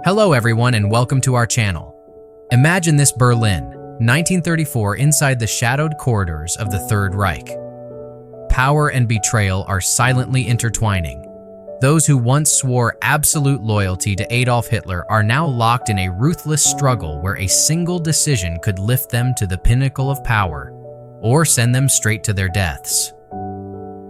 Hello everyone and welcome to our channel. Imagine this Berlin, 1934, inside the shadowed corridors of the Third Reich. Power and betrayal are silently intertwining. Those who once swore absolute loyalty to Adolf Hitler are now locked in a ruthless struggle where a single decision could lift them to the pinnacle of power or send them straight to their deaths.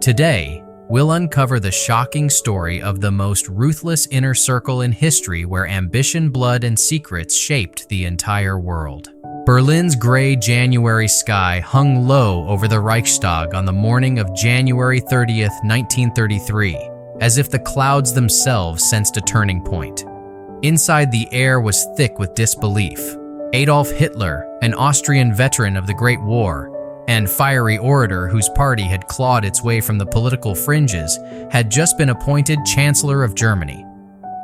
Today, we'll uncover the shocking story of the most ruthless inner circle in history where ambition, blood, and secrets shaped the entire world. Berlin's gray January sky hung low over the Reichstag on the morning of January 30th, 1933, as if the clouds themselves sensed a turning point. Inside, the air was thick with disbelief. Adolf Hitler, an Austrian veteran of the Great War, and fiery orator whose party had clawed its way from the political fringes, had just been appointed Chancellor of Germany.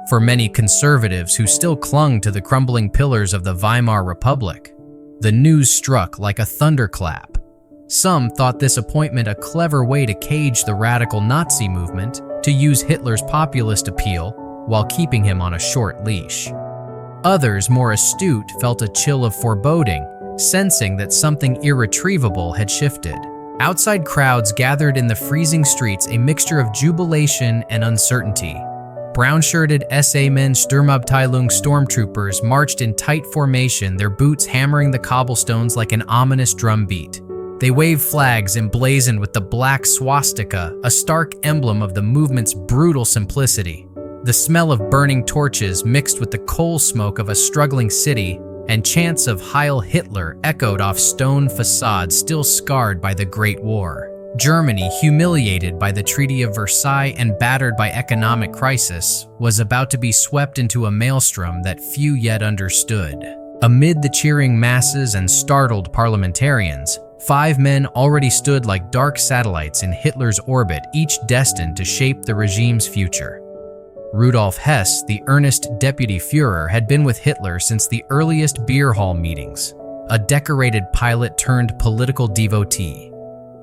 For many conservatives who still clung to the crumbling pillars of the Weimar Republic, the news struck like a thunderclap. Some thought this appointment a clever way to cage the radical Nazi movement, to use Hitler's populist appeal while keeping him on a short leash. Others, more astute, felt a chill of foreboding, sensing that something irretrievable had shifted. Outside crowds gathered in the freezing streets, a mixture of jubilation and uncertainty. Brown-shirted SA-men Sturmabteilung stormtroopers marched in tight formation, their boots hammering the cobblestones like an ominous drumbeat. They waved flags emblazoned with the black swastika, a stark emblem of the movement's brutal simplicity. The smell of burning torches mixed with the coal smoke of a struggling city, and chants of Heil Hitler echoed off stone facades still scarred by the Great War. Germany, humiliated by the Treaty of Versailles and battered by economic crisis, was about to be swept into a maelstrom that few yet understood. Amid the cheering masses and startled parliamentarians, 5 men already stood like dark satellites in Hitler's orbit, each destined to shape the regime's future. Rudolf Hess, the earnest deputy Führer, had been with Hitler since the earliest beer hall meetings, a decorated pilot turned political devotee.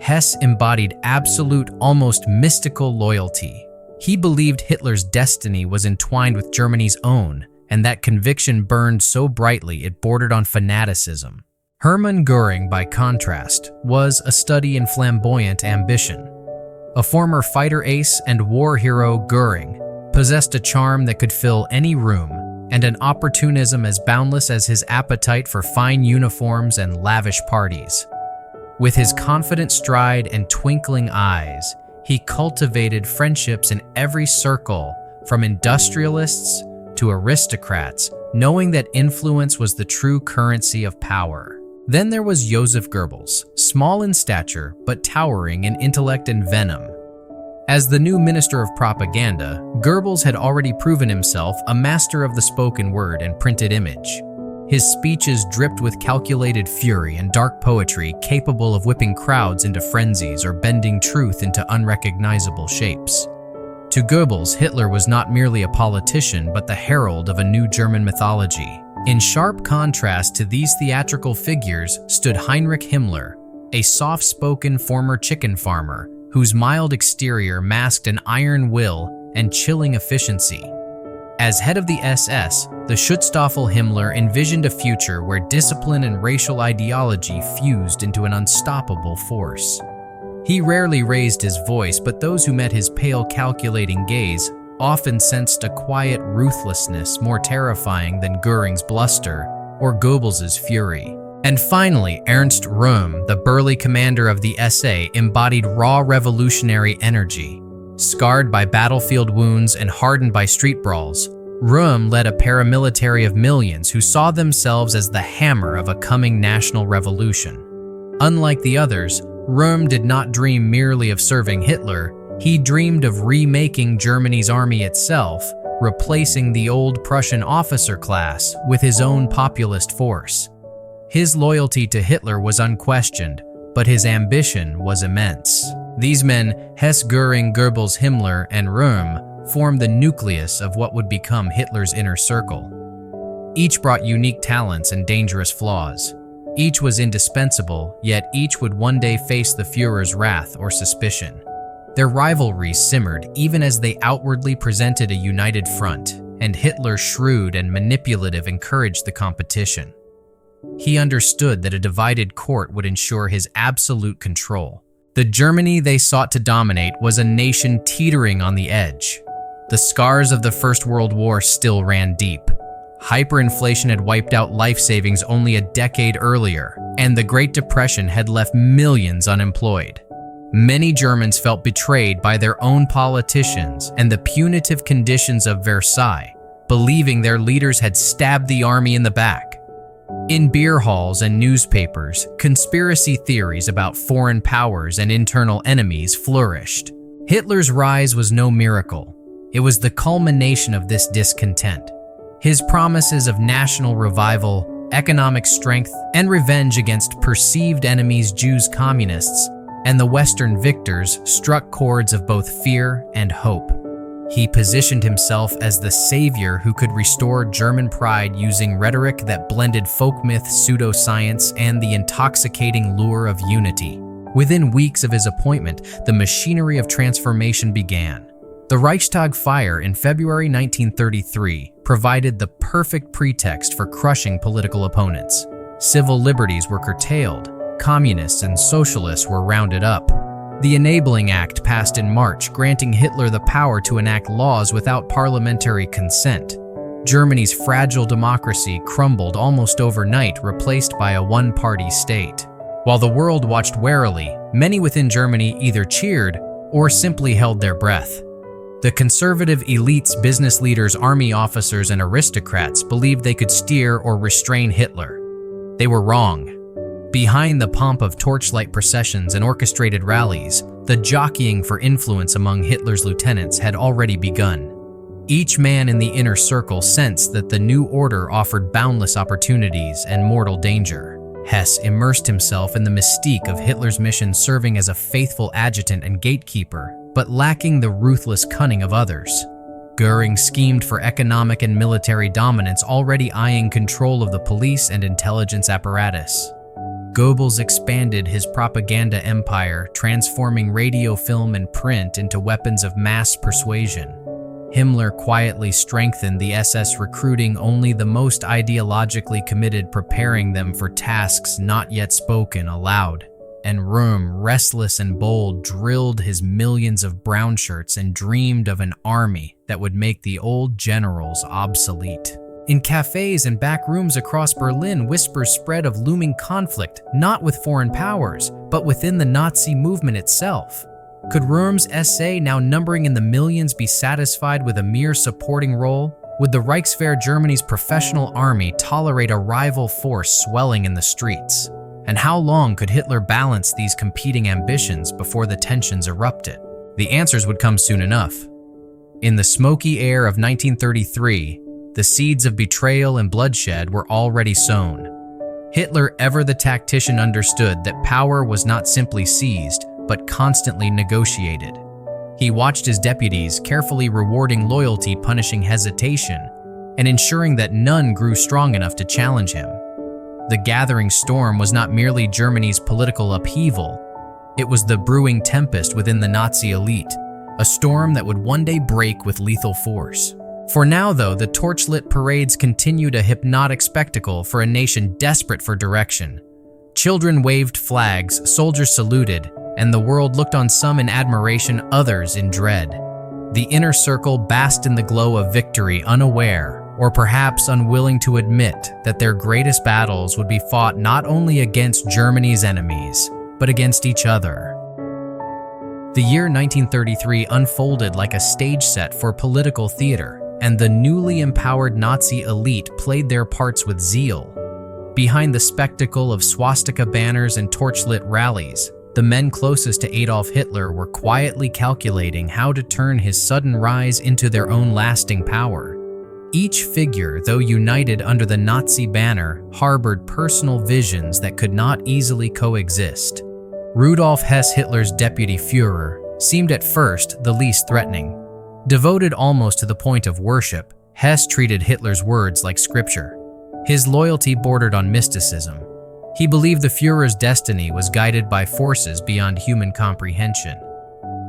Hess embodied absolute, almost mystical loyalty. He believed Hitler's destiny was entwined with Germany's own, and that conviction burned so brightly it bordered on fanaticism. Hermann Göring, by contrast, was a study in flamboyant ambition. A former fighter ace and war hero, Göring possessed a charm that could fill any room and an opportunism as boundless as his appetite for fine uniforms and lavish parties. With his confident stride and twinkling eyes, he cultivated friendships in every circle, from industrialists to aristocrats, knowing that influence was the true currency of power. Then there was Joseph Goebbels, small in stature but towering in intellect and venom. As the new Minister of Propaganda, Goebbels had already proven himself a master of the spoken word and printed image. His speeches dripped with calculated fury and dark poetry, capable of whipping crowds into frenzies or bending truth into unrecognizable shapes. To Goebbels, Hitler was not merely a politician but the herald of a new German mythology. In sharp contrast to these theatrical figures stood Heinrich Himmler, a soft-spoken former chicken farmer whose mild exterior masked an iron will and chilling efficiency. As head of the SS, the Schutzstaffel Himmler envisioned a future where discipline and racial ideology fused into an unstoppable force. He rarely raised his voice, but those who met his pale, calculating gaze often sensed a quiet ruthlessness more terrifying than Göring's bluster or Goebbels' fury. And finally, Ernst Röhm, the burly commander of the SA, embodied raw revolutionary energy. Scarred by battlefield wounds and hardened by street brawls, Röhm led a paramilitary of millions who saw themselves as the hammer of a coming national revolution. Unlike the others, Röhm did not dream merely of serving Hitler. He dreamed of remaking Germany's army itself, replacing the old Prussian officer class with his own populist force. His loyalty to Hitler was unquestioned, but his ambition was immense. These men, Hess, Göring, Goebbels, Himmler, and Röhm, formed the nucleus of what would become Hitler's inner circle. Each brought unique talents and dangerous flaws. Each was indispensable, yet each would one day face the Führer's wrath or suspicion. Their rivalries simmered even as they outwardly presented a united front, and Hitler, shrewd and manipulative, encouraged the competition. He understood that a divided court would ensure his absolute control. The Germany they sought to dominate was a nation teetering on the edge. The scars of the First World War still ran deep. Hyperinflation had wiped out life savings only a decade earlier, and the Great Depression had left millions unemployed. Many Germans felt betrayed by their own politicians and the punitive conditions of Versailles, believing their leaders had stabbed the army in the back. In beer halls and newspapers, conspiracy theories about foreign powers and internal enemies flourished. Hitler's rise was no miracle. It was the culmination of this discontent. His promises of national revival, economic strength, and revenge against perceived enemies, Jews, communists, and the Western victors, struck chords of both fear and hope. He positioned himself as the savior who could restore German pride using rhetoric that blended folk myth, pseudoscience, and the intoxicating lure of unity. Within weeks of his appointment, the machinery of transformation began. The Reichstag fire in February 1933 provided the perfect pretext for crushing political opponents. Civil liberties were curtailed, communists and socialists were rounded up. The Enabling Act passed in March, granting Hitler the power to enact laws without parliamentary consent. Germany's fragile democracy crumbled almost overnight, replaced by a one-party state. While the world watched warily, many within Germany either cheered or simply held their breath. The conservative elites, business leaders, army officers, and aristocrats believed they could steer or restrain Hitler. They were wrong. Behind the pomp of torchlight processions and orchestrated rallies, the jockeying for influence among Hitler's lieutenants had already begun. Each man in the inner circle sensed that the new order offered boundless opportunities and mortal danger. Hess immersed himself in the mystique of Hitler's mission, serving as a faithful adjutant and gatekeeper, but lacking the ruthless cunning of others. Göring schemed for economic and military dominance, already eyeing control of the police and intelligence apparatus. Goebbels expanded his propaganda empire, transforming radio, film, and print into weapons of mass persuasion. Himmler quietly strengthened the SS, recruiting only the most ideologically committed, preparing them for tasks not yet spoken aloud. And Röhm, restless and bold, drilled his millions of brown shirts and dreamed of an army that would make the old generals obsolete. In cafes and back rooms across Berlin, whispers spread of looming conflict, not with foreign powers, but within the Nazi movement itself. Could Röhm's SA, now numbering in the millions, be satisfied with a mere supporting role? Would the Reichswehr, Germany's professional army, tolerate a rival force swelling in the streets? And how long could Hitler balance these competing ambitions before the tensions erupted? The answers would come soon enough. In the smoky air of 1933, the seeds of betrayal and bloodshed were already sown. Hitler, ever the tactician, understood that power was not simply seized, but constantly negotiated. He watched his deputies, carefully rewarding loyalty, punishing hesitation, and ensuring that none grew strong enough to challenge him. The gathering storm was not merely Germany's political upheaval, it was the brewing tempest within the Nazi elite, a storm that would one day break with lethal force. For now, though, the torchlit parades continued, a hypnotic spectacle for a nation desperate for direction. Children waved flags, soldiers saluted, and the world looked on, some in admiration, others in dread. The inner circle basked in the glow of victory, unaware, or perhaps unwilling to admit, that their greatest battles would be fought not only against Germany's enemies, but against each other. The year 1933 unfolded like a stage set for political theater, and the newly empowered Nazi elite played their parts with zeal. Behind the spectacle of swastika banners and torchlit rallies, the men closest to Adolf Hitler were quietly calculating how to turn his sudden rise into their own lasting power. Each figure, though united under the Nazi banner, harbored personal visions that could not easily coexist. Rudolf Hess, Hitler's deputy Führer, seemed at first the least threatening. Devoted almost to the point of worship, Hess treated Hitler's words like scripture. His loyalty bordered on mysticism. He believed the Führer's destiny was guided by forces beyond human comprehension.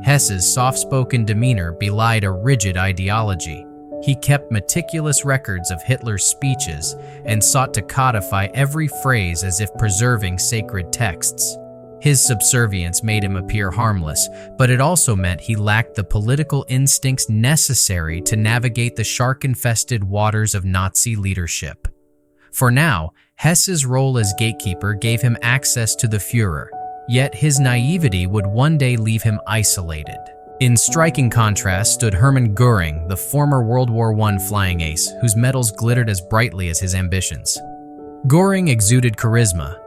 Hess's soft-spoken demeanor belied a rigid ideology. He kept meticulous records of Hitler's speeches and sought to codify every phrase as if preserving sacred texts. His subservience made him appear harmless, but it also meant he lacked the political instincts necessary to navigate the shark-infested waters of Nazi leadership. For now, Hess's role as gatekeeper gave him access to the Führer, yet his naivety would one day leave him isolated. In striking contrast stood Hermann Göring, the former World War I flying ace, whose medals glittered as brightly as his ambitions. Göring exuded charisma.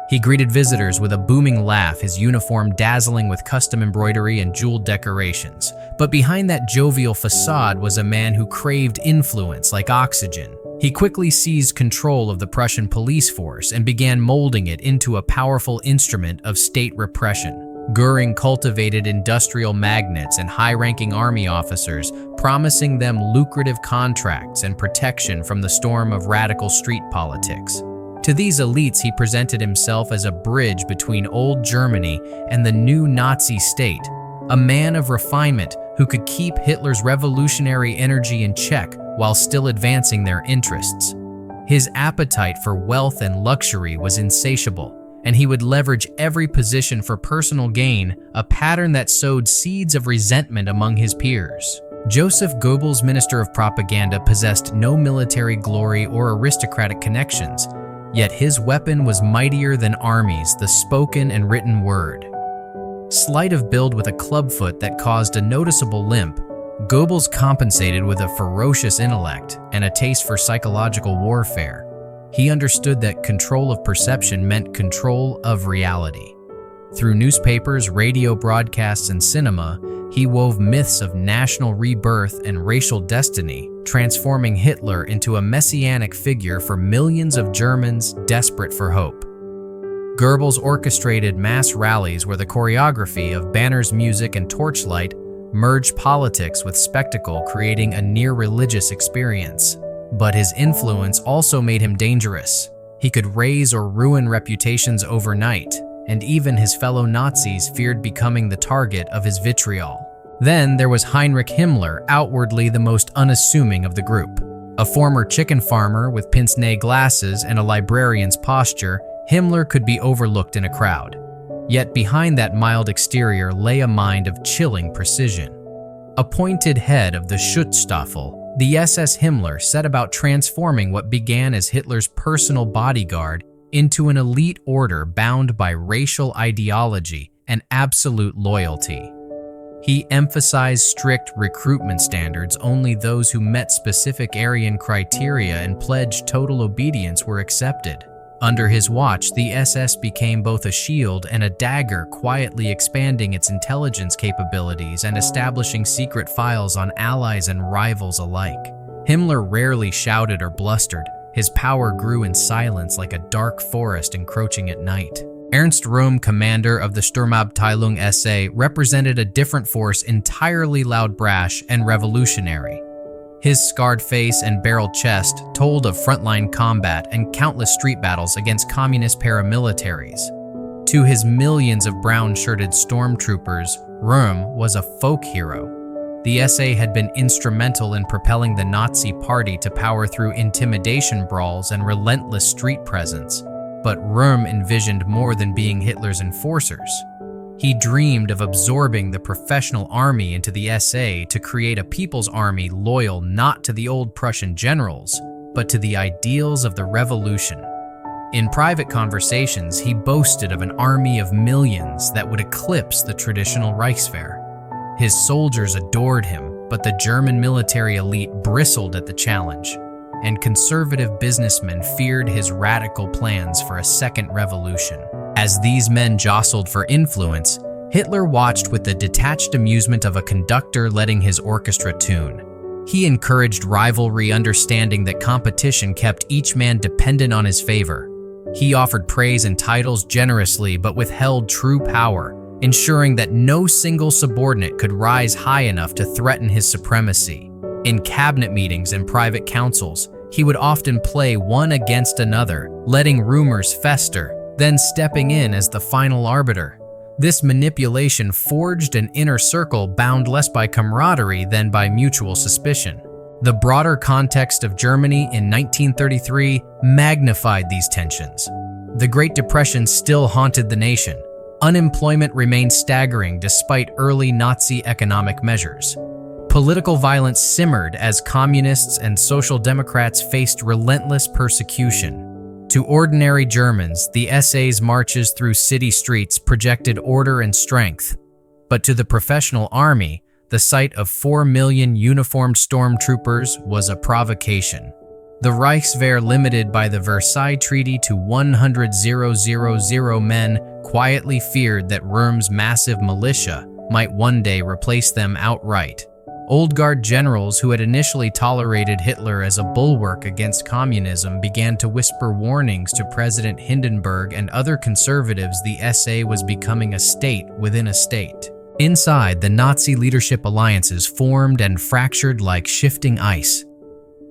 He greeted visitors with a booming laugh, his uniform dazzling with custom embroidery and jeweled decorations. But behind that jovial facade was a man who craved influence like oxygen. He quickly seized control of the Prussian police force and began molding it into a powerful instrument of state repression. Göring cultivated industrial magnates and high-ranking army officers, promising them lucrative contracts and protection from the storm of radical street politics. To these elites, he presented himself as a bridge between old Germany and the new Nazi state, a man of refinement who could keep Hitler's revolutionary energy in check while still advancing their interests. His appetite for wealth and luxury was insatiable, and he would leverage every position for personal gain, a pattern that sowed seeds of resentment among his peers. Joseph Goebbels, Minister of Propaganda, possessed no military glory or aristocratic connections, yet his weapon was mightier than armies, the spoken and written word. Slight of build with a clubfoot that caused a noticeable limp, Goebbels compensated with a ferocious intellect and a taste for psychological warfare. He understood that control of perception meant control of reality. Through newspapers, radio broadcasts, and cinema, he wove myths of national rebirth and racial destiny, transforming Hitler into a messianic figure for millions of Germans desperate for hope. Goebbels orchestrated mass rallies where the choreography of banners, music, and torchlight merged politics with spectacle, creating a near-religious experience. But his influence also made him dangerous. He could raise or ruin reputations overnight, and even his fellow Nazis feared becoming the target of his vitriol. Then there was Heinrich Himmler, outwardly the most unassuming of the group. A former chicken farmer with pince-nez glasses and a librarian's posture, Himmler could be overlooked in a crowd. Yet behind that mild exterior lay a mind of chilling precision. Appointed head of the Schutzstaffel, the SS Himmler set about transforming what began as Hitler's personal bodyguard into an elite order bound by racial ideology and absolute loyalty. He emphasized strict recruitment standards. Only those who met specific Aryan criteria and pledged total obedience were accepted. Under his watch, the SS became both a shield and a dagger, quietly expanding its intelligence capabilities and establishing secret files on allies and rivals alike. Himmler rarely shouted or blustered. His power grew in silence like a dark forest encroaching at night. Ernst Röhm, commander of the Sturmabteilung SA, represented a different force, entirely loud, brash, and revolutionary. His scarred face and barreled chest told of frontline combat and countless street battles against communist paramilitaries. To his millions of brown-shirted stormtroopers, Röhm was a folk hero. The SA had been instrumental in propelling the Nazi Party to power through intimidation brawls and relentless street presence. But Röhm envisioned more than being Hitler's enforcers. He dreamed of absorbing the professional army into the SA to create a people's army loyal not to the old Prussian generals, but to the ideals of the revolution. In private conversations, he boasted of an army of millions that would eclipse the traditional Reichswehr. His soldiers adored him, but the German military elite bristled at the challenge, and conservative businessmen feared his radical plans for a second revolution. As these men jostled for influence, Hitler watched with the detached amusement of a conductor letting his orchestra tune. He encouraged rivalry, understanding that competition kept each man dependent on his favor. He offered praise and titles generously, but withheld true power, ensuring that no single subordinate could rise high enough to threaten his supremacy. In cabinet meetings and private councils, he would often play one against another, letting rumors fester, then stepping in as the final arbiter. This manipulation forged an inner circle bound less by camaraderie than by mutual suspicion. The broader context of Germany in 1933 magnified these tensions. The Great Depression still haunted the nation. Unemployment remained staggering despite early Nazi economic measures. Political violence simmered as communists and social democrats faced relentless persecution. To ordinary Germans, the SA's marches through city streets projected order and strength. But to the professional army, the sight of 4 million uniformed stormtroopers was a provocation. The Reichswehr, limited by the Versailles Treaty to 100,000 men, quietly feared that Röhm's massive militia might one day replace them outright. Old Guard generals who had initially tolerated Hitler as a bulwark against communism began to whisper warnings to President Hindenburg and other conservatives the SA was becoming a state within a state. Inside, the Nazi leadership alliances formed and fractured like shifting ice.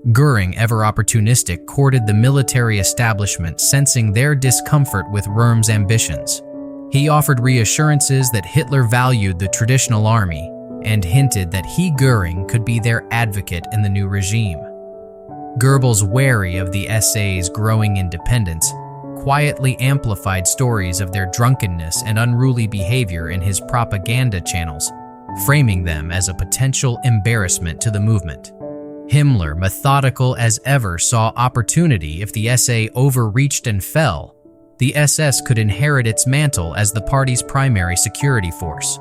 Göring, ever opportunistic, courted the military establishment, sensing their discomfort with Röhm's ambitions. He offered reassurances that Hitler valued the traditional army and hinted that he, Göring, could be their advocate in the new regime. Goebbels, wary of the SA's growing independence, quietly amplified stories of their drunkenness and unruly behavior in his propaganda channels, framing them as a potential embarrassment to the movement. Himmler, methodical as ever, saw opportunity. If the SA overreached and fell, the SS could inherit its mantle as the party's primary security force.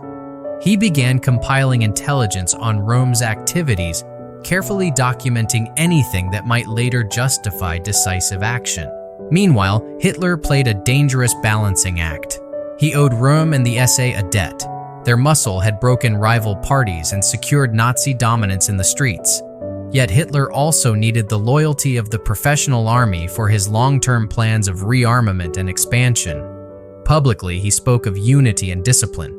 He began compiling intelligence on Röhm's activities, carefully documenting anything that might later justify decisive action. Meanwhile, Hitler played a dangerous balancing act. He owed Röhm and the SA a debt. Their muscle had broken rival parties and secured Nazi dominance in the streets. Yet Hitler also needed the loyalty of the professional army for his long-term plans of rearmament and expansion. Publicly, he spoke of unity and discipline.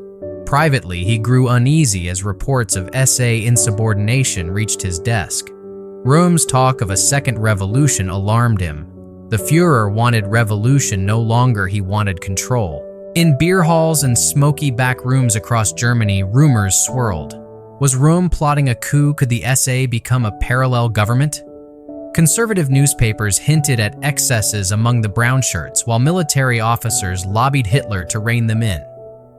Privately, he grew uneasy as reports of SA insubordination reached his desk. Röhm's talk of a second revolution alarmed him. The Führer wanted revolution, no longer he wanted control. In beer halls and smoky back rooms across Germany, rumors swirled. Was Röhm plotting a coup? Could the SA become a parallel government? Conservative newspapers hinted at excesses among the brownshirts, while military officers lobbied Hitler to rein them in.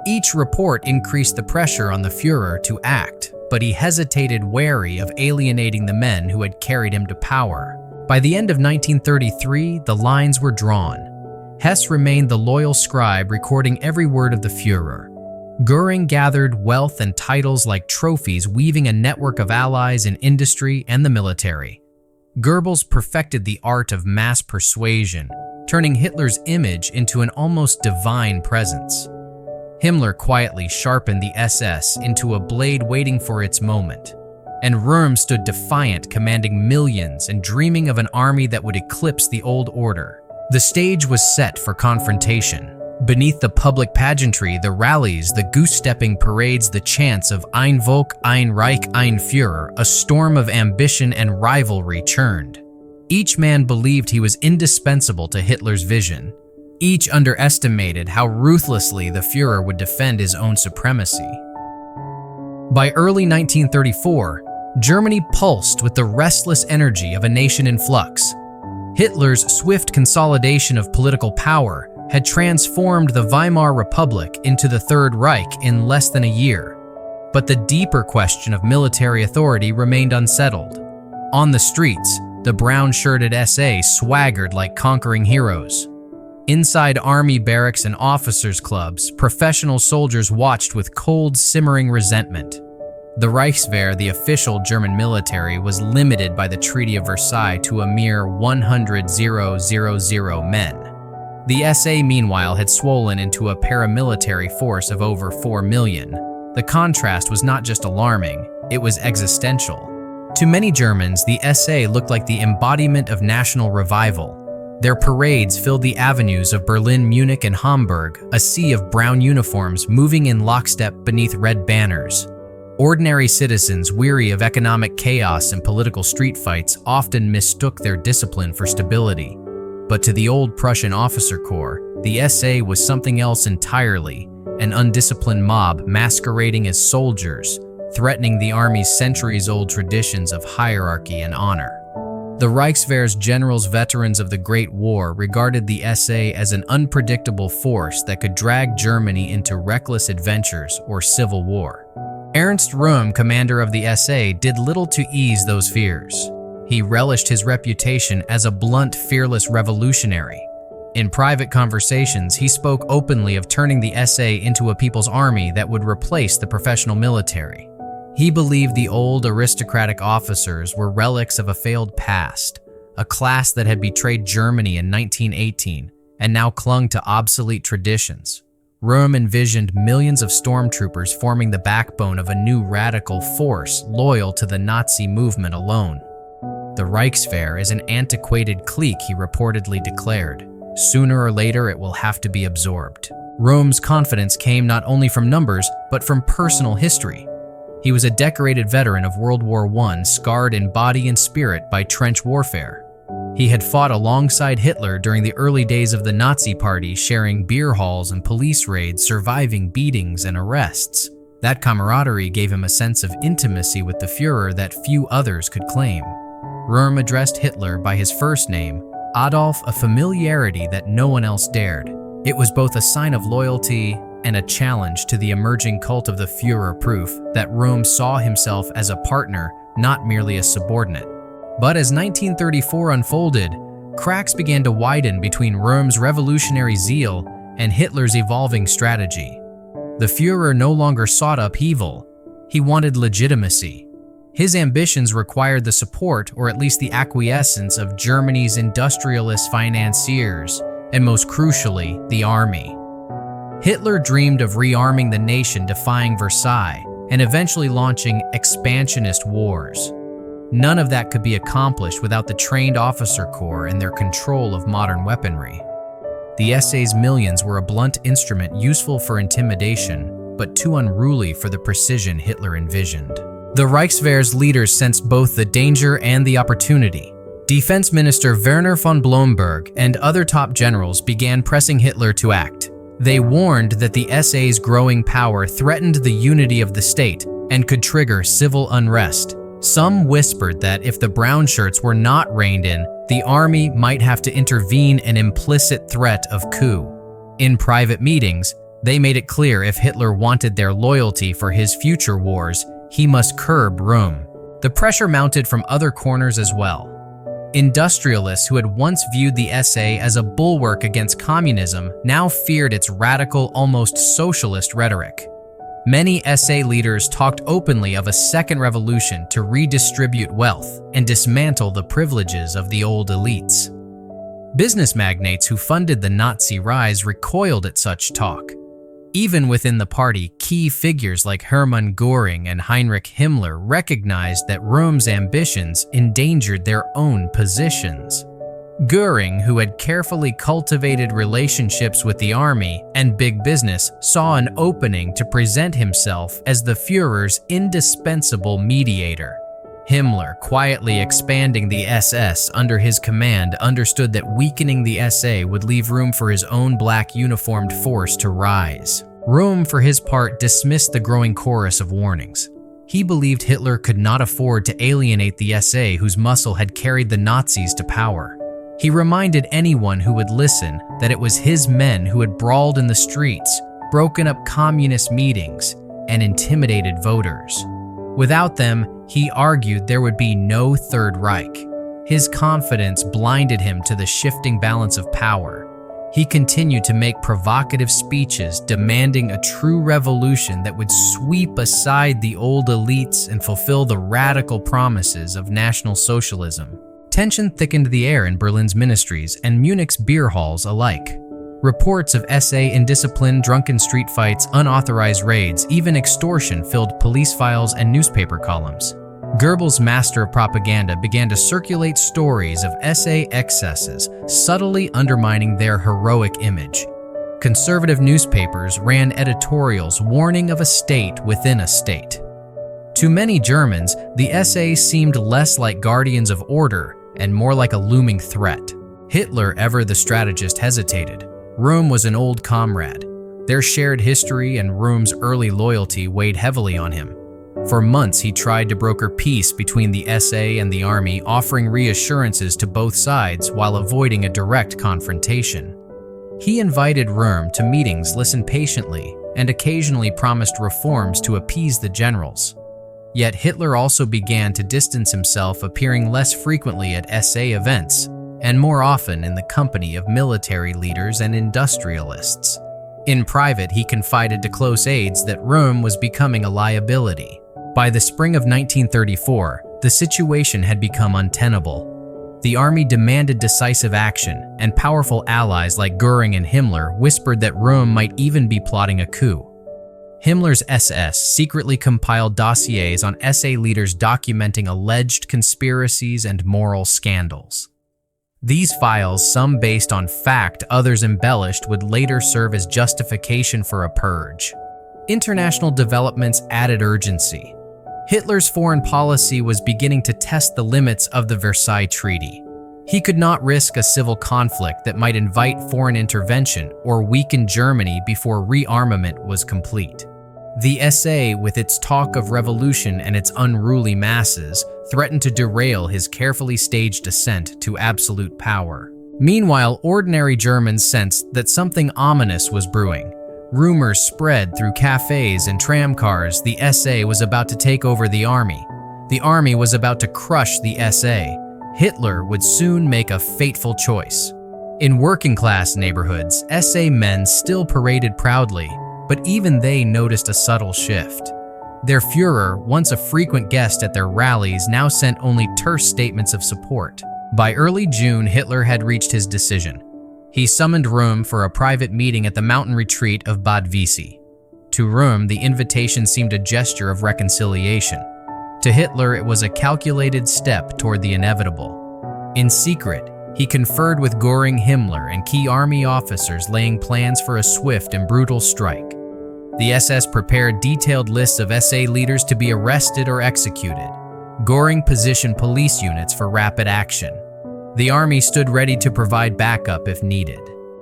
Each report increased the pressure on the Führer to act, but he hesitated, wary of alienating the men who had carried him to power. By the end of 1933, the lines were drawn. Hess remained the loyal scribe, recording every word of the Führer. Göring gathered wealth and titles like trophies, weaving a network of allies in industry and the military. Goebbels perfected the art of mass persuasion, turning Hitler's image into an almost divine presence. Himmler quietly sharpened the SS into a blade waiting for its moment. And Röhm stood defiant, commanding millions and dreaming of an army that would eclipse the old order. The stage was set for confrontation. Beneath the public pageantry, the rallies, the goose-stepping parades, the chants of Ein Volk, ein Reich, ein Führer, a storm of ambition and rivalry churned. Each man believed he was indispensable to Hitler's vision. Each underestimated how ruthlessly the Führer would defend his own supremacy. By early 1934, Germany pulsed with the restless energy of a nation in flux. Hitler's swift consolidation of political power had transformed the Weimar Republic into the Third Reich in less than a year. But the deeper question of military authority remained unsettled. On the streets, the brown-shirted SA swaggered like conquering heroes. Inside army barracks and officers' clubs, professional soldiers watched with cold, simmering resentment. The Reichswehr, the official German military, was limited by the Treaty of Versailles to a mere 100,000 men. The SA, meanwhile, had swollen into a paramilitary force of over 4 million. The contrast was not just alarming, it was existential. To many Germans, the SA looked like the embodiment of national revival. Their parades filled the avenues of Berlin, Munich, and Hamburg, a sea of brown uniforms moving in lockstep beneath red banners. Ordinary citizens, weary of economic chaos and political street fights, often mistook their discipline for stability. But to the old Prussian officer corps, the SA was something else entirely, an undisciplined mob masquerading as soldiers, threatening the army's centuries-old traditions of hierarchy and honor. The Reichswehr's generals, veterans of the Great War, regarded the SA as an unpredictable force that could drag Germany into reckless adventures or civil war. Ernst Röhm, commander of the SA, did little to ease those fears. He relished his reputation as a blunt, fearless revolutionary. In private conversations, he spoke openly of turning the SA into a people's army that would replace the professional military. He believed the old aristocratic officers were relics of a failed past, a class that had betrayed Germany in 1918 and now clung to obsolete traditions. Röhm envisioned millions of stormtroopers forming the backbone of a new radical force loyal to the Nazi movement alone. The Reichswehr is an antiquated clique, he reportedly declared. Sooner or later, it will have to be absorbed. Röhm's confidence came not only from numbers, but from personal history. He was a decorated veteran of World War I, scarred in body and spirit by trench warfare. He had fought alongside Hitler during the early days of the Nazi Party, sharing beer halls and police raids, surviving beatings and arrests. That camaraderie gave him a sense of intimacy with the Führer that few others could claim. Röhm addressed Hitler by his first name, Adolf, a familiarity that no one else dared. It was both a sign of loyalty and a challenge to the emerging cult of the Führer, proof that Röhm saw himself as a partner, not merely a subordinate. But as 1934 unfolded, cracks began to widen between Röhm's revolutionary zeal and Hitler's evolving strategy. The Führer no longer sought upheaval, he wanted legitimacy. His ambitions required the support, or at least the acquiescence, of Germany's industrialist financiers, and most crucially, the army. Hitler dreamed of rearming the nation, defying Versailles, and eventually launching expansionist wars. None of that could be accomplished without the trained officer corps and their control of modern weaponry. The SA's millions were a blunt instrument useful for intimidation, but too unruly for the precision Hitler envisioned. The Reichswehr's leaders sensed both the danger and the opportunity. Defense Minister Werner von Blomberg and other top generals began pressing Hitler to act. They warned that the SA's growing power threatened the unity of the state and could trigger civil unrest. Some whispered that if the brown shirts were not reined in, the army might have to intervene, an implicit threat of coup. In private meetings, they made it clear if Hitler wanted their loyalty for his future wars, he must curb Röhm. The pressure mounted from other corners as well. Industrialists who had once viewed the SA as a bulwark against communism now feared its radical, almost socialist rhetoric. Many SA leaders talked openly of a second revolution to redistribute wealth and dismantle the privileges of the old elites. Business magnates who funded the Nazi rise recoiled at such talk. Even within the party, key figures like Hermann Göring and Heinrich Himmler recognized that Röhm's ambitions endangered their own positions. Göring, who had carefully cultivated relationships with the army and big business, saw an opening to present himself as the Führer's indispensable mediator. Himmler, quietly expanding the SS under his command, understood that weakening the SA would leave room for his own black uniformed force to rise. Röhm, for his part, dismissed the growing chorus of warnings. He believed Hitler could not afford to alienate the SA, whose muscle had carried the Nazis to power. He reminded anyone who would listen that it was his men who had brawled in the streets, broken up communist meetings, and intimidated voters. Without them, he argued there would be no Third Reich. His confidence blinded him to the shifting balance of power. He continued to make provocative speeches demanding a true revolution that would sweep aside the old elites and fulfill the radical promises of National Socialism. Tension thickened the air in Berlin's ministries and Munich's beer halls alike. Reports of SA indiscipline, drunken street fights, unauthorized raids, even extortion filled police files and newspaper columns. Goebbels, master of propaganda, began to circulate stories of SA excesses, subtly undermining their heroic image. Conservative newspapers ran editorials warning of a state within a state. To many Germans, the SA seemed less like guardians of order and more like a looming threat. Hitler, ever the strategist, hesitated. Röhm was an old comrade. Their shared history and Röhm's early loyalty weighed heavily on him. For months, he tried to broker peace between the SA and the army, offering reassurances to both sides while avoiding a direct confrontation. He invited Röhm to meetings, listened patiently, and occasionally promised reforms to appease the generals. Yet Hitler also began to distance himself, appearing less frequently at SA events and more often in the company of military leaders and industrialists. In private, he confided to close aides that Röhm was becoming a liability. By the spring of 1934, the situation had become untenable. The army demanded decisive action, and powerful allies like Göring and Himmler whispered that Röhm might even be plotting a coup. Himmler's SS secretly compiled dossiers on SA leaders documenting alleged conspiracies and moral scandals. These files, some based on fact, others embellished, would later serve as justification for a purge. International developments added urgency. Hitler's foreign policy was beginning to test the limits of the Versailles Treaty. He could not risk a civil conflict that might invite foreign intervention or weaken Germany before rearmament was complete. The SA, with its talk of revolution and its unruly masses, threatened to derail his carefully staged ascent to absolute power. Meanwhile, ordinary Germans sensed that something ominous was brewing. Rumors spread through cafes and tramcars the SA was about to take over the army. The army was about to crush the SA. Hitler would soon make a fateful choice. In working-class neighborhoods, SA men still paraded proudly, but even they noticed a subtle shift. Their Führer, once a frequent guest at their rallies, now sent only terse statements of support. By early June, Hitler had reached his decision. He summoned Röhm for a private meeting at the mountain retreat of Bad Wiessee. To Röhm, the invitation seemed a gesture of reconciliation. To Hitler, it was a calculated step toward the inevitable. In secret, he conferred with Göring, Himmler, and key army officers, laying plans for a swift and brutal strike. The SS prepared detailed lists of SA leaders to be arrested or executed. Göring positioned police units for rapid action. The army stood ready to provide backup if needed.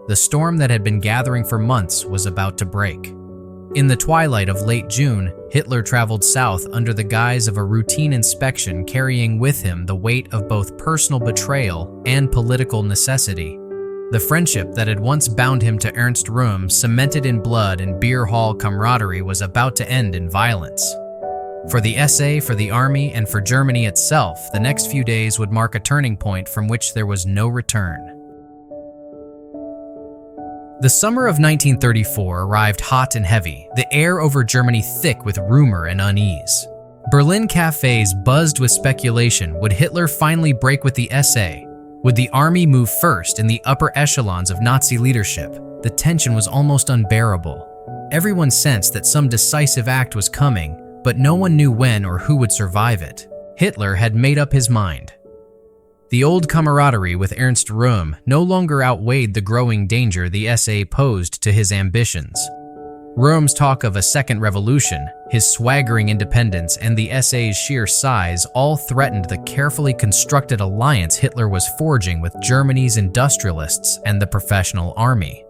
The storm that had been gathering for months was about to break. In the twilight of late June, Hitler traveled south under the guise of a routine inspection, carrying with him the weight of both personal betrayal and political necessity. The friendship that had once bound him to Ernst Röhm, cemented in blood and beer hall camaraderie, was about to end in violence. For the SA, for the army, and for Germany itself, the next few days would mark a turning point from which there was no return. The summer of 1934 arrived hot and heavy, the air over Germany thick with rumor and unease. Berlin cafes buzzed with speculation. Would Hitler finally break with the SA? Would the army move first in the upper echelons of Nazi leadership? The tension was almost unbearable. Everyone sensed that some decisive act was coming, but no one knew when or who would survive it. Hitler had made up his mind. The old camaraderie with Ernst Röhm no longer outweighed the growing danger the SA posed to his ambitions. Röhm's talk of a second revolution, his swaggering independence, and the SA's sheer size all threatened the carefully constructed alliance Hitler was forging with Germany's industrialists and the professional army.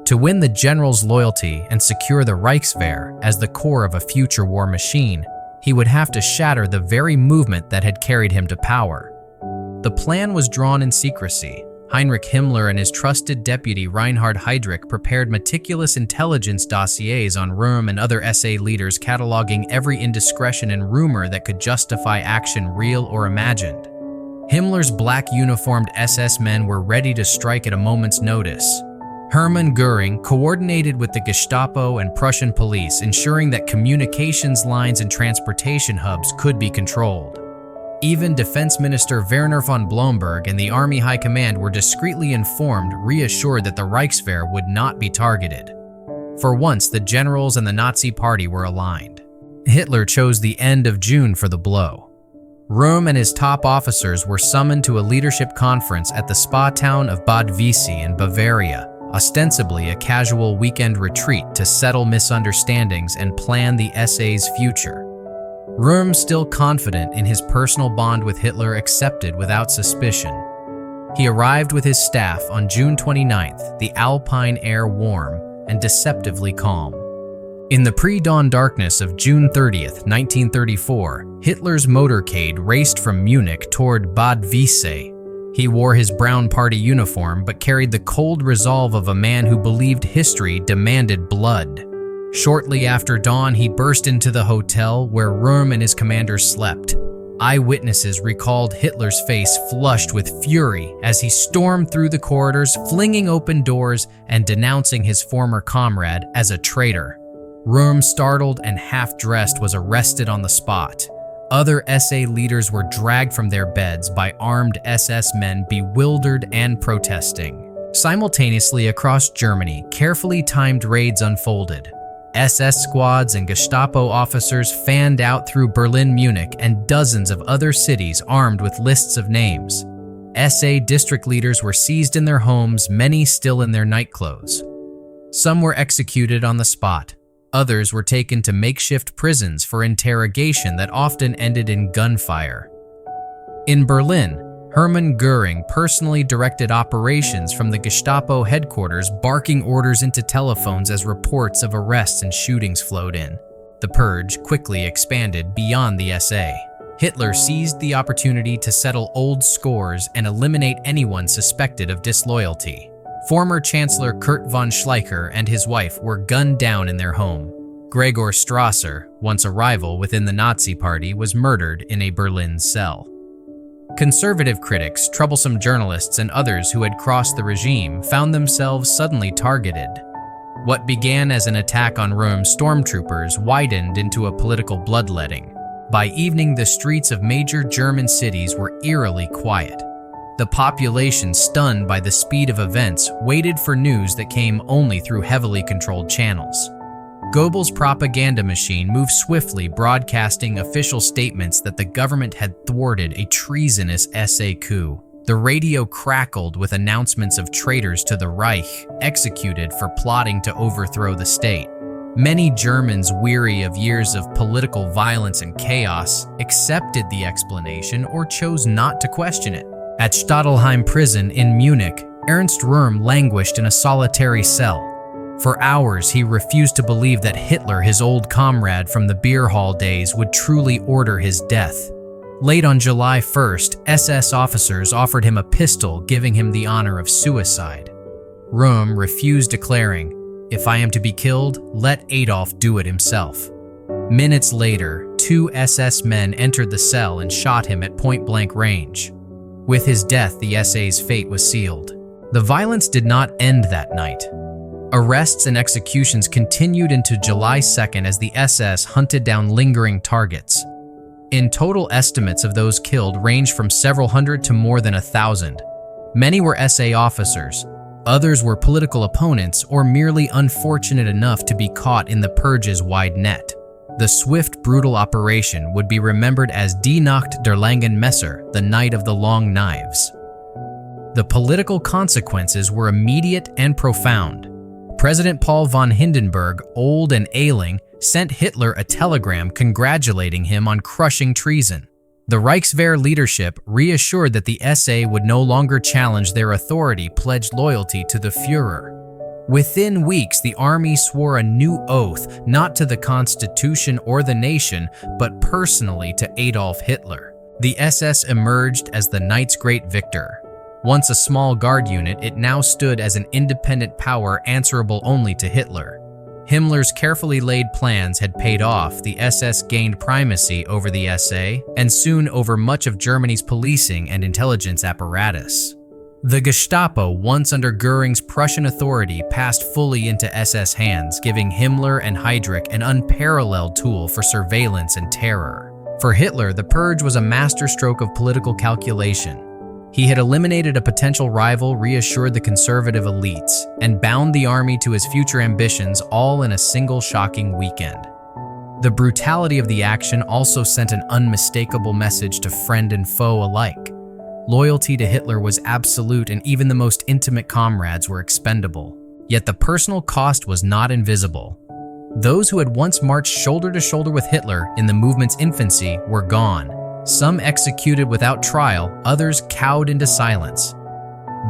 To win the generals' loyalty and secure the Reichswehr as the core of a future war machine, he would have to shatter the very movement that had carried him to power. The plan was drawn in secrecy. Heinrich Himmler and his trusted deputy Reinhard Heydrich prepared meticulous intelligence dossiers on Röhm and other SA leaders, cataloging every indiscretion and rumor that could justify action, real or imagined. Himmler's black uniformed SS men were ready to strike at a moment's notice. Hermann Göring coordinated with the Gestapo and Prussian police, ensuring that communications lines and transportation hubs could be controlled. Even Defense Minister Werner von Blomberg and the Army High Command were discreetly informed, reassured that the Reichswehr would not be targeted. For once, the generals and the Nazi Party were aligned. Hitler chose the end of June for the blow. Röhm and his top officers were summoned to a leadership conference at the spa town of Bad Wiessee in Bavaria, ostensibly a casual weekend retreat to settle misunderstandings and plan the SA's future. Röhm, still confident in his personal bond with Hitler, accepted without suspicion. He arrived with his staff on June 29th, the Alpine air warm and deceptively calm. In the pre-dawn darkness of June 30th, 1934, Hitler's motorcade raced from Munich toward Bad Wiessee. He wore his brown party uniform but carried the cold resolve of a man who believed history demanded blood. Shortly after dawn, he burst into the hotel where Röhm and his commanders slept. Eyewitnesses recalled Hitler's face flushed with fury as he stormed through the corridors, flinging open doors and denouncing his former comrade as a traitor. Röhm, startled and half-dressed, was arrested on the spot. Other SA leaders were dragged from their beds by armed SS men, bewildered and protesting. Simultaneously across Germany, carefully timed raids unfolded. SS squads and Gestapo officers fanned out through Berlin, Munich, and dozens of other cities armed with lists of names. SA district leaders were seized in their homes, many still in their nightclothes. Some were executed on the spot. Others were taken to makeshift prisons for interrogation that often ended in gunfire. In Berlin, Hermann Göring personally directed operations from the Gestapo headquarters, barking orders into telephones as reports of arrests and shootings flowed in. The purge quickly expanded beyond the SA. Hitler seized the opportunity to settle old scores and eliminate anyone suspected of disloyalty. Former Chancellor Kurt von Schleicher and his wife were gunned down in their home. Gregor Strasser, once a rival within the Nazi Party, was murdered in a Berlin cell. Conservative critics, troublesome journalists, and others who had crossed the regime found themselves suddenly targeted. What began as an attack on Röhm's stormtroopers widened into a political bloodletting. By evening, the streets of major German cities were eerily quiet. The population, stunned by the speed of events, waited for news that came only through heavily controlled channels. Goebbels' propaganda machine moved swiftly, broadcasting official statements that the government had thwarted a treasonous SA coup. The radio crackled with announcements of traitors to the Reich, executed for plotting to overthrow the state. Many Germans, weary of years of political violence and chaos, accepted the explanation or chose not to question it. At Stadelheim prison in Munich, Ernst Röhm languished in a solitary cell. For hours, he refused to believe that Hitler, his old comrade from the beer hall days, would truly order his death. Late on July 1st, SS officers offered him a pistol, giving him the honor of suicide. Röhm refused, declaring, "If I am to be killed, let Adolf do it himself." Minutes later, 2 SS men entered the cell and shot him at point-blank range. With his death, the SA's fate was sealed. The violence did not end that night. Arrests and executions continued into July 2nd as the SS hunted down lingering targets. In total, estimates of those killed ranged from several hundred to more than 1,000. Many were SA officers. Others were political opponents or merely unfortunate enough to be caught in the purge's wide net. The swift, brutal operation would be remembered as Die Nacht der langen Messer, the Night of the Long Knives. The political consequences were immediate and profound. President Paul von Hindenburg, old and ailing, sent Hitler a telegram congratulating him on crushing treason. The Reichswehr leadership, reassured that the SA would no longer challenge their authority, pledged loyalty to the Führer. Within weeks, the army swore a new oath, not to the Constitution or the nation, but personally to Adolf Hitler. The SS emerged as the night's great victor. Once a small guard unit, it now stood as an independent power answerable only to Hitler. Himmler's carefully laid plans had paid off. The SS gained primacy over the SA, and soon over much of Germany's policing and intelligence apparatus. The Gestapo, once under Göring's Prussian authority, passed fully into SS hands, giving Himmler and Heydrich an unparalleled tool for surveillance and terror. For Hitler, the purge was a masterstroke of political calculation. He had eliminated a potential rival, reassured the conservative elites, and bound the army to his future ambitions, all in a single shocking weekend. The brutality of the action also sent an unmistakable message to friend and foe alike. Loyalty to Hitler was absolute, and even the most intimate comrades were expendable. Yet the personal cost was not invisible. Those who had once marched shoulder to shoulder with Hitler in the movement's infancy were gone. Some executed without trial, others cowed into silence.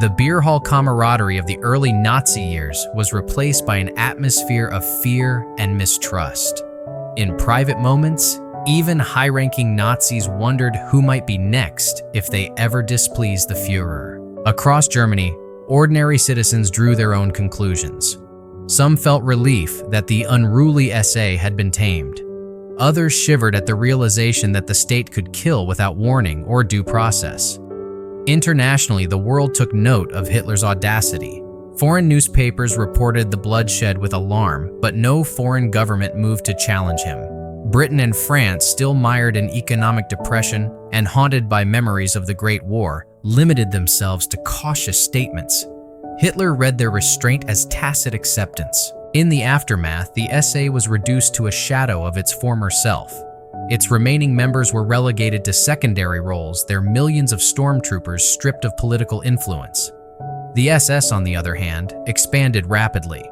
The beer hall camaraderie of the early Nazi years was replaced by an atmosphere of fear and mistrust. In private moments, even high-ranking Nazis wondered who might be next if they ever displeased the Führer. Across Germany, ordinary citizens drew their own conclusions. Some felt relief that the unruly SA had been tamed. Others shivered at the realization that the state could kill without warning or due process. Internationally, the world took note of Hitler's audacity. Foreign newspapers reported the bloodshed with alarm, but no foreign government moved to challenge him. Britain and France, still mired in economic depression and haunted by memories of the Great War, limited themselves to cautious statements. Hitler read their restraint as tacit acceptance. In the aftermath, the SA was reduced to a shadow of its former self. Its remaining members were relegated to secondary roles, their millions of stormtroopers stripped of political influence. The SS, on the other hand, expanded rapidly.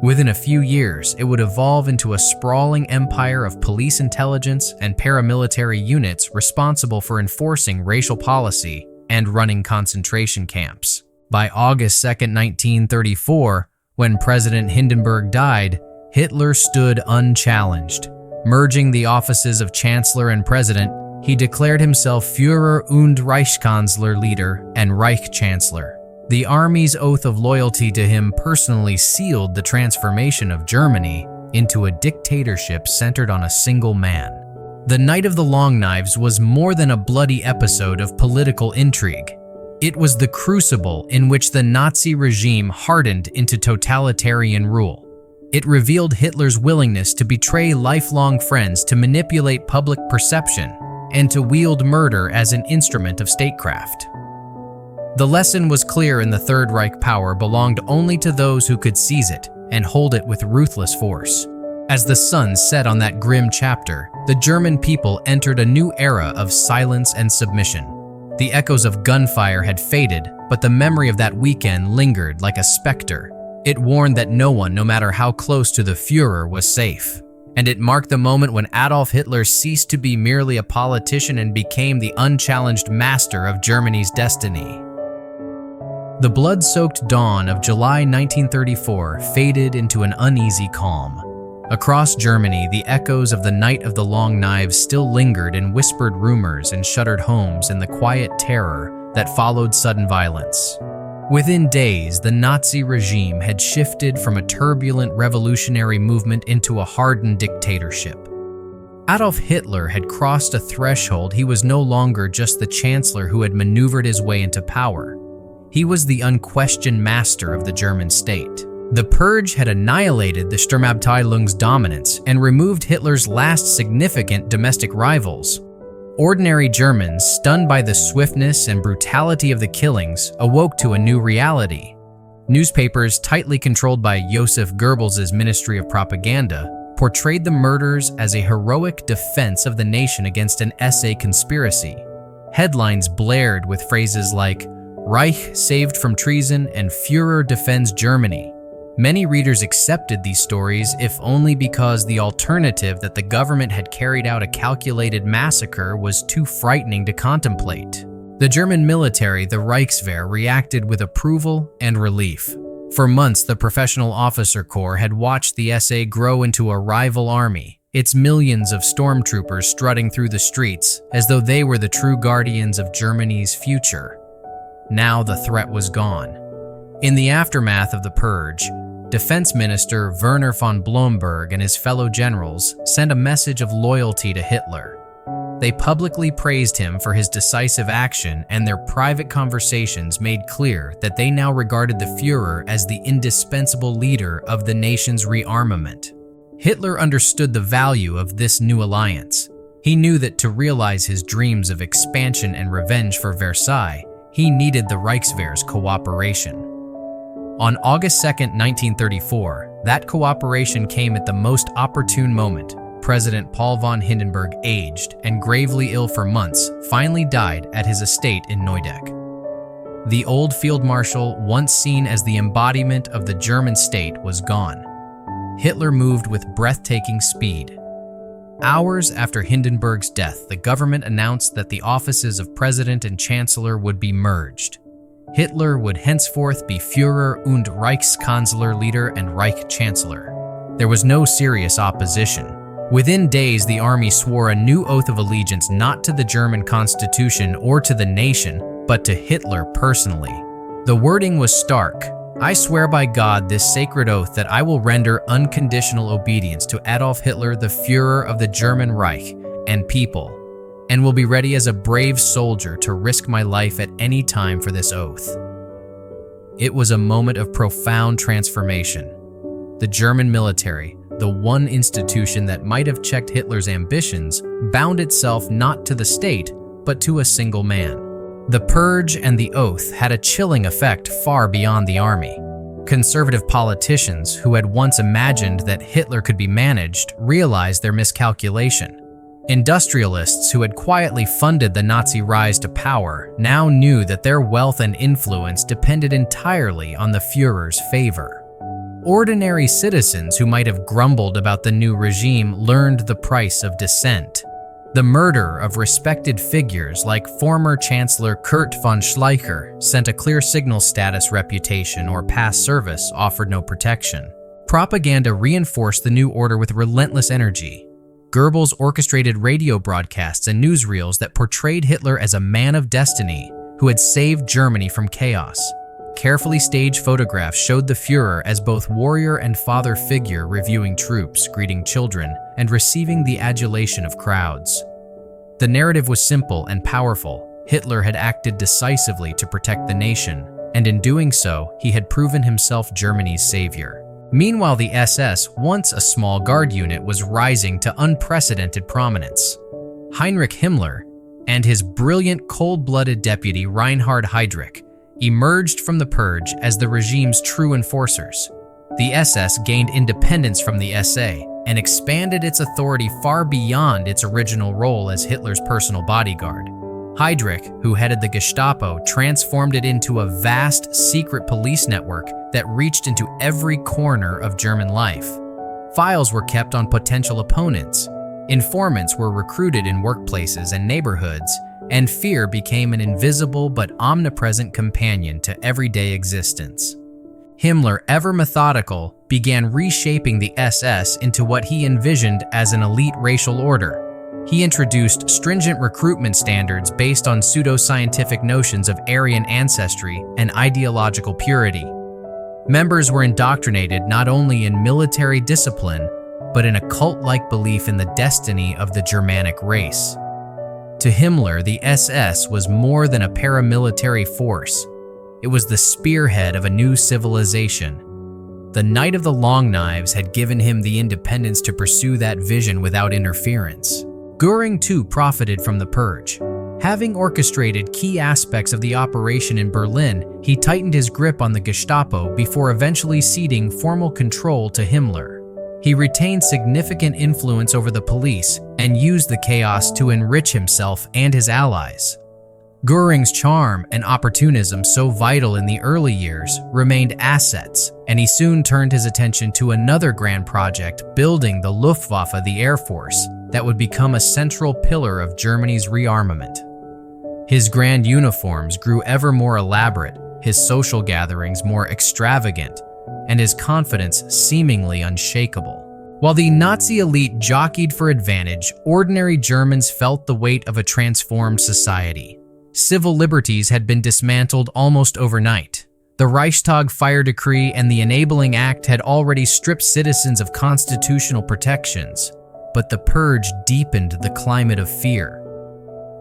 Within a few years, it would evolve into a sprawling empire of police intelligence and paramilitary units responsible for enforcing racial policy and running concentration camps. By August 2, 1934, when President Hindenburg died, Hitler stood unchallenged. Merging the offices of Chancellor and President, he declared himself Führer und Reichskanzler leader and Reich Chancellor. The army's oath of loyalty to him personally sealed the transformation of Germany into a dictatorship centered on a single man. The Night of the Long Knives was more than a bloody episode of political intrigue. It was the crucible in which the Nazi regime hardened into totalitarian rule. It revealed Hitler's willingness to betray lifelong friends, to manipulate public perception, and to wield murder as an instrument of statecraft. The lesson was clear: in the Third Reich, power belonged only to those who could seize it and hold it with ruthless force. As the sun set on that grim chapter, the German people entered a new era of silence and submission. The echoes of gunfire had faded, but the memory of that weekend lingered like a specter. It warned that no one, no matter how close to the Führer, was safe. And it marked the moment when Adolf Hitler ceased to be merely a politician and became the unchallenged master of Germany's destiny. The blood-soaked dawn of July 1934 faded into an uneasy calm. Across Germany, the echoes of the Night of the Long Knives still lingered in whispered rumors and shuttered homes in the quiet terror that followed sudden violence. Within days, the Nazi regime had shifted from a turbulent revolutionary movement into a hardened dictatorship. Adolf Hitler had crossed a threshold. He was no longer just the chancellor who had maneuvered his way into power. He was the unquestioned master of the German state. The purge had annihilated the Sturmabteilung's dominance and removed Hitler's last significant domestic rivals. Ordinary Germans, stunned by the swiftness and brutality of the killings, awoke to a new reality. Newspapers, tightly controlled by Joseph Goebbels' Ministry of Propaganda, portrayed the murders as a heroic defense of the nation against an SA conspiracy. Headlines blared with phrases like, "Reich saved from treason" and "Führer defends Germany." Many readers accepted these stories, if only because the alternative, that the government had carried out a calculated massacre, was too frightening to contemplate. The German military, the Reichswehr, reacted with approval and relief. For months, the professional officer corps had watched the SA grow into a rival army, its millions of stormtroopers strutting through the streets as though they were the true guardians of Germany's future. Now the threat was gone. In the aftermath of the purge, Defense Minister Werner von Blomberg and his fellow generals sent a message of loyalty to Hitler. They publicly praised him for his decisive action, and their private conversations made clear that they now regarded the Führer as the indispensable leader of the nation's rearmament. Hitler understood the value of this new alliance. He knew that to realize his dreams of expansion and revenge for Versailles, he needed the Reichswehr's cooperation. On August 2, 1934, that cooperation came at the most opportune moment. President Paul von Hindenburg, aged and gravely ill for months, finally died at his estate in Neudeck. The old field marshal, once seen as the embodiment of the German state, was gone. Hitler moved with breathtaking speed. Hours after Hindenburg's death, the government announced that the offices of president and chancellor would be merged. Hitler would henceforth be Führer und Reichskanzler leader and Reich Chancellor. There was no serious opposition. Within days, the army swore a new oath of allegiance not to the German constitution or to the nation, but to Hitler personally. The wording was stark. I swear by God this sacred oath that I will render unconditional obedience to Adolf Hitler, the Führer of the German Reich and people, and will be ready as a brave soldier to risk my life at any time for this oath. It was a moment of profound transformation. The German military, the one institution that might have checked Hitler's ambitions, bound itself not to the state, but to a single man. The purge and the oath had a chilling effect far beyond the army. Conservative politicians who had once imagined that Hitler could be managed realized their miscalculation. Industrialists who had quietly funded the Nazi rise to power now knew that their wealth and influence depended entirely on the Führer's favor. Ordinary citizens who might have grumbled about the new regime learned the price of dissent. The murder of respected figures like former Chancellor Kurt von Schleicher sent a clear signal status reputation or past service offered no protection. Propaganda reinforced the new order with relentless energy. Goebbels orchestrated radio broadcasts and newsreels that portrayed Hitler as a man of destiny who had saved Germany from chaos. Carefully staged photographs showed the Führer as both warrior and father figure, reviewing troops, greeting children, and receiving the adulation of crowds. The narrative was simple and powerful. Hitler had acted decisively to protect the nation, and in doing so, he had proven himself Germany's savior. Meanwhile, the SS, once a small guard unit, was rising to unprecedented prominence. Heinrich Himmler and his brilliant cold-blooded deputy Reinhard Heydrich emerged from the purge as the regime's true enforcers. The SS gained independence from the SA and expanded its authority far beyond its original role as Hitler's personal bodyguard. Heydrich, who headed the Gestapo, transformed it into a vast, secret police network that reached into every corner of German life. Files were kept on potential opponents, informants were recruited in workplaces and neighborhoods, and fear became an invisible but omnipresent companion to everyday existence. Himmler, ever methodical, began reshaping the SS into what he envisioned as an elite racial order. He introduced stringent recruitment standards based on pseudo-scientific notions of Aryan ancestry and ideological purity. Members were indoctrinated not only in military discipline, but in a cult-like belief in the destiny of the Germanic race. To Himmler, the SS was more than a paramilitary force. It was the spearhead of a new civilization. The Night of the Long Knives had given him the independence to pursue that vision without interference. Göring too profited from the purge. Having orchestrated key aspects of the operation in Berlin, he tightened his grip on the Gestapo before eventually ceding formal control to Himmler. He retained significant influence over the police and used the chaos to enrich himself and his allies. Göring's charm and opportunism, so vital in the early years, remained assets, and he soon turned his attention to another grand project, building the Luftwaffe, the Air Force, that would become a central pillar of Germany's rearmament. His grand uniforms grew ever more elaborate, his social gatherings more extravagant, and his confidence seemingly unshakable. While the Nazi elite jockeyed for advantage, ordinary Germans felt the weight of a transformed society. Civil liberties had been dismantled almost overnight. The Reichstag fire decree and the Enabling Act had already stripped citizens of constitutional protections, but the purge deepened the climate of fear.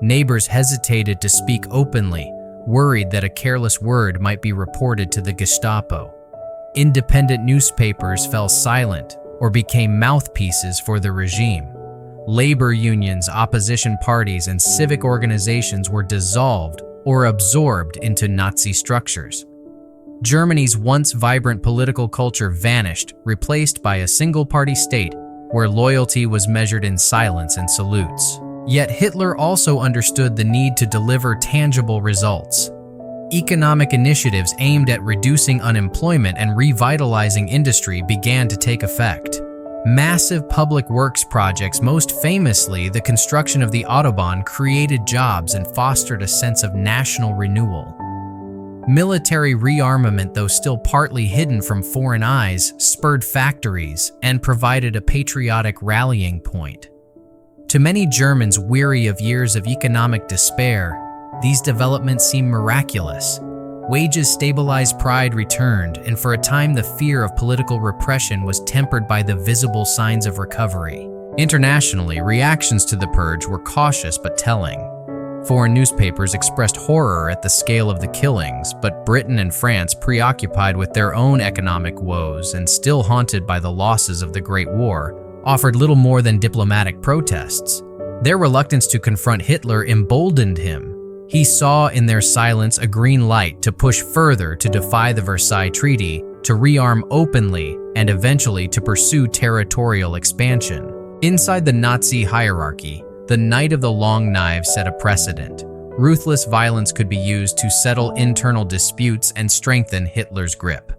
Neighbors hesitated to speak openly, worried that a careless word might be reported to the Gestapo. Independent newspapers fell silent or became mouthpieces for the regime. Labor unions, opposition parties, and civic organizations were dissolved or absorbed into Nazi structures. Germany's once vibrant political culture vanished, replaced by a single-party state where loyalty was measured in silence and salutes. Yet Hitler also understood the need to deliver tangible results. Economic initiatives aimed at reducing unemployment and revitalizing industry began to take effect. Massive public works projects, most famously the construction of the Autobahn, created jobs and fostered a sense of national renewal. Military rearmament, though still partly hidden from foreign eyes, spurred factories and provided a patriotic rallying point. To many Germans weary of years of economic despair, these developments seemed miraculous. Wages stabilized, pride returned, and for a time the fear of political repression was tempered by the visible signs of recovery. Internationally, reactions to the purge were cautious but telling. Foreign newspapers expressed horror at the scale of the killings, but Britain and France, preoccupied with their own economic woes and still haunted by the losses of the Great War, offered little more than diplomatic protests. Their reluctance to confront Hitler emboldened him. He saw in their silence a green light to push further, to defy the Versailles Treaty, to rearm openly, and eventually to pursue territorial expansion. Inside the Nazi hierarchy, the Night of the Long Knives set a precedent. Ruthless violence could be used to settle internal disputes and strengthen Hitler's grip.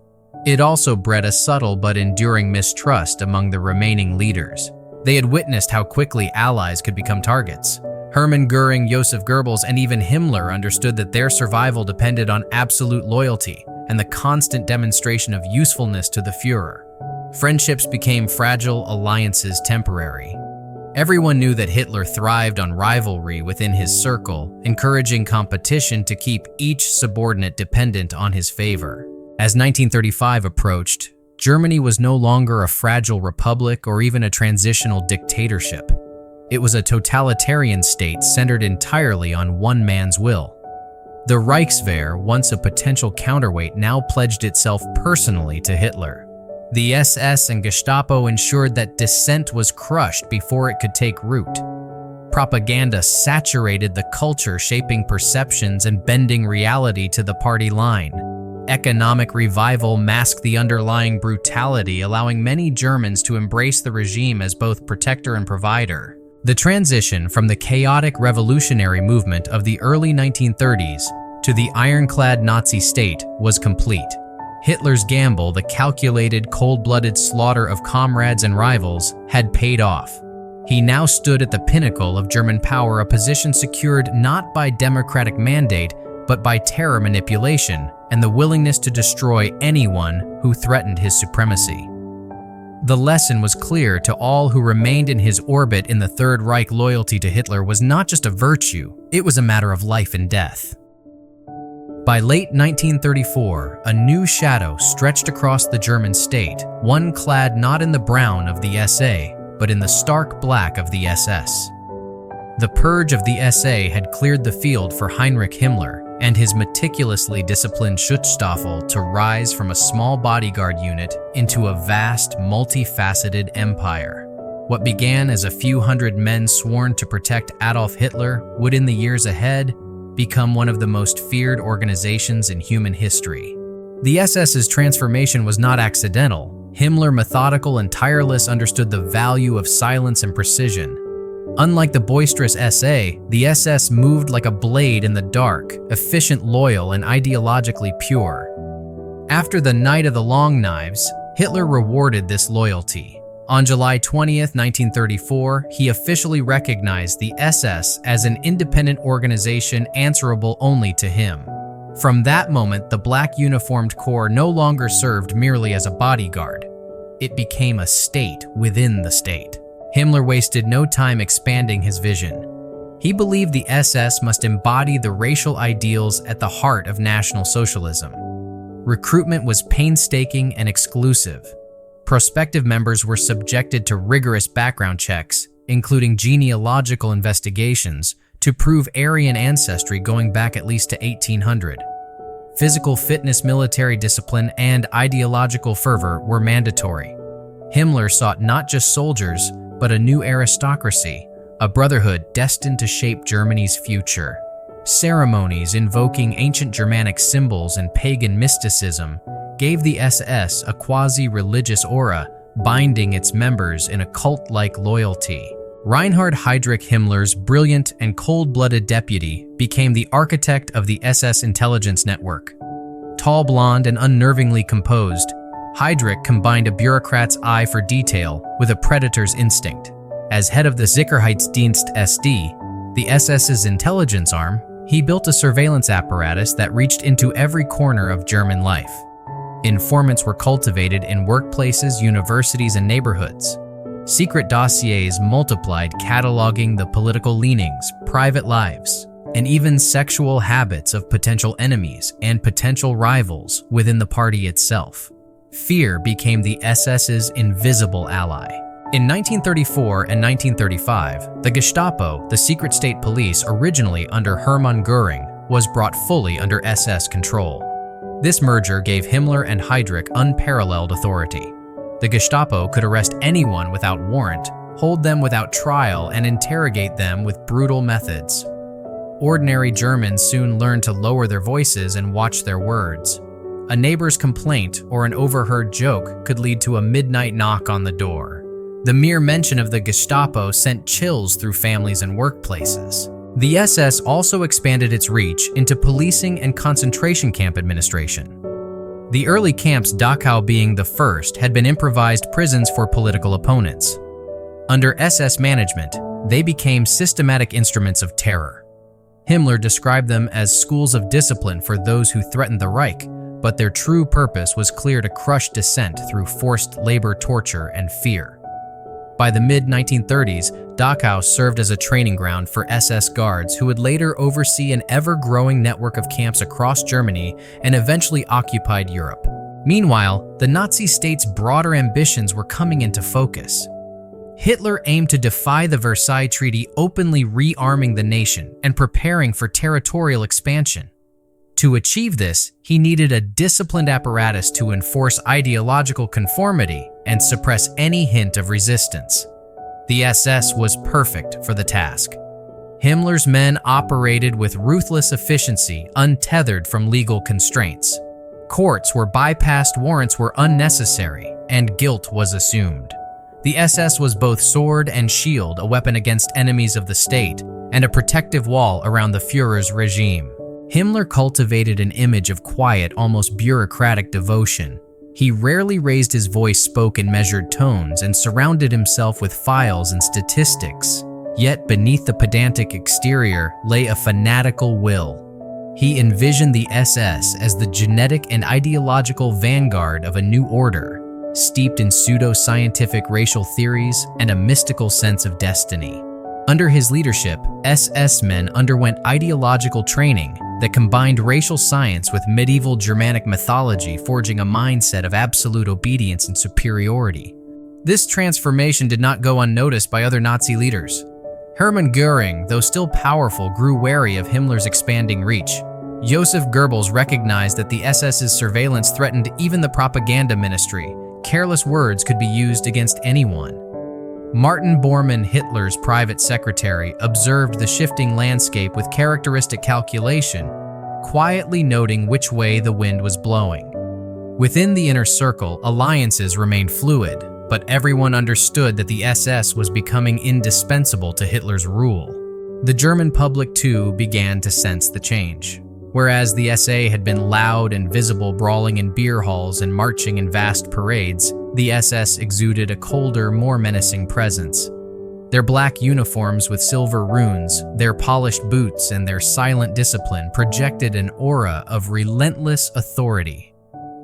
It also bred a subtle but enduring mistrust among the remaining leaders. They had witnessed how quickly allies could become targets. Hermann Göring, Joseph Goebbels, and even Himmler understood that their survival depended on absolute loyalty and the constant demonstration of usefulness to the Führer. Friendships became fragile, alliances temporary. Everyone knew that Hitler thrived on rivalry within his circle, encouraging competition to keep each subordinate dependent on his favor. As 1935 approached, Germany was no longer a fragile republic or even a transitional dictatorship. It was a totalitarian state centered entirely on one man's will. The Reichswehr, once a potential counterweight, now pledged itself personally to Hitler. The SS and Gestapo ensured that dissent was crushed before it could take root. Propaganda saturated the culture, shaping perceptions and bending reality to the party line. Economic revival masked the underlying brutality, allowing many Germans to embrace the regime as both protector and provider. The transition from the chaotic revolutionary movement of the early 1930s to the ironclad Nazi state was complete. Hitler's gamble, the calculated, cold-blooded slaughter of comrades and rivals, had paid off. He now stood at the pinnacle of German power, a position secured not by democratic mandate, but by terror manipulation and the willingness to destroy anyone who threatened his supremacy. The lesson was clear to all who remained in his orbit in the Third Reich. Loyalty to Hitler was not just a virtue, it was a matter of life and death. By late 1934, a new shadow stretched across the German state, one clad not in the brown of the SA, but in the stark black of the SS. The purge of the SA had cleared the field for Heinrich Himmler and his meticulously disciplined Schutzstaffel to rise from a small bodyguard unit into a vast, multifaceted empire. What began as a few hundred men sworn to protect Adolf Hitler would, in the years ahead, become one of the most feared organizations in human history. The SS's transformation was not accidental. Himmler, methodical and tireless, understood the value of silence and precision. Unlike the boisterous SA, the SS moved like a blade in the dark, efficient, loyal, and ideologically pure. After the Night of the Long Knives, Hitler rewarded this loyalty. On July 20th, 1934, he officially recognized the SS as an independent organization answerable only to him. From that moment, the black uniformed corps no longer served merely as a bodyguard. It became a state within the state. Himmler wasted no time expanding his vision. He believed the SS must embody the racial ideals at the heart of National Socialism. Recruitment was painstaking and exclusive. Prospective members were subjected to rigorous background checks, including genealogical investigations, to prove Aryan ancestry going back at least to 1800. Physical fitness, military discipline, and ideological fervor were mandatory. Himmler sought not just soldiers, but a new aristocracy, a brotherhood destined to shape Germany's future. Ceremonies invoking ancient Germanic symbols and pagan mysticism gave the SS a quasi-religious aura, binding its members in a cult-like loyalty. Reinhard Heydrich Himmler's brilliant and cold-blooded deputy became the architect of the SS intelligence network. Tall, blonde, and unnervingly composed, Heydrich combined a bureaucrat's eye for detail with a predator's instinct. As head of the Sicherheitsdienst SD, the SS's intelligence arm, He built a surveillance apparatus that reached into every corner of German life. Informants were cultivated in workplaces, universities, and neighborhoods. Secret dossiers multiplied, cataloging the political leanings, private lives, and even sexual habits of potential enemies and potential rivals within the party itself. Fear became the SS's invisible ally. In 1934 and 1935, the Gestapo, the secret state police originally under Hermann Göring, was brought fully under SS control. This merger gave Himmler and Heydrich unparalleled authority. The Gestapo could arrest anyone without warrant, hold them without trial, and interrogate them with brutal methods. Ordinary Germans soon learned to lower their voices and watch their words. A neighbor's complaint or an overheard joke could lead to a midnight knock on the door. The mere mention of the Gestapo sent chills through families and workplaces. The SS also expanded its reach into policing and concentration camp administration. The early camps, Dachau being the first, had been improvised prisons for political opponents. Under SS management, they became systematic instruments of terror. Himmler described them as schools of discipline for those who threatened the Reich, but their true purpose was clear: to crush dissent through forced labor, torture, and fear. By the mid-1930s, Dachau served as a training ground for SS guards who would later oversee an ever-growing network of camps across Germany and eventually occupied Europe. Meanwhile, the Nazi state's broader ambitions were coming into focus. Hitler aimed to defy the Versailles Treaty, openly rearming the nation and preparing for territorial expansion. To achieve this, he needed a disciplined apparatus to enforce ideological conformity and suppress any hint of resistance. The SS was perfect for the task. Himmler's men operated with ruthless efficiency, untethered from legal constraints. Courts were bypassed, warrants were unnecessary, and guilt was assumed. The SS was both sword and shield, a weapon against enemies of the state, and a protective wall around the Führer's regime. Himmler cultivated an image of quiet, almost bureaucratic devotion. He rarely raised his voice, spoke in measured tones, and surrounded himself with files and statistics. Yet beneath the pedantic exterior lay a fanatical will. He envisioned the SS as the genetic and ideological vanguard of a new order, steeped in pseudo-scientific racial theories and a mystical sense of destiny. Under his leadership, SS men underwent ideological training that combined racial science with medieval Germanic mythology, forging a mindset of absolute obedience and superiority. This transformation did not go unnoticed by other Nazi leaders. Hermann Göring, though still powerful, grew wary of Himmler's expanding reach. Joseph Goebbels recognized that the SS's surveillance threatened even the propaganda ministry. Careless words could be used against anyone. Martin Bormann, Hitler's private secretary, observed the shifting landscape with characteristic calculation, quietly noting which way the wind was blowing. Within the inner circle, alliances remained fluid, but everyone understood that the SS was becoming indispensable to Hitler's rule. The German public, too, began to sense the change. Whereas the SA had been loud and visible, brawling in beer halls and marching in vast parades, the SS exuded a colder, more menacing presence. Their black uniforms with silver runes, their polished boots, and their silent discipline projected an aura of relentless authority.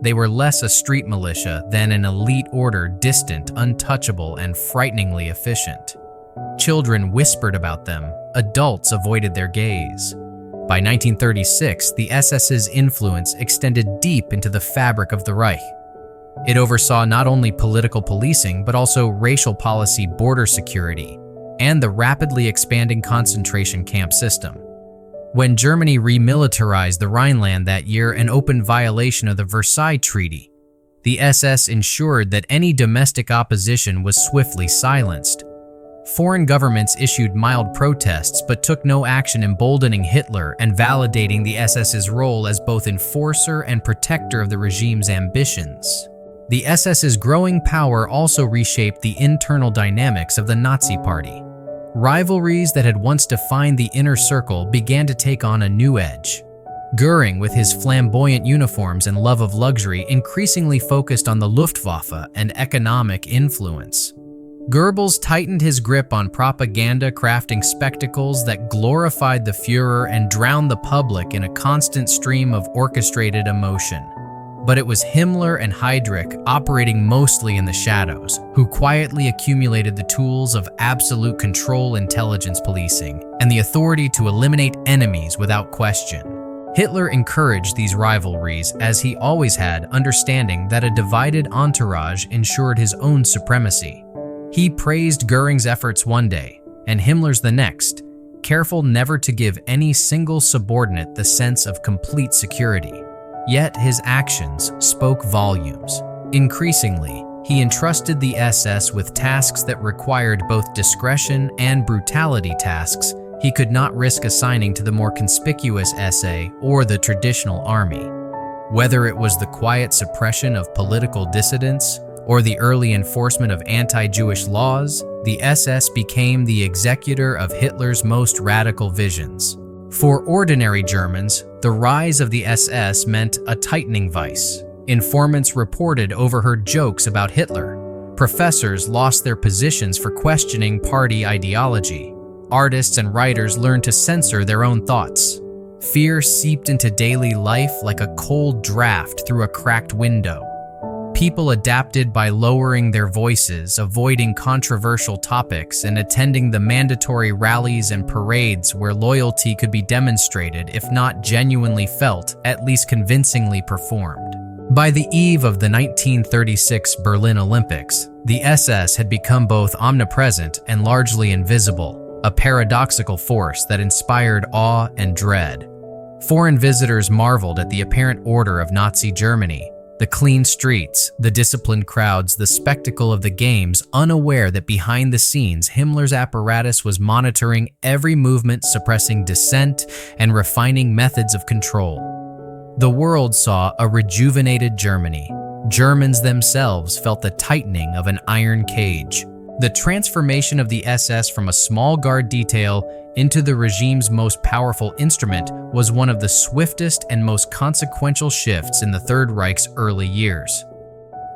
They were less a street militia than an elite order, distant, untouchable, and frighteningly efficient. Children whispered about them, adults avoided their gaze. By 1936, the SS's influence extended deep into the fabric of the Reich. It oversaw not only political policing, but also racial policy, border security, and the rapidly expanding concentration camp system. When Germany remilitarized the Rhineland that year, an open violation of the Versailles Treaty, the SS ensured that any domestic opposition was swiftly silenced. Foreign governments issued mild protests but took no action, emboldening Hitler and validating the SS's role as both enforcer and protector of the regime's ambitions. The SS's growing power also reshaped the internal dynamics of the Nazi Party. Rivalries that had once defined the inner circle began to take on a new edge. Göring, with his flamboyant uniforms and love of luxury, increasingly focused on the Luftwaffe and economic influence. Goebbels tightened his grip on propaganda, crafting spectacles that glorified the Führer and drowned the public in a constant stream of orchestrated emotion. But it was Himmler and Heydrich, operating mostly in the shadows, who quietly accumulated the tools of absolute control, intelligence policing, and the authority to eliminate enemies without question. Hitler encouraged these rivalries as he always had, understanding that a divided entourage ensured his own supremacy. He praised Göring's efforts one day, and Himmler's the next, careful never to give any single subordinate the sense of complete security. Yet his actions spoke volumes. Increasingly, he entrusted the SS with tasks that required both discretion and brutality, tasks he could not risk assigning to the more conspicuous SA or the traditional army. Whether it was the quiet suppression of political dissidents or the early enforcement of anti-Jewish laws, the SS became the executor of Hitler's most radical visions. For ordinary Germans, the rise of the SS meant a tightening vice. Informants reported overheard jokes about Hitler. Professors lost their positions for questioning party ideology. Artists and writers learned to censor their own thoughts. Fear seeped into daily life like a cold draft through a cracked window. People adapted by lowering their voices, avoiding controversial topics, and attending the mandatory rallies and parades where loyalty could be demonstrated, if not genuinely felt, at least convincingly performed. By the eve of the 1936 Berlin Olympics, the SS had become both omnipresent and largely invisible, a paradoxical force that inspired awe and dread. Foreign visitors marveled at the apparent order of Nazi Germany, the clean streets, the disciplined crowds, the spectacle of the games, unaware that behind the scenes, Himmler's apparatus was monitoring every movement, suppressing dissent, and refining methods of control. The world saw a rejuvenated Germany. Germans themselves felt the tightening of an iron cage. The transformation of the SS from a small guard detail into the regime's most powerful instrument was one of the swiftest and most consequential shifts in the Third Reich's early years.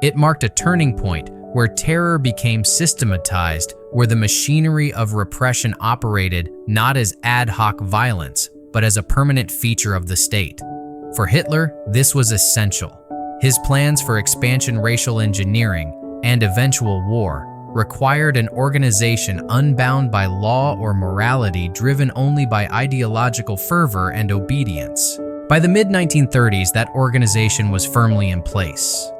It marked a turning point where terror became systematized, where the machinery of repression operated not as ad hoc violence, but as a permanent feature of the state. For Hitler, this was essential. His plans for expansion, racial engineering, and eventual war required an organization unbound by law or morality, driven only by ideological fervor and obedience. By the mid-1930s, that organization was firmly in place.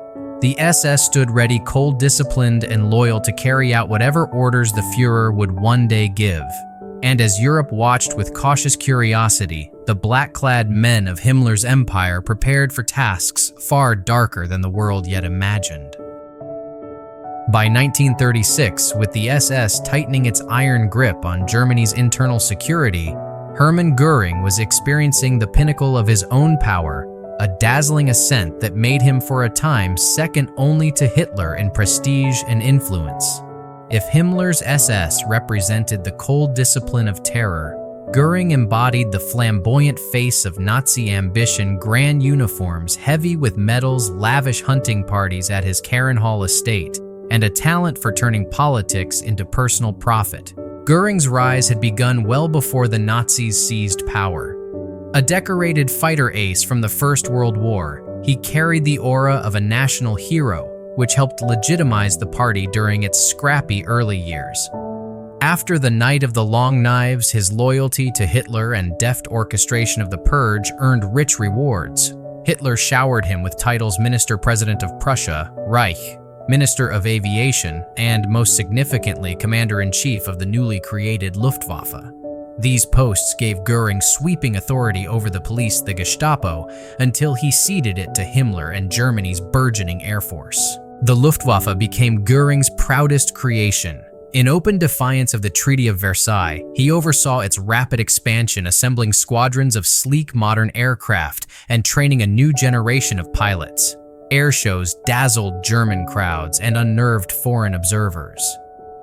The SS stood ready, cold, disciplined, and loyal to carry out whatever orders the Führer would one day give. And as Europe watched with cautious curiosity, the black-clad men of Himmler's empire prepared for tasks far darker than the world yet imagined. By 1936, with the SS tightening its iron grip on Germany's internal security, Hermann Göring was experiencing the pinnacle of his own power, a dazzling ascent that made him for a time second only to Hitler in prestige and influence. If Himmler's SS represented the cold discipline of terror, Göring embodied the flamboyant face of Nazi ambition, grand uniforms heavy with medals, lavish hunting parties at his Carenhall estate, and a talent for turning politics into personal profit. Göring's rise had begun well before the Nazis seized power. A decorated fighter ace from the First World War, he carried the aura of a national hero, which helped legitimize the party during its scrappy early years. After the Night of the Long Knives, his loyalty to Hitler and deft orchestration of the purge earned rich rewards. Hitler showered him with titles Minister-President of Prussia, Reich, Minister of Aviation, and, most significantly, Commander-in-Chief of the newly created Luftwaffe. These posts gave Göring sweeping authority over the police, the Gestapo, until he ceded it to Himmler and Germany's burgeoning air force. The Luftwaffe became Göring's proudest creation. In open defiance of the Treaty of Versailles, he oversaw its rapid expansion, assembling squadrons of sleek modern aircraft and training a new generation of pilots. Air shows dazzled German crowds and unnerved foreign observers.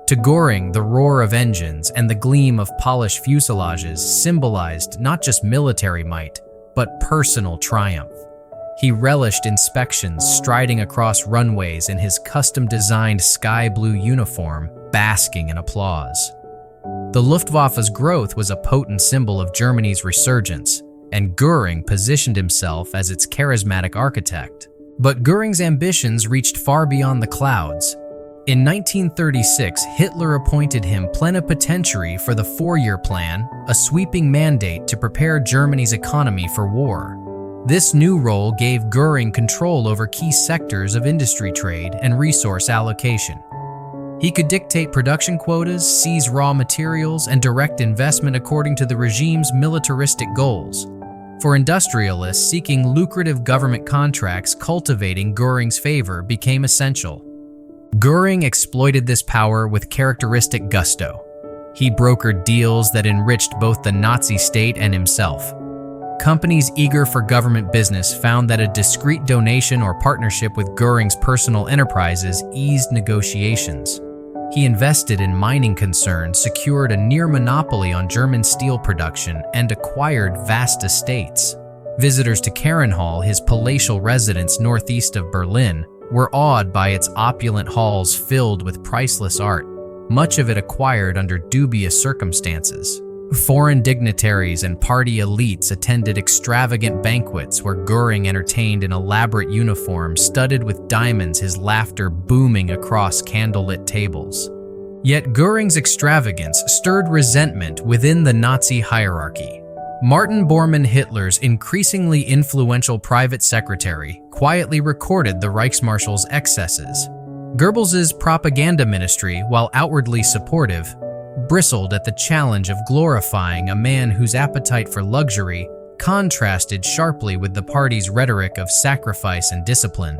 To Göring, the roar of engines and the gleam of polished fuselages symbolized not just military might, but personal triumph. He relished inspections, striding across runways in his custom-designed sky blue uniform, basking in applause. The Luftwaffe's growth was a potent symbol of Germany's resurgence, and Göring positioned himself as its charismatic architect. But Göring's ambitions reached far beyond the clouds. In 1936, Hitler appointed him plenipotentiary for the Four-Year Plan, a sweeping mandate to prepare Germany's economy for war. This new role gave Göring control over key sectors of industry trade and resource allocation. He could dictate production quotas, seize raw materials, and direct investment according to the regime's militaristic goals. For industrialists seeking lucrative government contracts, cultivating Göring's favor became essential. Göring exploited this power with characteristic gusto. He brokered deals that enriched both the Nazi state and himself. Companies eager for government business found that a discreet donation or partnership with Göring's personal enterprises eased negotiations. He invested in mining concerns, secured a near monopoly on German steel production, and acquired vast estates. Visitors to Herrenhal, his palatial residence northeast of Berlin, were awed by its opulent halls filled with priceless art, much of it acquired under dubious circumstances. Foreign dignitaries and party elites attended extravagant banquets where Göring entertained in elaborate uniforms studded with diamonds, his laughter booming across candlelit tables. Yet Göring's extravagance stirred resentment within the Nazi hierarchy. Martin Bormann, Hitler's increasingly influential private secretary, quietly recorded the Reichsmarshal's excesses. Goebbels's propaganda ministry, while outwardly supportive, bristled at the challenge of glorifying a man whose appetite for luxury contrasted sharply with the party's rhetoric of sacrifice and discipline.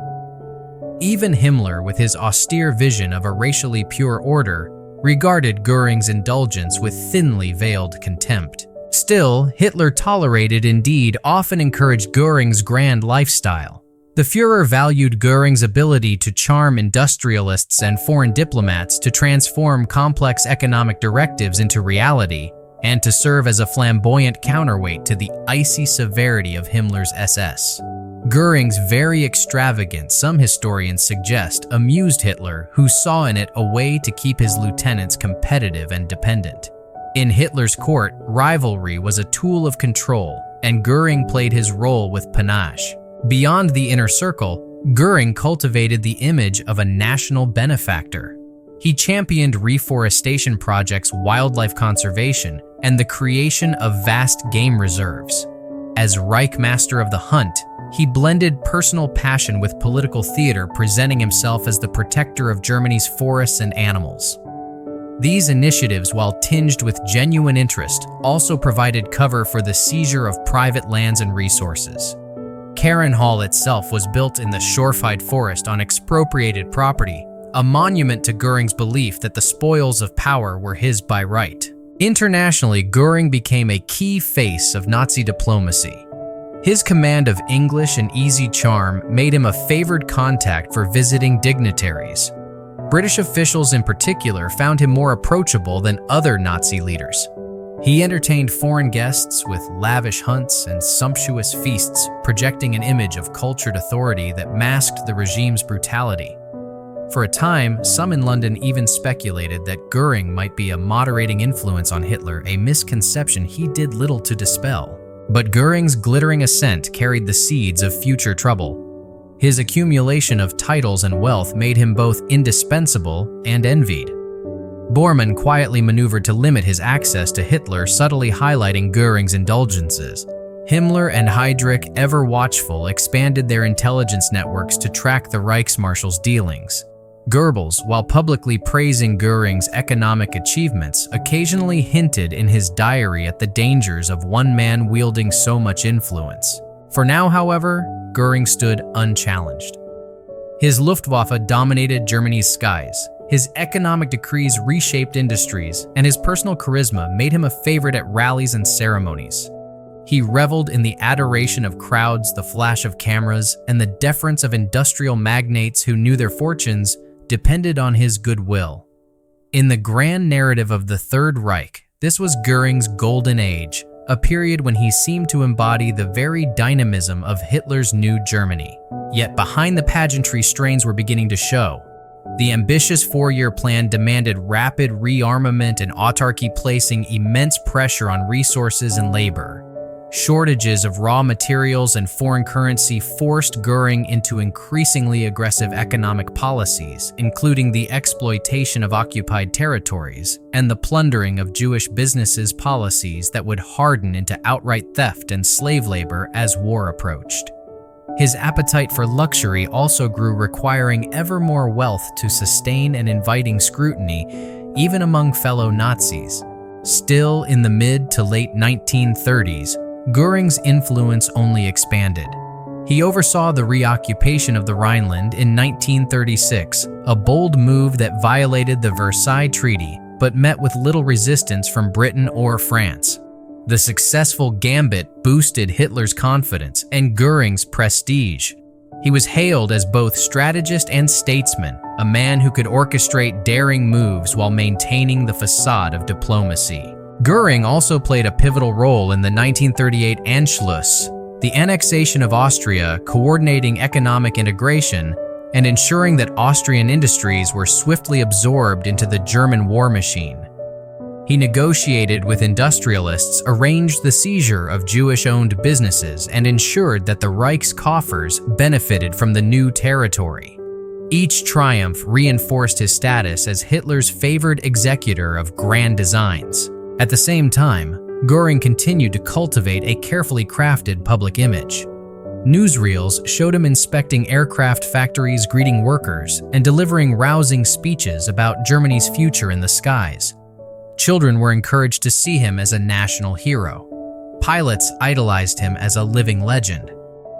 Even Himmler, with his austere vision of a racially pure order, regarded Göring's indulgence with thinly veiled contempt. Still, Hitler tolerated, indeed often encouraged Göring's grand lifestyle. The Führer valued Göring's ability to charm industrialists and foreign diplomats, to transform complex economic directives into reality, and to serve as a flamboyant counterweight to the icy severity of Himmler's SS. Göring's very extravagance, some historians suggest, amused Hitler, who saw in it a way to keep his lieutenants competitive and dependent. In Hitler's court, rivalry was a tool of control, and Göring played his role with panache. Beyond the inner circle, Göring cultivated the image of a national benefactor. He championed reforestation projects, wildlife conservation, and the creation of vast game reserves. As Reich Master of the Hunt, he blended personal passion with political theater, presenting himself as the protector of Germany's forests and animals. These initiatives, while tinged with genuine interest, also provided cover for the seizure of private lands and resources. Herrenhal itself was built in the Schorfheide forest on expropriated property, a monument to Göring's belief that the spoils of power were his by right. Internationally, Göring became a key face of Nazi diplomacy. His command of English and easy charm made him a favored contact for visiting dignitaries. British officials in particular found him more approachable than other Nazi leaders. He entertained foreign guests with lavish hunts and sumptuous feasts, projecting an image of cultured authority that masked the regime's brutality. For a time, some in London even speculated that Göring might be a moderating influence on Hitler, a misconception he did little to dispel. But Göring's glittering ascent carried the seeds of future trouble. His accumulation of titles and wealth made him both indispensable and envied. Bormann quietly maneuvered to limit his access to Hitler, subtly highlighting Göring's indulgences. Himmler and Heydrich, ever watchful, expanded their intelligence networks to track the Reichsmarshal's dealings. Goebbels, while publicly praising Göring's economic achievements, occasionally hinted in his diary at the dangers of one man wielding so much influence. For now, however, Göring stood unchallenged. His Luftwaffe dominated Germany's skies. His economic decrees reshaped industries, and his personal charisma made him a favorite at rallies and ceremonies. He reveled in the adoration of crowds, the flash of cameras, and the deference of industrial magnates who knew their fortunes depended on his goodwill. In the grand narrative of the Third Reich, this was Göring's golden age, a period when he seemed to embody the very dynamism of Hitler's new Germany. Yet behind the pageantry, strains were beginning to show. The ambitious four-year plan demanded rapid rearmament and autarky, placing immense pressure on resources and labor. Shortages of raw materials and foreign currency forced Göring into increasingly aggressive economic policies, including the exploitation of occupied territories and the plundering of Jewish businesses, policies that would harden into outright theft and slave labor as war approached. His appetite for luxury also grew, requiring ever more wealth to sustain and inviting scrutiny, even among fellow Nazis. Still in the mid to late 1930s, Göring's influence only expanded. He oversaw the reoccupation of the Rhineland in 1936, a bold move that violated the Versailles Treaty but met with little resistance from Britain or France. The successful gambit boosted Hitler's confidence and Göring's prestige. He was hailed as both strategist and statesman, a man who could orchestrate daring moves while maintaining the facade of diplomacy. Göring also played a pivotal role in the 1938 Anschluss, the annexation of Austria, coordinating economic integration and ensuring that Austrian industries were swiftly absorbed into the German war machine. He negotiated with industrialists, arranged the seizure of Jewish-owned businesses, and ensured that the Reich's coffers benefited from the new territory. Each triumph reinforced his status as Hitler's favored executor of grand designs. At the same time, Göring continued to cultivate a carefully crafted public image. Newsreels showed him inspecting aircraft factories, greeting workers, and delivering rousing speeches about Germany's future in the skies. Children were encouraged to see him as a national hero. Pilots idolized him as a living legend.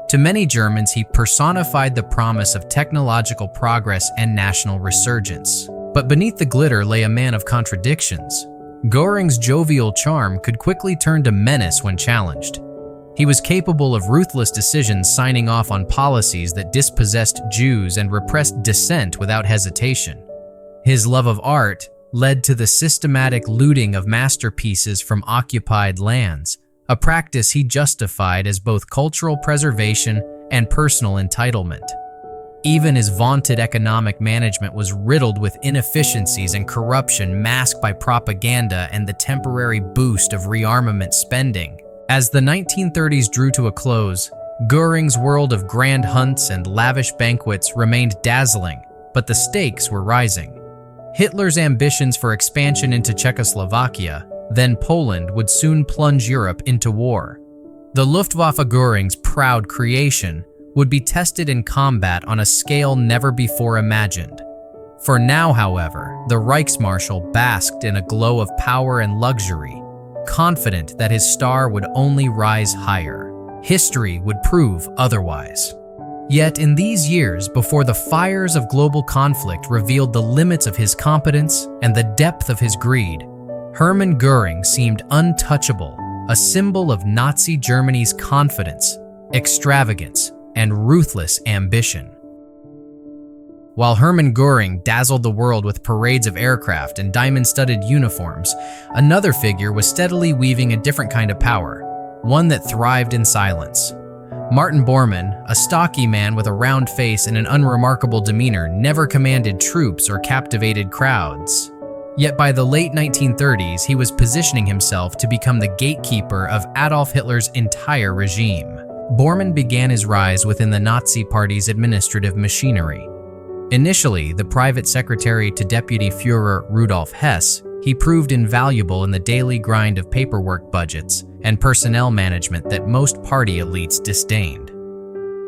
To many Germans, he personified the promise of technological progress and national resurgence. But beneath the glitter lay a man of contradictions. Göring's jovial charm could quickly turn to menace when challenged. He was capable of ruthless decisions, signing off on policies that dispossessed Jews and repressed dissent without hesitation. His love of art led to the systematic looting of masterpieces from occupied lands, a practice he justified as both cultural preservation and personal entitlement. Even his vaunted economic management was riddled with inefficiencies and corruption masked by propaganda and the temporary boost of rearmament spending. As the 1930s drew to a close, Göring's world of grand hunts and lavish banquets remained dazzling, but the stakes were rising. Hitler's ambitions for expansion into Czechoslovakia, then Poland, would soon plunge Europe into war. The Luftwaffe, Göring's proud creation, would be tested in combat on a scale never before imagined. For now, however, the Reichsmarschall basked in a glow of power and luxury, confident that his star would only rise higher. History would prove otherwise. Yet in these years, before the fires of global conflict revealed the limits of his competence and the depth of his greed, Hermann Göring seemed untouchable, a symbol of Nazi Germany's confidence, extravagance, and ruthless ambition. While Hermann Göring dazzled the world with parades of aircraft and diamond-studded uniforms, another figure was steadily weaving a different kind of power, one that thrived in silence. Martin Bormann, a stocky man with a round face and an unremarkable demeanor, never commanded troops or captivated crowds. Yet by the late 1930s, he was positioning himself to become the gatekeeper of Adolf Hitler's entire regime. Bormann began his rise within the Nazi Party's administrative machinery. Initially the private secretary to Deputy Führer Rudolf Hess, he proved invaluable in the daily grind of paperwork, budgets, and personnel management that most party elites disdained.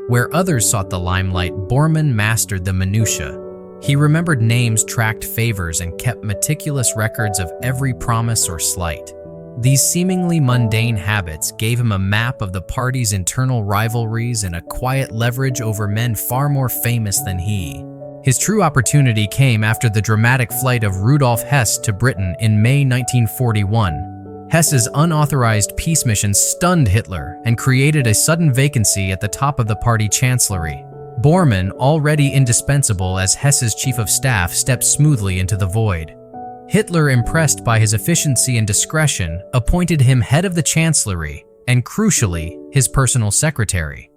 Where others sought the limelight, Bormann mastered the minutiae. He remembered names, tracked favors, and kept meticulous records of every promise or slight. These seemingly mundane habits gave him a map of the party's internal rivalries and a quiet leverage over men far more famous than he. His true opportunity came after the dramatic flight of Rudolf Hess to Britain in May 1941. Hess's unauthorized peace mission stunned Hitler and created a sudden vacancy at the top of the party chancellery. Bormann, already indispensable as Hess's chief of staff, stepped smoothly into the void. Hitler, impressed by his efficiency and discretion, appointed him head of the chancellery and, crucially, his personal secretary.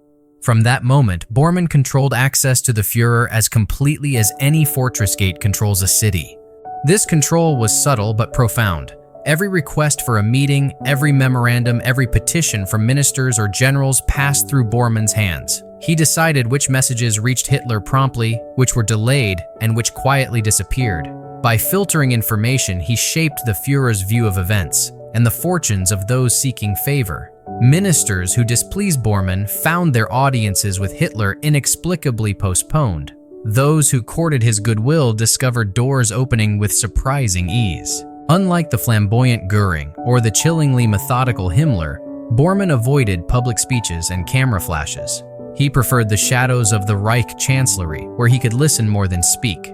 From that moment, Bormann controlled access to the Führer as completely as any fortress gate controls a city. This control was subtle but profound. Every request for a meeting, every memorandum, every petition from ministers or generals passed through Bormann's hands. He decided which messages reached Hitler promptly, which were delayed, and which quietly disappeared. By filtering information, he shaped the Führer's view of events and the fortunes of those seeking favor. Ministers who displeased Bormann found their audiences with Hitler inexplicably postponed. Those who courted his goodwill discovered doors opening with surprising ease. Unlike the flamboyant Göring or the chillingly methodical Himmler, Bormann avoided public speeches and camera flashes. He preferred the shadows of the Reich Chancellery, where he could listen more than speak.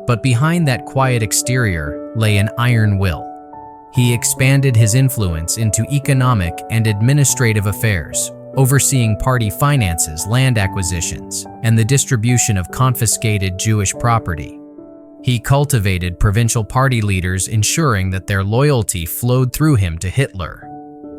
But behind that quiet exterior lay an iron will. He expanded his influence into economic and administrative affairs, overseeing party finances, land acquisitions, and the distribution of confiscated Jewish property. He cultivated provincial party leaders, ensuring that their loyalty flowed through him to Hitler.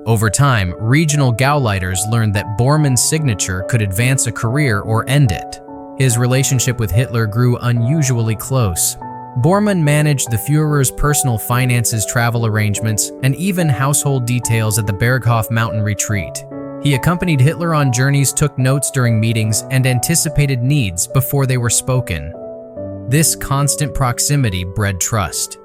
Over time, regional Gauleiters learned that Bormann's signature could advance a career or end it. His relationship with Hitler grew unusually close. Bormann managed the Führer's personal finances, travel arrangements, and even household details at the Berghof mountain retreat. He accompanied Hitler on journeys, took notes during meetings, and anticipated needs before they were spoken. This constant proximity bred trust.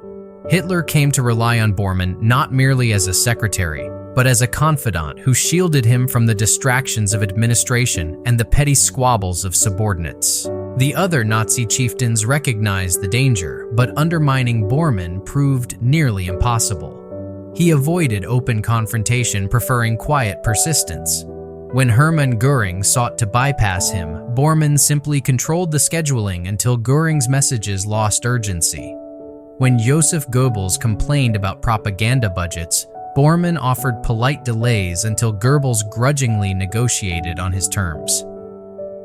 Hitler came to rely on Bormann not merely as a secretary, but as a confidant who shielded him from the distractions of administration and the petty squabbles of subordinates. The other Nazi chieftains recognized the danger, but undermining Bormann proved nearly impossible. He avoided open confrontation, preferring quiet persistence. When Hermann Göring sought to bypass him, Bormann simply controlled the scheduling until Göring's messages lost urgency. When Joseph Goebbels complained about propaganda budgets, Bormann offered polite delays until Goebbels grudgingly negotiated on his terms.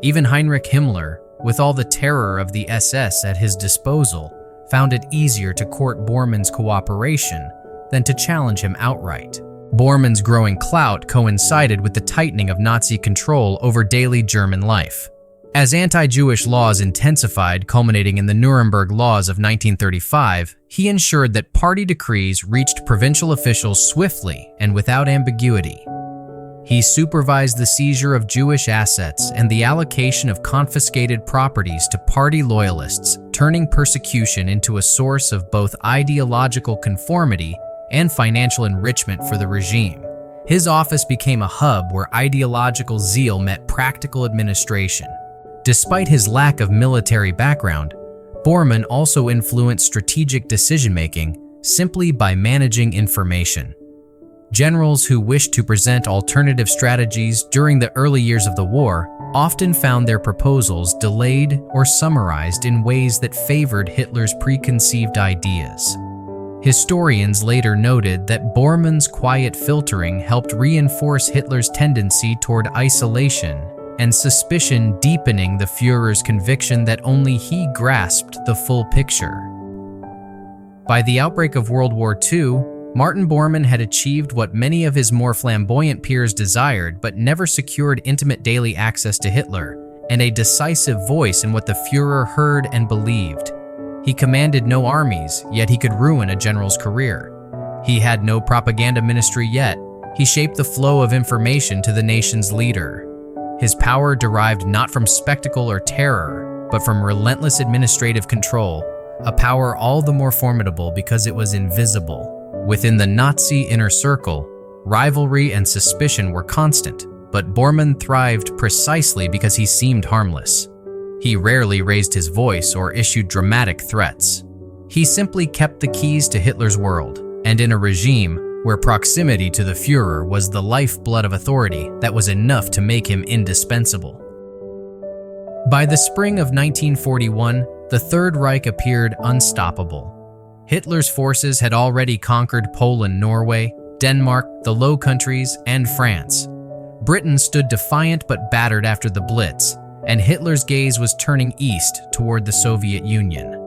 Even Heinrich Himmler, with all the terror of the SS at his disposal, found it easier to court Bormann's cooperation than to challenge him outright. Bormann's growing clout coincided with the tightening of Nazi control over daily German life. As anti-Jewish laws intensified, culminating in the Nuremberg Laws of 1935, he ensured that party decrees reached provincial officials swiftly and without ambiguity. He supervised the seizure of Jewish assets and the allocation of confiscated properties to party loyalists, turning persecution into a source of both ideological conformity and financial enrichment for the regime. His office became a hub where ideological zeal met practical administration. Despite his lack of military background, Bormann also influenced strategic decision-making simply by managing information. Generals who wished to present alternative strategies during the early years of the war often found their proposals delayed or summarized in ways that favored Hitler's preconceived ideas. Historians later noted that Bormann's quiet filtering helped reinforce Hitler's tendency toward isolation and suspicion, deepening the Führer's conviction that only he grasped the full picture. By the outbreak of World War II, Martin Bormann had achieved what many of his more flamboyant peers desired but never secured: intimate daily access to Hitler and a decisive voice in what the Führer heard and believed. He commanded no armies, yet he could ruin a general's career. He had no propaganda ministry, yet he shaped the flow of information to the nation's leader. His power derived not from spectacle or terror, but from relentless administrative control, a power all the more formidable because it was invisible. Within the Nazi inner circle, rivalry and suspicion were constant, but Bormann thrived precisely because he seemed harmless. He rarely raised his voice or issued dramatic threats. He simply kept the keys to Hitler's world, and in a regime where proximity to the Führer was the lifeblood of authority, that was enough to make him indispensable. By the spring of 1941, the Third Reich appeared unstoppable. Hitler's forces had already conquered Poland, Norway, Denmark, the Low Countries, and France. Britain stood defiant but battered after the Blitz, and Hitler's gaze was turning east toward the Soviet Union.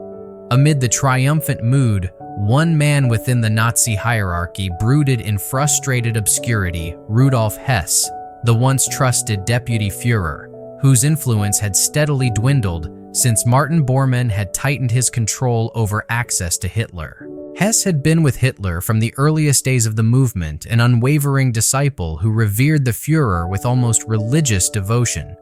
Amid the triumphant mood, one man within the Nazi hierarchy brooded in frustrated obscurity: Rudolf Hess, the once trusted deputy Führer, whose influence had steadily dwindled since Martin Bormann had tightened his control over access to Hitler. Hess had been with Hitler from the earliest days of the movement, an unwavering disciple who revered the Führer with almost religious devotion.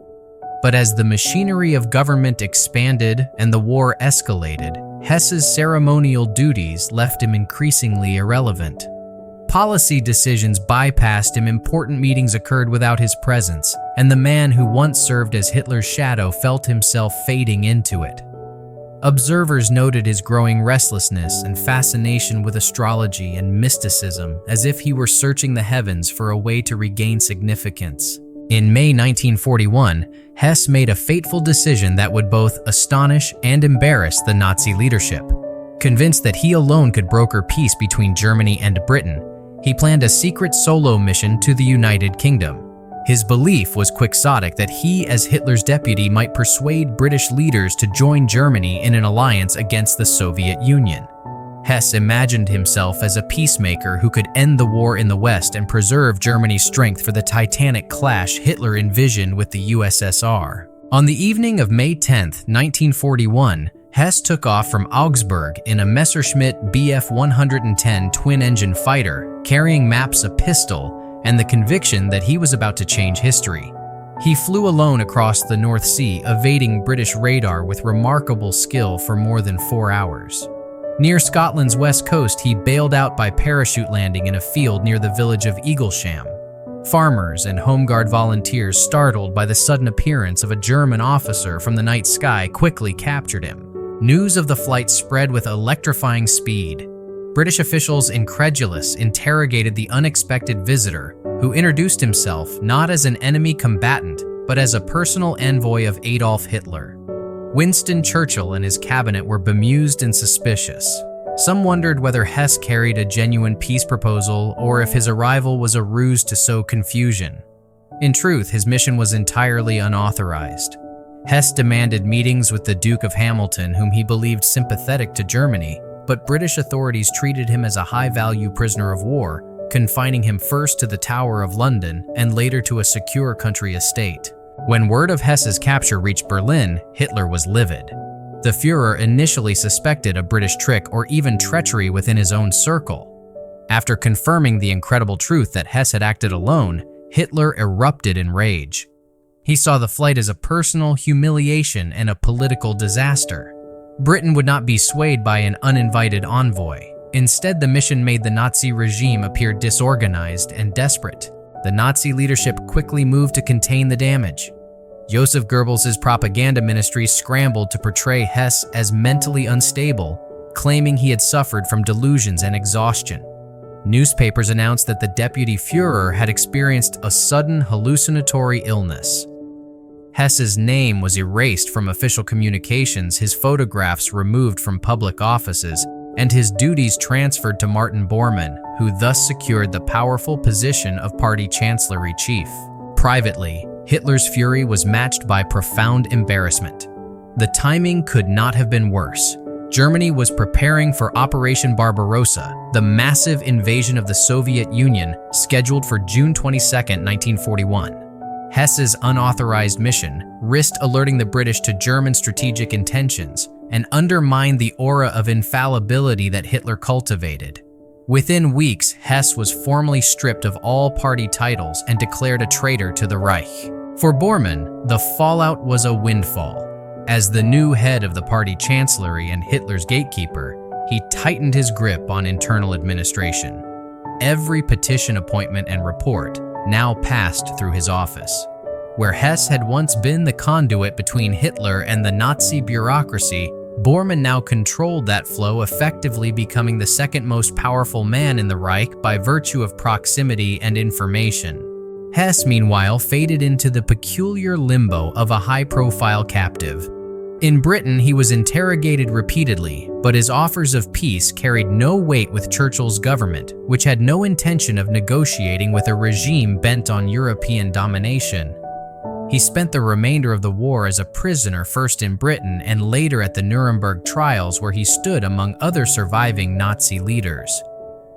But as the machinery of government expanded and the war escalated, Hess's ceremonial duties left him increasingly irrelevant. Policy decisions bypassed him, important meetings occurred without his presence, and the man who once served as Hitler's shadow felt himself fading into it. Observers noted his growing restlessness and fascination with astrology and mysticism, as if he were searching the heavens for a way to regain significance. In May 1941, Hess made a fateful decision that would both astonish and embarrass the Nazi leadership. Convinced that he alone could broker peace between Germany and Britain, he planned a secret solo mission to the United Kingdom. His belief was quixotic that he, as Hitler's deputy, might persuade British leaders to join Germany in an alliance against the Soviet Union. Hess imagined himself as a peacemaker who could end the war in the West and preserve Germany's strength for the titanic clash Hitler envisioned with the USSR. On the evening of May 10, 1941, Hess took off from Augsburg in a Messerschmitt Bf 110 twin-engine fighter, carrying maps, a pistol, and the conviction that he was about to change history. He flew alone across the North Sea, evading British radar with remarkable skill for more than 4 hours. Near Scotland's west coast, he bailed out by parachute landing in a field near the village of Eaglesham. Farmers and Home Guard volunteers, startled by the sudden appearance of a German officer from the night sky, quickly captured him. News of the flight spread with electrifying speed. British officials, incredulous, interrogated the unexpected visitor, who introduced himself not as an enemy combatant, but as a personal envoy of Adolf Hitler. Winston Churchill and his cabinet were bemused and suspicious. Some wondered whether Hess carried a genuine peace proposal or if his arrival was a ruse to sow confusion. In truth, his mission was entirely unauthorized. Hess demanded meetings with the Duke of Hamilton, whom he believed sympathetic to Germany, but British authorities treated him as a high-value prisoner of war, confining him first to the Tower of London and later to a secure country estate. When word of Hess's capture reached Berlin, Hitler was livid. The Führer initially suspected a British trick or even treachery within his own circle. After confirming the incredible truth that Hess had acted alone, Hitler erupted in rage. He saw the flight as a personal humiliation and a political disaster. Britain would not be swayed by an uninvited envoy. Instead, the mission made the Nazi regime appear disorganized and desperate. The Nazi leadership quickly moved to contain the damage. Joseph Goebbels' propaganda ministry scrambled to portray Hess as mentally unstable, claiming he had suffered from delusions and exhaustion. Newspapers announced that the deputy Führer had experienced a sudden hallucinatory illness. Hess's name was erased from official communications, his photographs removed from public offices, and his duties transferred to Martin Bormann, who thus secured the powerful position of party chancellery chief. Privately, Hitler's fury was matched by profound embarrassment. The timing could not have been worse. Germany was preparing for Operation Barbarossa, the massive invasion of the Soviet Union scheduled for June 22, 1941. Hess's unauthorized mission risked alerting the British to German strategic intentions and undermined the aura of infallibility that Hitler cultivated. Within weeks, Hess was formally stripped of all party titles and declared a traitor to the Reich. For Bormann, the fallout was a windfall. As the new head of the party chancellery and Hitler's gatekeeper, he tightened his grip on internal administration. Every petition, appointment, and report now passed through his office. Where Hess had once been the conduit between Hitler and the Nazi bureaucracy, Bormann now controlled that flow, effectively becoming the second most powerful man in the Reich by virtue of proximity and information. Hess, meanwhile, faded into the peculiar limbo of a high-profile captive. In Britain, he was interrogated repeatedly, but his offers of peace carried no weight with Churchill's government, which had no intention of negotiating with a regime bent on European domination. He spent the remainder of the war as a prisoner, first in Britain and later at the Nuremberg trials, where he stood among other surviving Nazi leaders.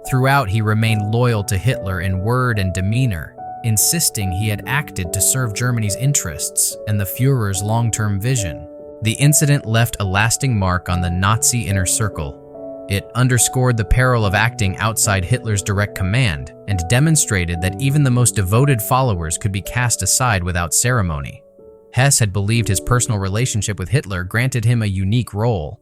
Throughout, he remained loyal to Hitler in word and demeanor. insisting he had acted to serve Germany's interests and the Führer's long-term vision. The incident left a lasting mark on the Nazi inner circle. It underscored the peril of acting outside Hitler's direct command and demonstrated that even the most devoted followers could be cast aside without ceremony. Hess had believed his personal relationship with Hitler granted him a unique role.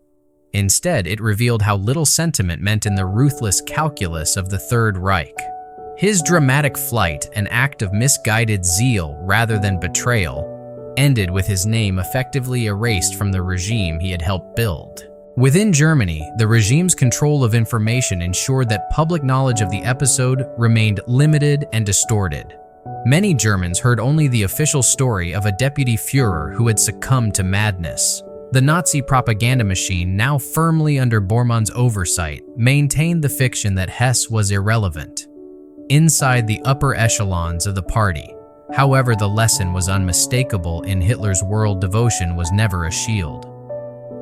Instead, it revealed how little sentiment meant in the ruthless calculus of the Third Reich. His dramatic flight, an act of misguided zeal rather than betrayal, ended with his name effectively erased from the regime he had helped build. Within Germany, the regime's control of information ensured that public knowledge of the episode remained limited and distorted. Many Germans heard only the official story of a deputy Führer who had succumbed to madness. The Nazi propaganda machine, now firmly under Bormann's oversight, maintained the fiction that Hess was irrelevant. Inside the upper echelons of the party, however, the lesson was unmistakable: in Hitler's world, devotion was never a shield.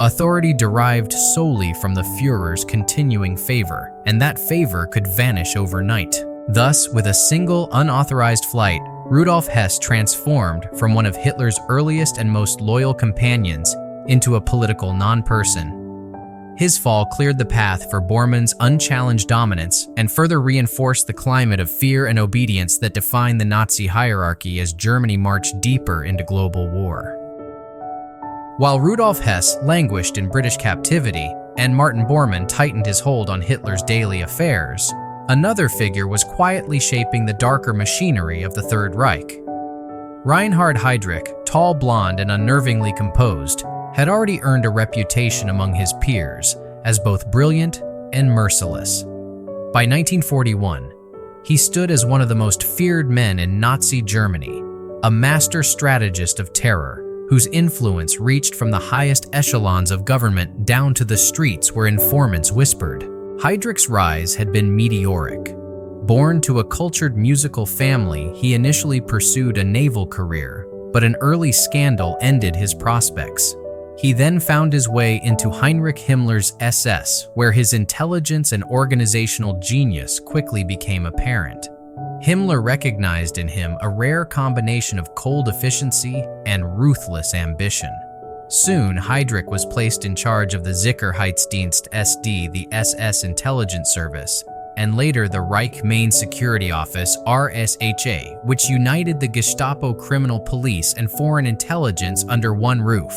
Authority derived solely from the Führer's continuing favor, and that favor could vanish overnight. Thus, with a single unauthorized flight, Rudolf Hess transformed from one of Hitler's earliest and most loyal companions into a political non-person. His fall cleared the path for Bormann's unchallenged dominance and further reinforced the climate of fear and obedience that defined the Nazi hierarchy as Germany marched deeper into global war. While Rudolf Hess languished in British captivity and Martin Bormann tightened his hold on Hitler's daily affairs, another figure was quietly shaping the darker machinery of the Third Reich. Reinhard Heydrich, tall, blonde, and unnervingly composed, had already earned a reputation among his peers as both brilliant and merciless. By 1941, he stood as one of the most feared men in Nazi Germany, a master strategist of terror whose influence reached from the highest echelons of government down to the streets where informants whispered. Heydrich's rise had been meteoric. Born to a cultured musical family, he initially pursued a naval career, but an early scandal ended his prospects. He then found his way into Heinrich Himmler's SS, where his intelligence and organizational genius quickly became apparent. Himmler recognized in him a rare combination of cold efficiency and ruthless ambition. Soon, Heydrich was placed in charge of the Sicherheitsdienst SD, the SS intelligence service, and later the Reich Main Security Office, RSHA, which united the Gestapo criminal police and foreign intelligence under one roof.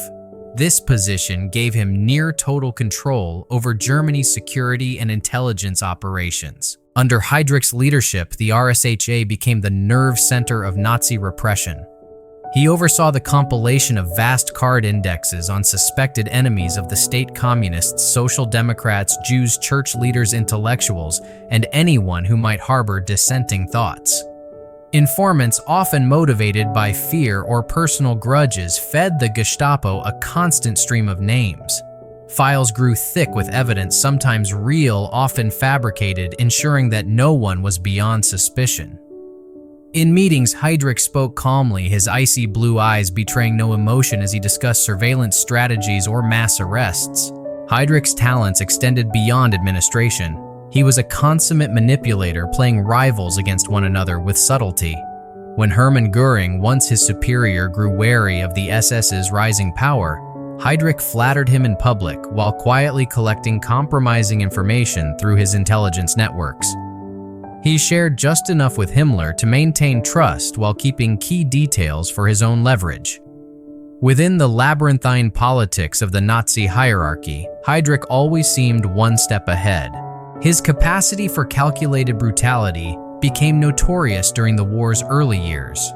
This position gave him near total control over Germany's security and intelligence operations. Under Heydrich's leadership, the RSHA became the nerve center of Nazi repression. He oversaw the compilation of vast card indexes on suspected enemies of the state communists, social democrats, Jews, church leaders, intellectuals, and anyone who might harbor dissenting thoughts. Informants, often motivated by fear or personal grudges, fed the Gestapo a constant stream of names. Files grew thick with evidence, sometimes real, often fabricated, ensuring that no one was beyond suspicion. In meetings, Heydrich spoke calmly, his icy blue eyes betraying no emotion as he discussed surveillance strategies or mass arrests. Heydrich's talents extended beyond administration. He was a consummate manipulator, playing rivals against one another with subtlety. When Hermann Göring, once his superior, grew wary of the SS's rising power, Heydrich flattered him in public while quietly collecting compromising information through his intelligence networks. He shared just enough with Himmler to maintain trust while keeping key details for his own leverage. Within the labyrinthine politics of the Nazi hierarchy, Heydrich always seemed one step ahead. His capacity for calculated brutality became notorious during the war's early years.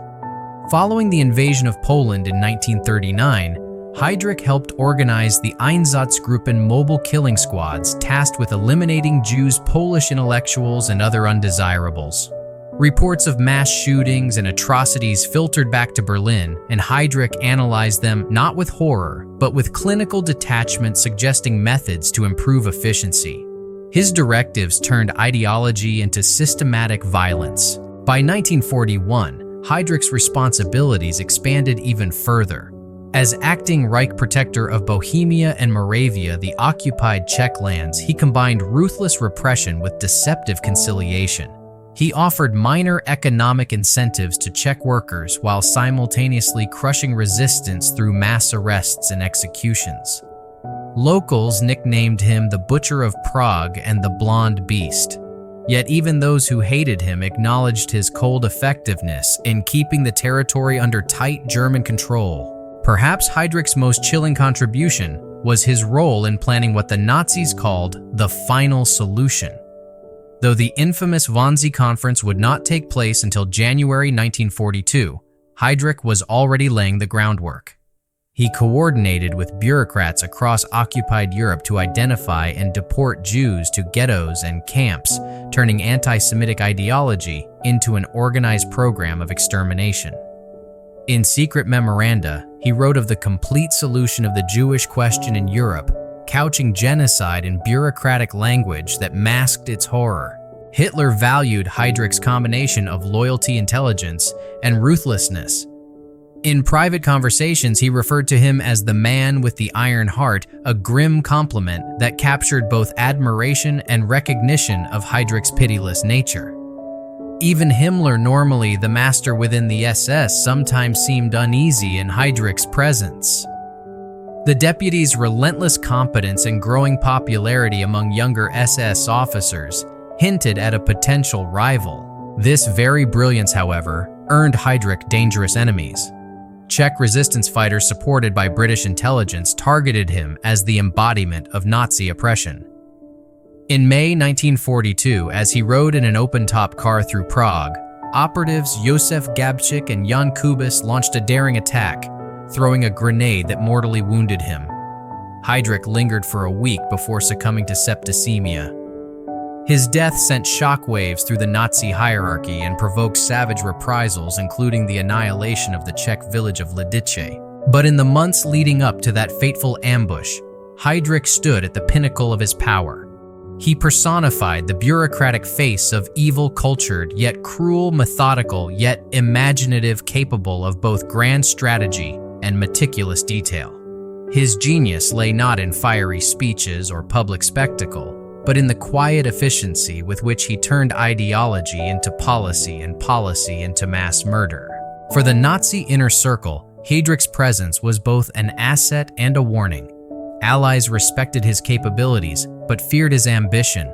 Following the invasion of Poland in 1939, Heydrich helped organize the Einsatzgruppen mobile killing squads tasked with eliminating Jews, Polish intellectuals, and other undesirables. Reports of mass shootings and atrocities filtered back to Berlin, and Heydrich analyzed them not with horror, but with clinical detachment, suggesting methods to improve efficiency. His directives turned ideology into systematic violence. By 1941, Heydrich's responsibilities expanded even further. As acting Reich protector of Bohemia and Moravia, the occupied Czech lands, he combined ruthless repression with deceptive conciliation. He offered minor economic incentives to Czech workers while simultaneously crushing resistance through mass arrests and executions. Locals nicknamed him the Butcher of Prague and the Blonde Beast. Yet even those who hated him acknowledged his cold effectiveness in keeping the territory under tight German control. Perhaps Heydrich's most chilling contribution was his role in planning what the Nazis called the final solution. Though the infamous Wannsee Conference would not take place until January 1942, Heydrich was already laying the groundwork. He coordinated with bureaucrats across occupied Europe to identify and deport Jews to ghettos and camps, turning anti-Semitic ideology into an organized program of extermination. In secret memoranda, he wrote of the complete solution of the Jewish question in Europe, couching genocide in bureaucratic language that masked its horror. Hitler valued Heydrich's combination of loyalty, intelligence, and ruthlessness. In private conversations, he referred to him as the man with the iron heart, a grim compliment that captured both admiration and recognition of Heydrich's pitiless nature. Even Himmler, normally the master within the SS, sometimes seemed uneasy in Heydrich's presence. The deputy's relentless competence and growing popularity among younger SS officers hinted at a potential rival. This very brilliance, however, earned Heydrich dangerous enemies. Czech resistance fighters supported by British intelligence targeted him as the embodiment of Nazi oppression. In May 1942, as he rode in an open-top car through Prague, operatives Josef Gabčík and Jan Kubis launched a daring attack, throwing a grenade that mortally wounded him. Heydrich lingered for a week before succumbing to septicemia. His death sent shockwaves through the Nazi hierarchy and provoked savage reprisals, including the annihilation of the Czech village of Lidice. But in the months leading up to that fateful ambush, Heydrich stood at the pinnacle of his power. He personified the bureaucratic face of evil, cultured, yet cruel, methodical, yet imaginative, capable of both grand strategy and meticulous detail. His genius lay not in fiery speeches or public spectacle, but in the quiet efficiency with which he turned ideology into policy and policy into mass murder. For the Nazi inner circle, Heydrich's presence was both an asset and a warning. Allies respected his capabilities, but feared his ambition.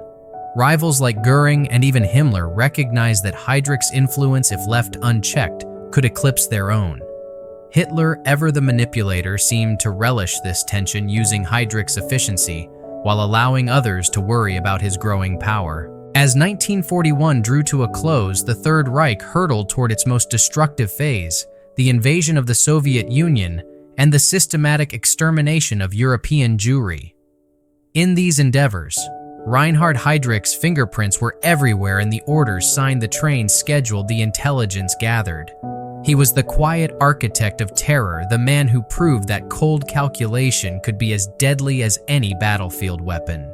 Rivals like Göring and even Himmler recognized that Heydrich's influence, if left unchecked, could eclipse their own. Hitler, ever the manipulator, seemed to relish this tension, using Heydrich's efficiency while allowing others to worry about his growing power. As 1941 drew to a close, the Third Reich hurtled toward its most destructive phase, the invasion of the Soviet Union and the systematic extermination of European Jewry. In these endeavors, Reinhard Heydrich's fingerprints were everywhere in the orders signed, the trains scheduled, the intelligence gathered. He was the quiet architect of terror, the man who proved that cold calculation could be as deadly as any battlefield weapon.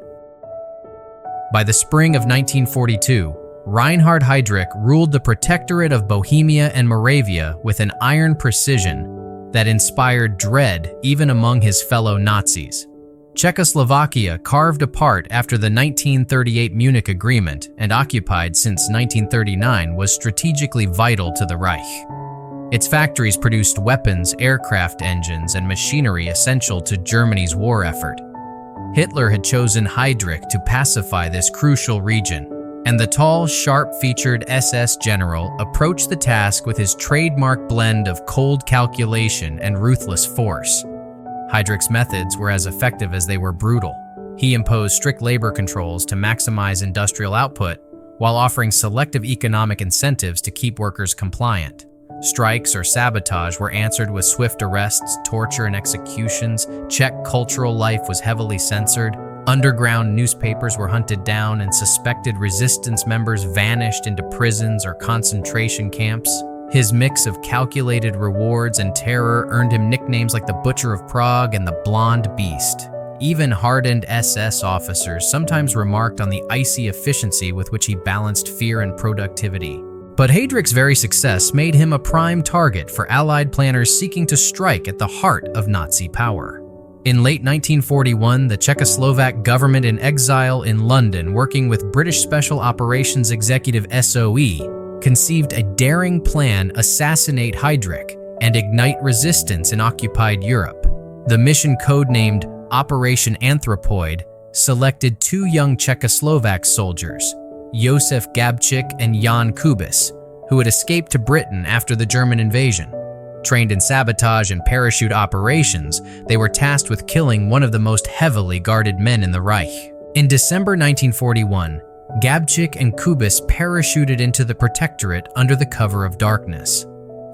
By the spring of 1942, Reinhard Heydrich ruled the Protectorate of Bohemia and Moravia with an iron precision that inspired dread even among his fellow Nazis. Czechoslovakia, carved apart after the 1938 Munich Agreement and occupied since 1939, was strategically vital to the Reich. Its factories produced weapons, aircraft engines, and machinery essential to Germany's war effort. Hitler had chosen Heydrich to pacify this crucial region, and the tall, sharp-featured SS general approached the task with his trademark blend of cold calculation and ruthless force. Heydrich's methods were as effective as they were brutal. He imposed strict labor controls to maximize industrial output while offering selective economic incentives to keep workers compliant. Strikes or sabotage were answered with swift arrests, torture, and executions. Czech cultural life was heavily censored. Underground newspapers were hunted down, and suspected resistance members vanished into prisons or concentration camps. His mix of calculated rewards and terror earned him nicknames like the Butcher of Prague and the Blonde Beast. Even hardened SS officers sometimes remarked on the icy efficiency with which he balanced fear and productivity. But Heydrich's very success made him a prime target for Allied planners seeking to strike at the heart of Nazi power. In late 1941, the Czechoslovak government in exile in London, working with British Special Operations Executive SOE, conceived a daring plan to assassinate Heydrich and ignite resistance in occupied Europe. The mission, codenamed Operation Anthropoid, selected two young Czechoslovak soldiers, Josef Gabčík and Jan Kubis, who had escaped to Britain after the German invasion. Trained in sabotage and parachute operations, they were tasked with killing one of the most heavily guarded men in the Reich. In December 1941, Gabčík and Kubis parachuted into the Protectorate under the cover of darkness.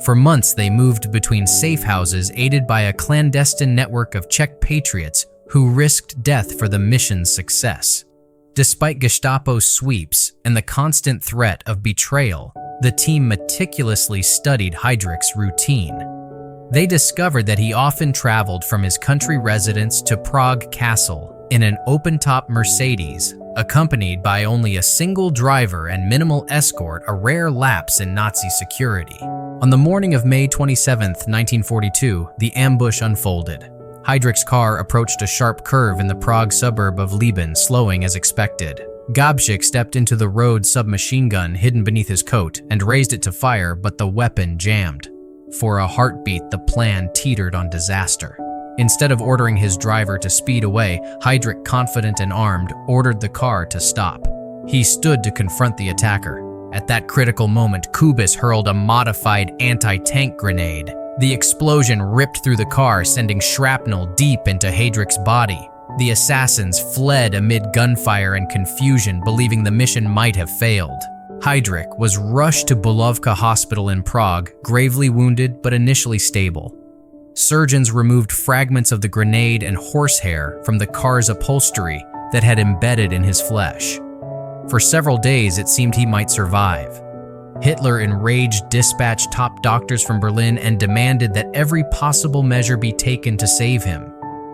For months, they moved between safe houses aided by a clandestine network of Czech patriots who risked death for the mission's success. Despite Gestapo's sweeps and the constant threat of betrayal, the team meticulously studied Heydrich's routine. They discovered that he often traveled from his country residence to Prague Castle in an open-top Mercedes, accompanied by only a single driver and minimal escort, a rare lapse in Nazi security. On the morning of May 27, 1942, the ambush unfolded. Heydrich's car approached a sharp curve in the Prague suburb of Liban, slowing as expected. Gabčík stepped into the road submachine gun hidden beneath his coat and raised it to fire, but the weapon jammed. For a heartbeat, the plan teetered on disaster. Instead of ordering his driver to speed away, Heydrich, confident and armed, ordered the car to stop. He stood to confront the attacker. At that critical moment, Kubis hurled a modified anti-tank grenade. The explosion ripped through the car, sending shrapnel deep into Heydrich's body. The assassins fled amid gunfire and confusion, believing the mission might have failed. Heydrich was rushed to Bulovka Hospital in Prague, gravely wounded but initially stable. Surgeons removed fragments of the grenade and horsehair from the car's upholstery that had embedded in his flesh. For several days, it seemed he might survive. Hitler, enraged, dispatched top doctors from Berlin and demanded that every possible measure be taken to save him.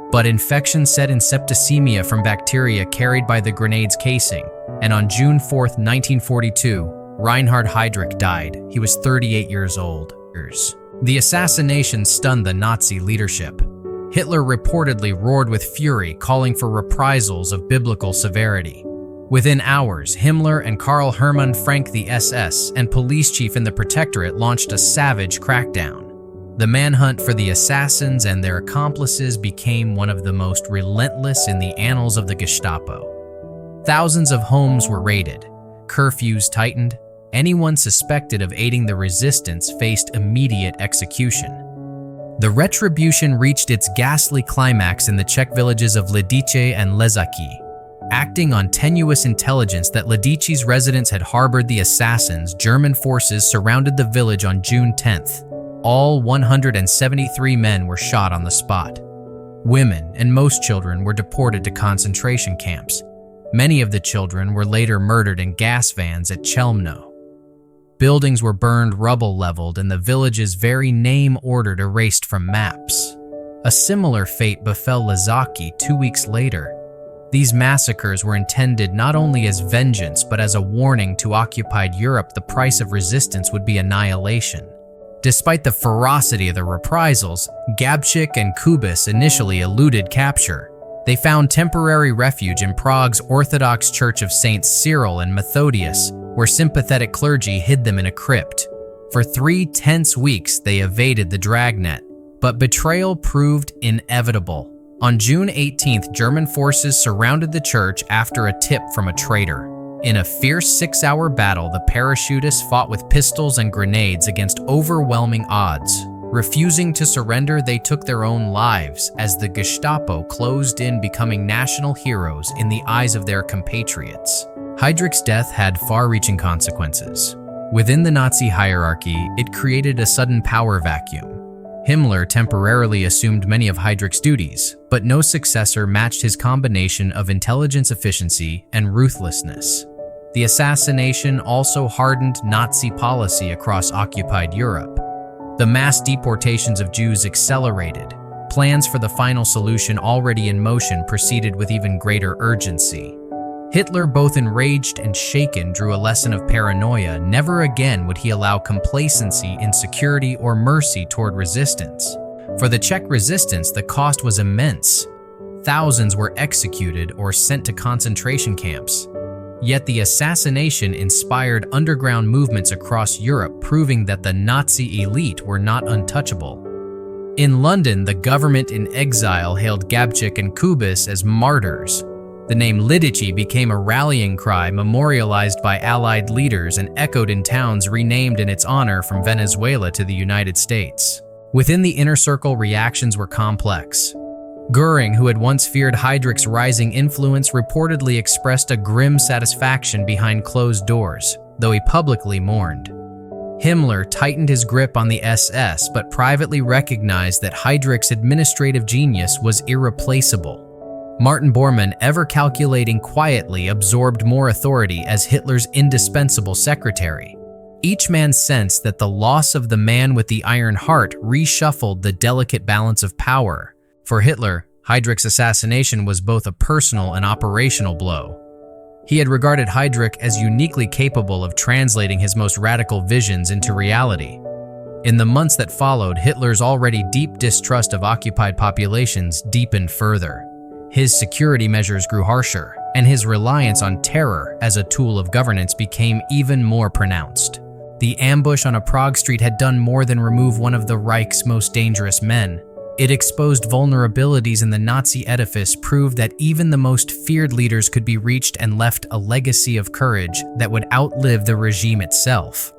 But infection set in septicemia from bacteria carried by the grenade's casing, and on June 4, 1942, Reinhard Heydrich died. He was 38 years old. The assassination stunned the Nazi leadership. Hitler reportedly roared with fury, calling for reprisals of biblical severity. Within hours, Himmler and Karl Hermann Frank, the SS and police chief in the Protectorate, launched a savage crackdown. The manhunt for the assassins and their accomplices became one of the most relentless in the annals of the Gestapo. Thousands of homes were raided, curfews tightened. Anyone suspected of aiding the resistance faced immediate execution. The retribution reached its ghastly climax in the Czech villages of Lidice and Ležáky. Acting on tenuous intelligence that Lidice's residents had harbored the assassins, German forces surrounded the village on June 10th. All 173 men were shot on the spot. Women and most children were deported to concentration camps. Many of the children were later murdered in gas vans at Chelmno. Buildings were burned, rubble leveled, and the village's very name ordered erased from maps. A similar fate befell Ležáky 2 weeks later. These massacres were intended not only as vengeance but as a warning to occupied Europe. The price of resistance would be annihilation. Despite the ferocity of the reprisals, Gabčík and Kubis initially eluded capture. They found temporary refuge in Prague's Orthodox Church of Saints Cyril and Methodius, where sympathetic clergy hid them in a crypt. For 3 tense weeks, they evaded the dragnet, but betrayal proved inevitable. On June 18th, German forces surrounded the church after a tip from a traitor. In a fierce 6-hour battle, the parachutists fought with pistols and grenades against overwhelming odds. Refusing to surrender, they took their own lives as the Gestapo closed in, becoming national heroes in the eyes of their compatriots. Heydrich's death had far-reaching consequences. Within the Nazi hierarchy, it created a sudden power vacuum. Himmler temporarily assumed many of Heydrich's duties, but no successor matched his combination of intelligence efficiency and ruthlessness. The assassination also hardened Nazi policy across occupied Europe. The mass deportations of Jews accelerated. Plans for the final solution, already in motion, proceeded with even greater urgency. Hitler, both enraged and shaken, drew a lesson of paranoia. Never again would he allow complacency, insecurity, or mercy toward resistance. For the Czech resistance, the cost was immense. Thousands were executed or sent to concentration camps. Yet the assassination inspired underground movements across Europe, proving that the Nazi elite were not untouchable. In London, the government in exile hailed Gabčík and Kubis as martyrs. The name Lidice became a rallying cry memorialized by Allied leaders and echoed in towns renamed in its honor, from Venezuela to the United States. Within the inner circle, reactions were complex. Göring, who had once feared Heydrich's rising influence, reportedly expressed a grim satisfaction behind closed doors, though he publicly mourned. Himmler tightened his grip on the SS, but privately recognized that Heydrich's administrative genius was irreplaceable. Martin Bormann, ever calculating quietly, absorbed more authority as Hitler's indispensable secretary. Each man sensed that the loss of the man with the iron heart reshuffled the delicate balance of power. For Hitler, Heydrich's assassination was both a personal and operational blow. He had regarded Heydrich as uniquely capable of translating his most radical visions into reality. In the months that followed, Hitler's already deep distrust of occupied populations deepened further. His security measures grew harsher, and his reliance on terror as a tool of governance became even more pronounced. The ambush on a Prague street had done more than remove one of the Reich's most dangerous men. It exposed vulnerabilities in the Nazi edifice, proved that even the most feared leaders could be reached, and left a legacy of courage that would outlive the regime itself.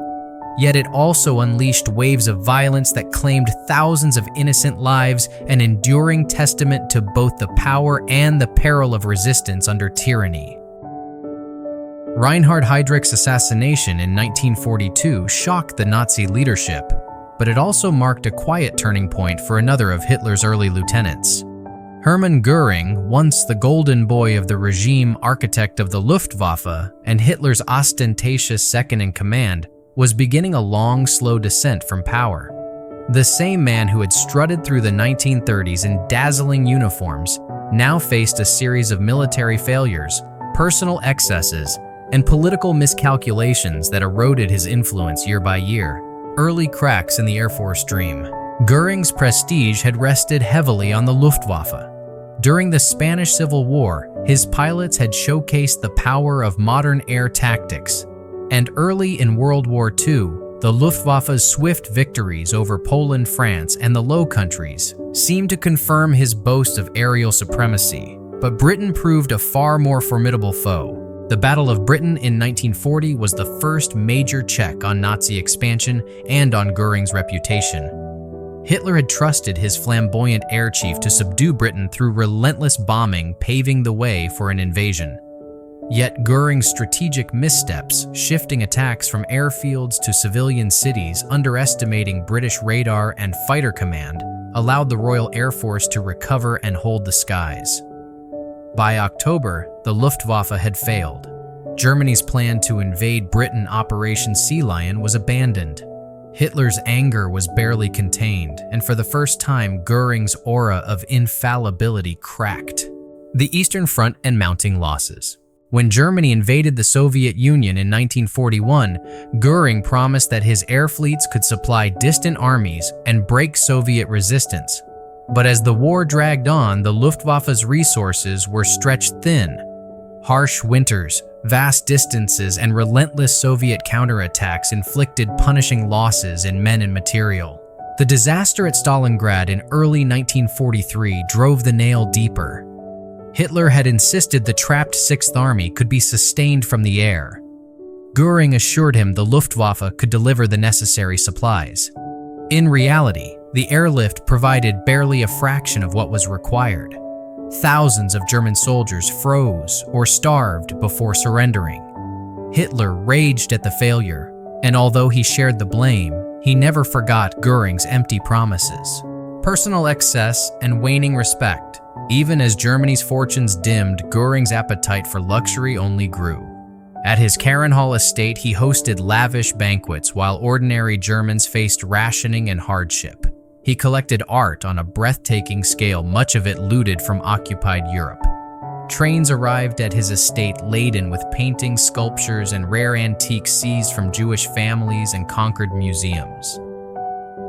Yet it also unleashed waves of violence that claimed thousands of innocent lives, an enduring testament to both the power and the peril of resistance under tyranny. Reinhard Heydrich's assassination in 1942 shocked the Nazi leadership, but it also marked a quiet turning point for another of Hitler's early lieutenants. Hermann Göring, once the golden boy of the regime, architect of the Luftwaffe, and Hitler's ostentatious second-in-command, was beginning a long, slow descent from power. The same man who had strutted through the 1930s in dazzling uniforms now faced a series of military failures, personal excesses, and political miscalculations that eroded his influence year by year. Early cracks in the Air Force dream. Göring's prestige had rested heavily on the Luftwaffe. During the Spanish Civil War, his pilots had showcased the power of modern air tactics, and early in World War II, the Luftwaffe's swift victories over Poland, France, and the Low Countries seemed to confirm his boast of aerial supremacy. But Britain proved a far more formidable foe. The Battle of Britain in 1940 was the first major check on Nazi expansion and on Göring's reputation. Hitler had trusted his flamboyant air chief to subdue Britain through relentless bombing, paving the way for an invasion. Yet Göring's strategic missteps, shifting attacks from airfields to civilian cities, underestimating British radar and fighter command, allowed the Royal Air Force to recover and hold the skies. By October, the Luftwaffe had failed. Germany's plan to invade Britain, Operation Sea Lion, was abandoned. Hitler's anger was barely contained, and for the first time, Göring's aura of infallibility cracked. The Eastern Front and mounting losses. When Germany invaded the Soviet Union in 1941, Göring promised that his air fleets could supply distant armies and break Soviet resistance. But as the war dragged on, the Luftwaffe's resources were stretched thin. Harsh winters, vast distances, and relentless Soviet counterattacks inflicted punishing losses in men and material. The disaster at Stalingrad in early 1943 drove the nail deeper. Hitler had insisted the trapped Sixth Army could be sustained from the air. Göring assured him the Luftwaffe could deliver the necessary supplies. In reality, the airlift provided barely a fraction of what was required. Thousands of German soldiers froze or starved before surrendering. Hitler raged at the failure, and although he shared the blame, he never forgot Göring's empty promises. Personal excess and waning respect. Even as Germany's fortunes dimmed, Göring's appetite for luxury only grew. At his Karenhall estate, he hosted lavish banquets while ordinary Germans faced rationing and hardship. He collected art on a breathtaking scale, much of it looted from occupied Europe. Trains arrived at his estate laden with paintings, sculptures, and rare antiques seized from Jewish families and conquered museums.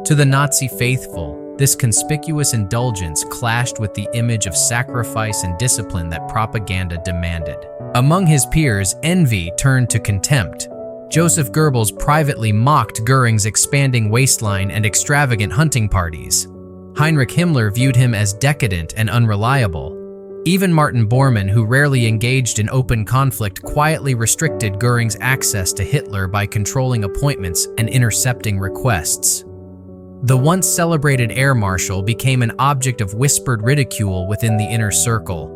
To the Nazi faithful, This conspicuous indulgence clashed with the image of sacrifice and discipline that propaganda demanded. Among his peers, envy turned to contempt. Joseph Goebbels privately mocked Göring's expanding waistline and extravagant hunting parties. Heinrich Himmler viewed him as decadent and unreliable. Even Martin Bormann, who rarely engaged in open conflict, quietly restricted Göring's access to Hitler by controlling appointments and intercepting requests. The once celebrated air marshal became an object of whispered ridicule within the inner circle.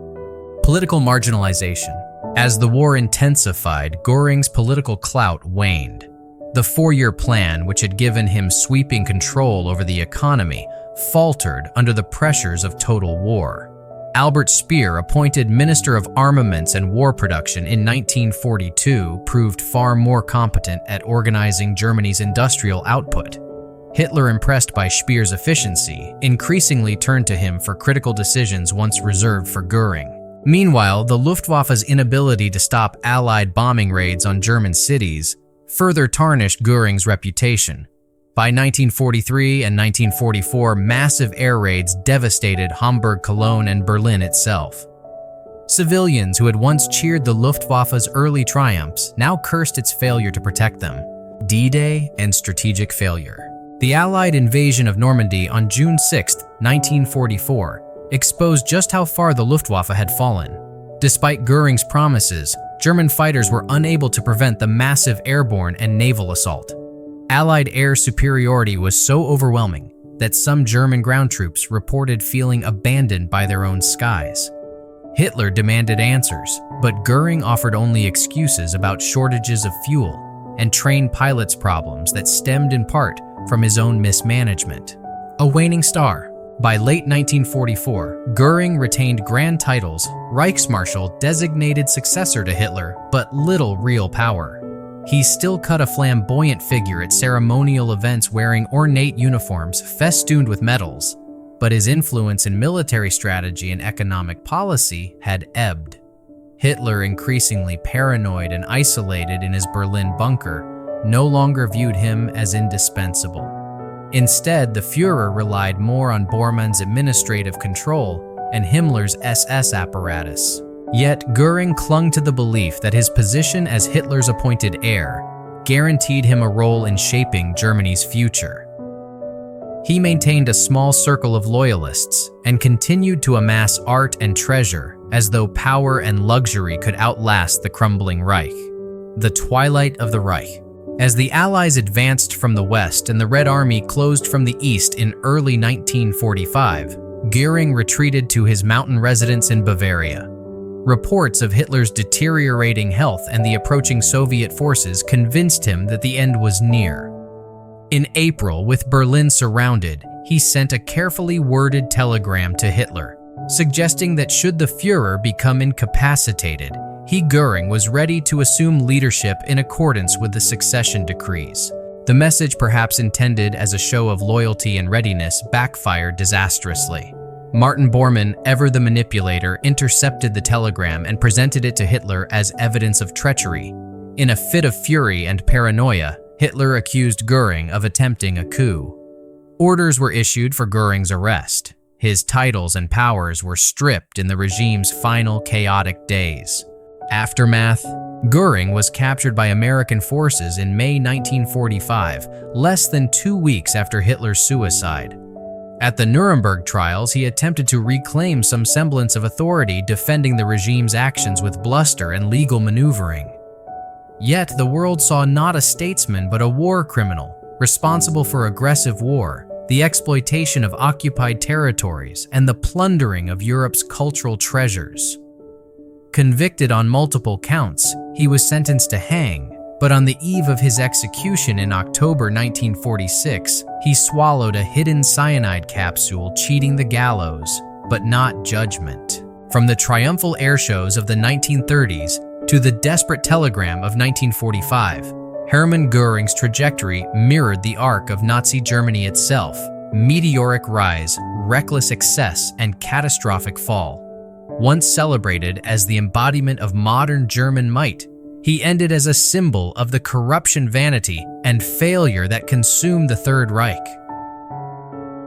Political marginalization. As the war intensified, Göring's political clout waned. The four-year plan, which had given him sweeping control over the economy, faltered under the pressures of total war. Albert Speer, appointed Minister of Armaments and War Production in 1942, proved far more competent at organizing Germany's industrial output. Hitler, impressed by Speer's efficiency, increasingly turned to him for critical decisions once reserved for Göring. Meanwhile, the Luftwaffe's inability to stop Allied bombing raids on German cities further tarnished Göring's reputation. By 1943 and 1944, massive air raids devastated Hamburg, Cologne, and Berlin itself. Civilians who had once cheered the Luftwaffe's early triumphs now cursed its failure to protect them. D-Day and strategic failure. The Allied invasion of Normandy on June 6, 1944, exposed just how far the Luftwaffe had fallen. Despite Göring's promises, German fighters were unable to prevent the massive airborne and naval assault. Allied air superiority was so overwhelming that some German ground troops reported feeling abandoned by their own skies. Hitler demanded answers, but Göring offered only excuses about shortages of fuel and trained pilots' problems that stemmed in part from his own mismanagement. A waning star. By late 1944, Göring retained grand titles, Reichsmarschall, designated successor to Hitler, but little real power. He still cut a flamboyant figure at ceremonial events wearing ornate uniforms festooned with medals, but his influence in military strategy and economic policy had ebbed. Hitler, increasingly paranoid and isolated in his Berlin bunker, no longer viewed him as indispensable. Instead, the Führer relied more on Bormann's administrative control and Himmler's SS apparatus. Yet, Göring clung to the belief that his position as Hitler's appointed heir guaranteed him a role in shaping Germany's future. He maintained a small circle of loyalists and continued to amass art and treasure as though power and luxury could outlast the crumbling Reich. The twilight of the Reich. As the Allies advanced from the west and the Red Army closed from the east in early 1945, Göring retreated to his mountain residence in Bavaria. Reports of Hitler's deteriorating health and the approaching Soviet forces convinced him that the end was near. In April, with Berlin surrounded, he sent a carefully worded telegram to Hitler, suggesting that should the Führer become incapacitated, he, Göring, was ready to assume leadership in accordance with the succession decrees. The message, perhaps intended as a show of loyalty and readiness, backfired disastrously. Martin Bormann, ever the manipulator, intercepted the telegram and presented it to Hitler as evidence of treachery. In a fit of fury and paranoia, Hitler accused Göring of attempting a coup. Orders were issued for Göring's arrest. His titles and powers were stripped in the regime's final chaotic days. Aftermath. Göring was captured by American forces in May 1945, less than 2 weeks after Hitler's suicide. At the Nuremberg trials, he attempted to reclaim some semblance of authority, defending the regime's actions with bluster and legal maneuvering. Yet the world saw not a statesman but a war criminal, responsible for aggressive war, the exploitation of occupied territories, and the plundering of Europe's cultural treasures. Convicted on multiple counts, he was sentenced to hang, but on the eve of his execution in October 1946, he swallowed a hidden cyanide capsule, cheating the gallows, but not judgment. From the triumphal airshows of the 1930s to the desperate telegram of 1945, Hermann Göring's trajectory mirrored the arc of Nazi Germany itself: meteoric rise, reckless excess, and catastrophic fall. Once celebrated as the embodiment of modern German might, he ended as a symbol of the corruption, vanity, and failure that consumed the Third Reich.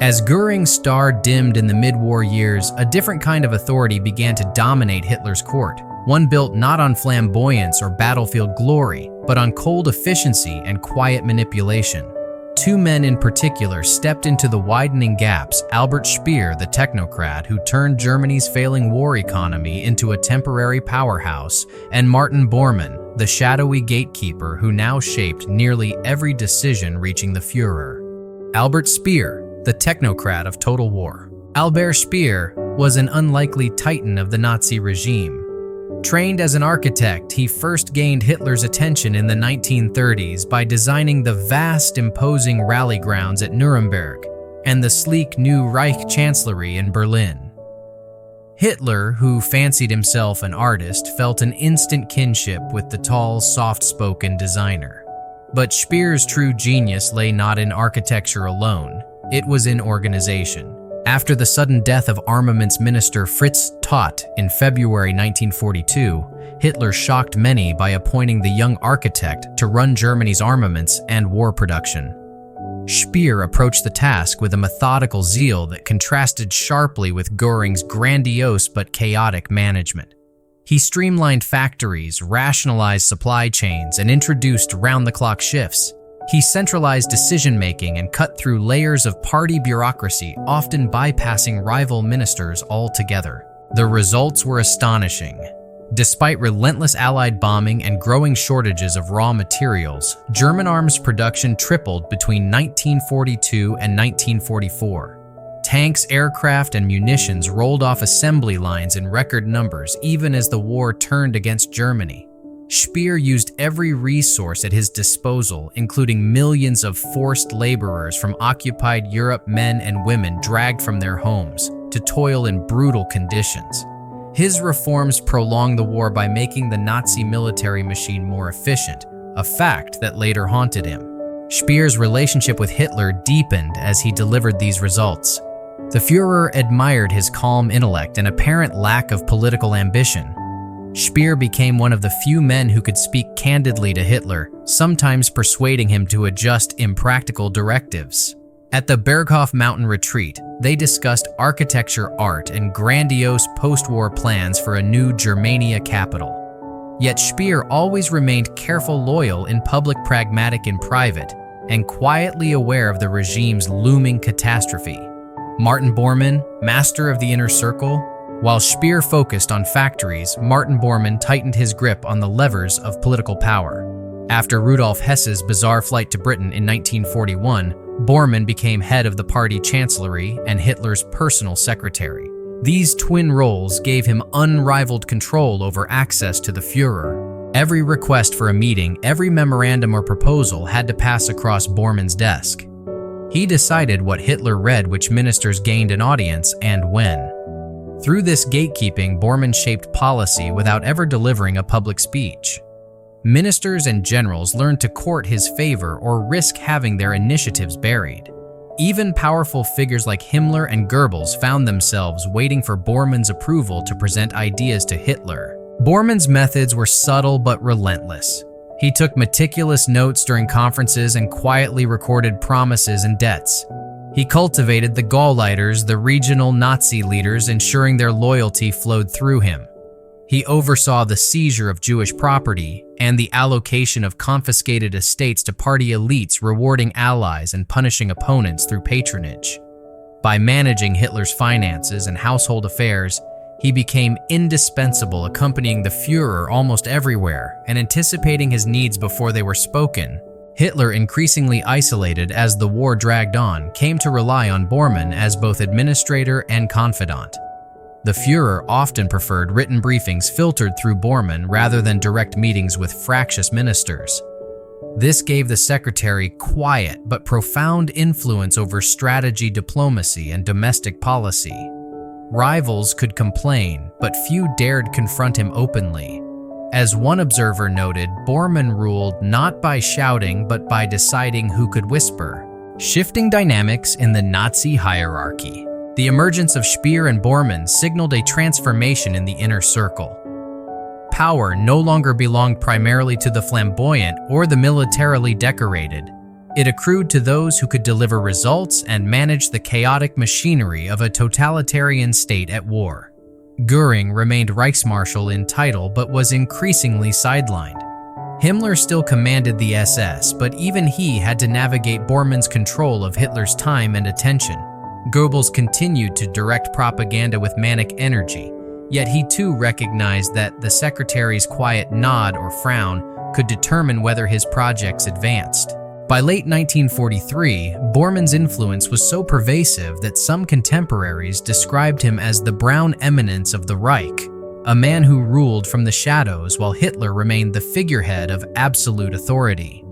As Göring's star dimmed in the mid-war years, a different kind of authority began to dominate Hitler's court, one built not on flamboyance or battlefield glory, but on cold efficiency and quiet manipulation. Two men in particular stepped into the widening gaps: Albert Speer, the technocrat who turned Germany's failing war economy into a temporary powerhouse, and Martin Bormann, the shadowy gatekeeper who now shaped nearly every decision reaching the Führer. Albert Speer, the technocrat of total war. Albert Speer was an unlikely titan of the Nazi regime. Trained as an architect, he first gained Hitler's attention in the 1930s by designing the vast, imposing rally grounds at Nuremberg and the sleek new Reich Chancellery in Berlin. Hitler, who fancied himself an artist, felt an instant kinship with the tall, soft-spoken designer. But Speer's true genius lay not in architecture alone, it was in organization. After the sudden death of armaments minister Fritz Todt in February 1942, Hitler shocked many by appointing the young architect to run Germany's armaments and war production. Speer approached the task with a methodical zeal that contrasted sharply with Göring's grandiose but chaotic management. He streamlined factories, rationalized supply chains, and introduced round-the-clock shifts. He centralized decision-making and cut through layers of party bureaucracy, often bypassing rival ministers altogether. The results were astonishing. Despite relentless Allied bombing and growing shortages of raw materials, German arms production tripled between 1942 and 1944. Tanks, aircraft, and munitions rolled off assembly lines in record numbers even as the war turned against Germany. Speer used every resource at his disposal, including millions of forced laborers from occupied Europe, men and women dragged from their homes, to toil in brutal conditions. His reforms prolonged the war by making the Nazi military machine more efficient, a fact that later haunted him. Speer's relationship with Hitler deepened as he delivered these results. The Führer admired his calm intellect and apparent lack of political ambition. Speer became one of the few men who could speak candidly to Hitler, sometimes persuading him to adjust impractical directives. At the Berghof Mountain Retreat, they discussed architecture, art, and grandiose post-war plans for a new Germania capital. Yet Speer always remained careful, loyal in public, pragmatic in private, and quietly aware of the regime's looming catastrophe. Martin Bormann, master of the inner circle. While Speer focused on factories, Martin Bormann tightened his grip on the levers of political power. After Rudolf Hess's bizarre flight to Britain in 1941, Bormann became head of the party chancellery and Hitler's personal secretary. These twin roles gave him unrivaled control over access to the Führer. Every request for a meeting, every memorandum or proposal had to pass across Bormann's desk. He decided what Hitler read, which ministers gained an audience, and when. Through this gatekeeping, Bormann shaped policy without ever delivering a public speech. Ministers and generals learned to court his favor or risk having their initiatives buried. Even powerful figures like Himmler and Goebbels found themselves waiting for Bormann's approval to present ideas to Hitler. Bormann's methods were subtle but relentless. He took meticulous notes during conferences and quietly recorded promises and debts. He cultivated the Gauleiters, the regional Nazi leaders, ensuring their loyalty flowed through him. He oversaw the seizure of Jewish property and the allocation of confiscated estates to party elites, rewarding allies and punishing opponents through patronage. By managing Hitler's finances and household affairs, he became indispensable, accompanying the Führer almost everywhere and anticipating his needs before they were spoken. Hitler, increasingly isolated as the war dragged on, came to rely on Bormann as both administrator and confidant. The Führer often preferred written briefings filtered through Bormann rather than direct meetings with fractious ministers. This gave the secretary quiet but profound influence over strategy, diplomacy, and domestic policy. Rivals could complain, but few dared confront him openly. As one observer noted, Bormann ruled not by shouting but by deciding who could whisper, shifting dynamics in the Nazi hierarchy. The emergence of Speer and Bormann signaled a transformation in the inner circle. Power no longer belonged primarily to the flamboyant or the militarily decorated. It accrued to those who could deliver results and manage the chaotic machinery of a totalitarian state at war. Göring remained Reichsmarschall in title but was increasingly sidelined. Himmler still commanded the SS, but even he had to navigate Bormann's control of Hitler's time and attention. Goebbels continued to direct propaganda with manic energy, yet he too recognized that the secretary's quiet nod or frown could determine whether his projects advanced. By late 1943, Bormann's influence was so pervasive that some contemporaries described him as the brown eminence of the Reich, a man who ruled from the shadows while Hitler remained the figurehead of absolute authority.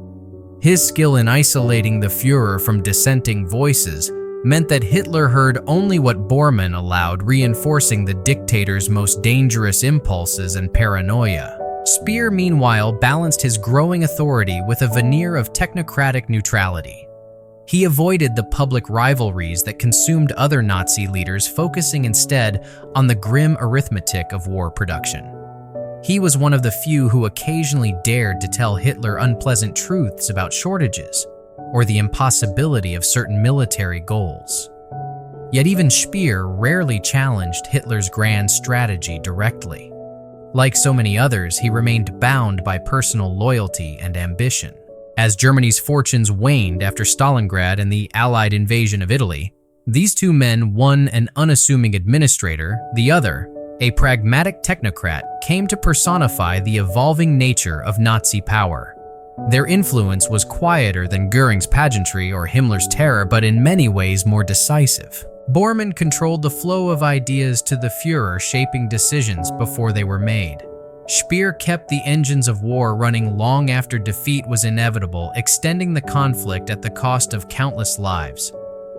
His skill in isolating the Führer from dissenting voices meant that Hitler heard only what Bormann allowed, reinforcing the dictator's most dangerous impulses and paranoia. Speer, meanwhile, balanced his growing authority with a veneer of technocratic neutrality. He avoided the public rivalries that consumed other Nazi leaders, focusing instead on the grim arithmetic of war production. He was one of the few who occasionally dared to tell Hitler unpleasant truths about shortages or the impossibility of certain military goals. Yet even Speer rarely challenged Hitler's grand strategy directly. Like so many others, he remained bound by personal loyalty and ambition. As Germany's fortunes waned after Stalingrad and the Allied invasion of Italy, these two men, one an unassuming administrator, the other a pragmatic technocrat, came to personify the evolving nature of Nazi power. Their influence was quieter than Göring's pageantry or Himmler's terror, but in many ways more decisive. Bormann controlled the flow of ideas to the Führer, shaping decisions before they were made. Speer kept the engines of war running long after defeat was inevitable, extending the conflict at the cost of countless lives.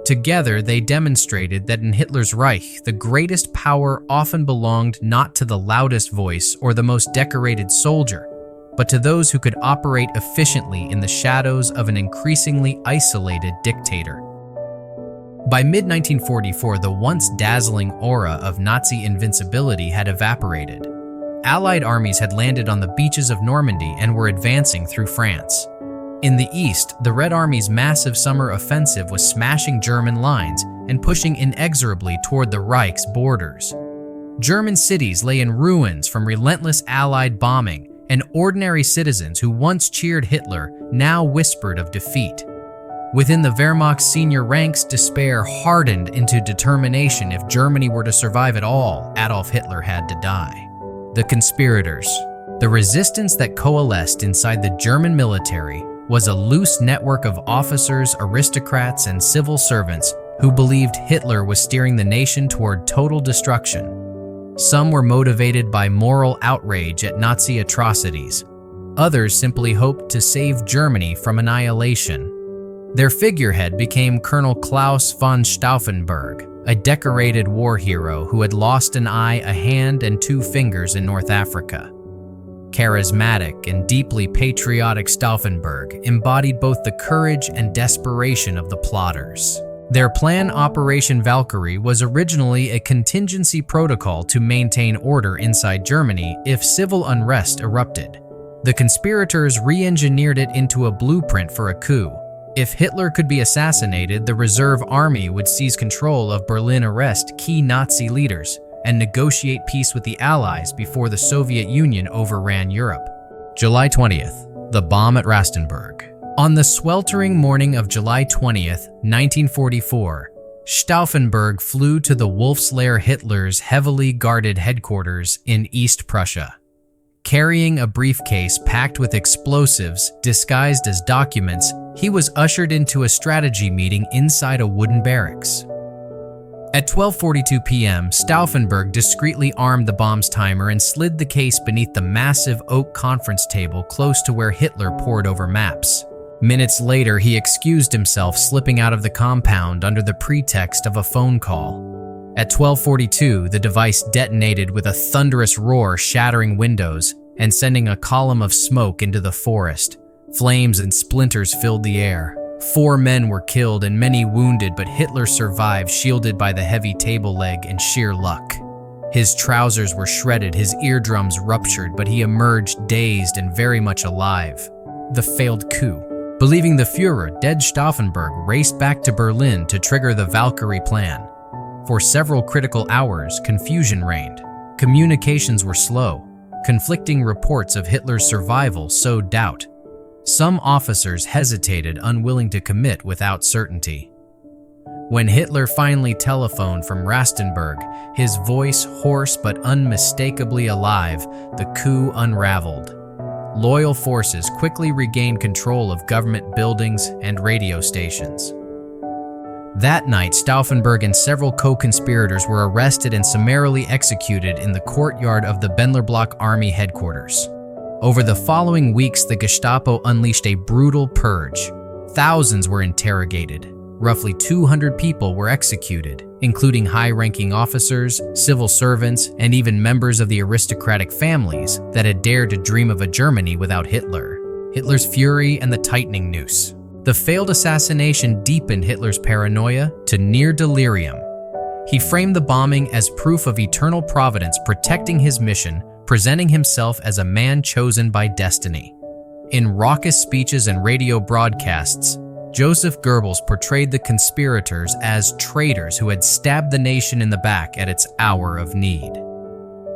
Together, they demonstrated that in Hitler's Reich, the greatest power often belonged not to the loudest voice or the most decorated soldier, but to those who could operate efficiently in the shadows of an increasingly isolated dictator. By mid-1944, the once dazzling aura of Nazi invincibility had evaporated. Allied armies had landed on the beaches of Normandy and were advancing through France. In the east, the Red Army's massive summer offensive was smashing German lines and pushing inexorably toward the Reich's borders. German cities lay in ruins from relentless Allied bombing, and ordinary citizens who once cheered Hitler now whispered of defeat. Within the Wehrmacht's senior ranks, despair hardened into determination. If Germany were to survive at all, Adolf Hitler had to die. The conspirators. The resistance that coalesced inside the German military was a loose network of officers, aristocrats, and civil servants who believed Hitler was steering the nation toward total destruction. Some were motivated by moral outrage at Nazi atrocities. Others simply hoped to save Germany from annihilation. Their figurehead became Colonel Klaus von Stauffenberg, a decorated war hero who had lost an eye, a hand, and 2 fingers in North Africa. Charismatic and deeply patriotic, Stauffenberg embodied both the courage and desperation of the plotters. Their plan, Operation Valkyrie, was originally a contingency protocol to maintain order inside Germany if civil unrest erupted. The conspirators re-engineered it into a blueprint for a coup. If Hitler could be assassinated, the reserve army would seize control of Berlin, arrest key Nazi leaders, and negotiate peace with the Allies before the Soviet Union overran Europe. July 20th, the bomb at Rastenburg. On the sweltering morning of July 20th, 1944, Stauffenberg flew to the Wolf's Lair, Hitler's heavily guarded headquarters in East Prussia. Carrying a briefcase packed with explosives disguised as documents, he was ushered into a strategy meeting inside a wooden barracks. At 12:42 p.m., Stauffenberg discreetly armed the bomb's timer and slid the case beneath the massive oak conference table close to where Hitler pored over maps. Minutes later, he excused himself, slipping out of the compound under the pretext of a phone call. At 12:42, the device detonated with a thunderous roar, shattering windows and sending a column of smoke into the forest. Flames and splinters filled the air. 4 men were killed and many wounded, but Hitler survived, shielded by the heavy table leg and sheer luck. His trousers were shredded, his eardrums ruptured, but he emerged dazed and very much alive. The failed coup. Believing the Führer dead, Stauffenberg raced back to Berlin to trigger the Valkyrie plan. For several critical hours, confusion reigned. Communications were slow. Conflicting reports of Hitler's survival sowed doubt. Some officers hesitated, unwilling to commit without certainty. When Hitler finally telephoned from Rastenburg, his voice hoarse but unmistakably alive, the coup unraveled. Loyal forces quickly regained control of government buildings and radio stations. That night, Stauffenberg and several co-conspirators were arrested and summarily executed in the courtyard of the Bendlerblock Army headquarters. Over the following weeks, the Gestapo unleashed a brutal purge. Thousands were interrogated. Roughly 200 people were executed, including high-ranking officers, civil servants, and even members of the aristocratic families that had dared to dream of a Germany without Hitler. Hitler's fury and the tightening noose. The failed assassination deepened Hitler's paranoia to near delirium. He framed the bombing as proof of eternal providence protecting his mission, presenting himself as a man chosen by destiny. In raucous speeches and radio broadcasts, Joseph Goebbels portrayed the conspirators as traitors who had stabbed the nation in the back at its hour of need.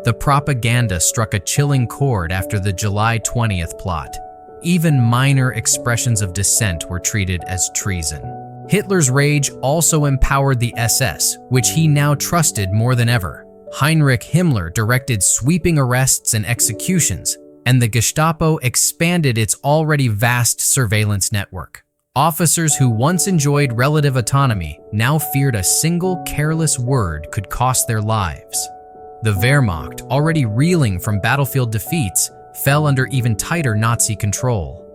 The propaganda struck a chilling chord after the July 20th plot. Even minor expressions of dissent were treated as treason. Hitler's rage also empowered the SS, which he now trusted more than ever. Heinrich Himmler directed sweeping arrests and executions, and the Gestapo expanded its already vast surveillance network. Officers who once enjoyed relative autonomy now feared a single careless word could cost their lives. The Wehrmacht, already reeling from battlefield defeats, fell under even tighter Nazi control.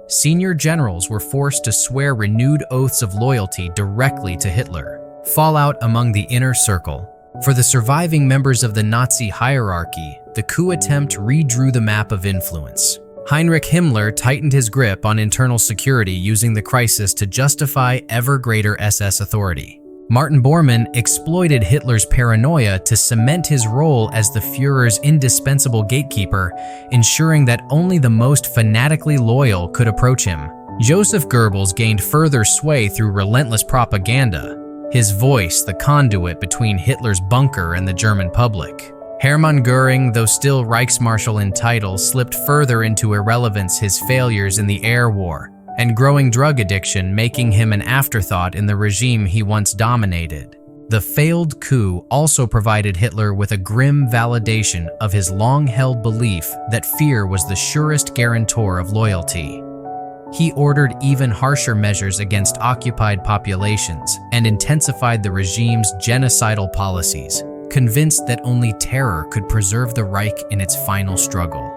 Senior generals were forced to swear renewed oaths of loyalty directly to Hitler. Fallout among the inner circle. For the surviving members of the Nazi hierarchy, the coup attempt redrew the map of influence. Heinrich Himmler tightened his grip on internal security, using the crisis to justify ever greater SS authority. Martin Bormann exploited Hitler's paranoia to cement his role as the Führer's indispensable gatekeeper, ensuring that only the most fanatically loyal could approach him. Joseph Goebbels gained further sway through relentless propaganda, his voice the conduit between Hitler's bunker and the German public. Hermann Göring, though still Reichsmarschall in title, slipped further into irrelevance, his failures in the air war and growing drug addiction making him an afterthought in the regime he once dominated. The failed coup also provided Hitler with a grim validation of his long-held belief that fear was the surest guarantor of loyalty. He ordered even harsher measures against occupied populations and intensified the regime's genocidal policies, convinced that only terror could preserve the Reich in its final struggle.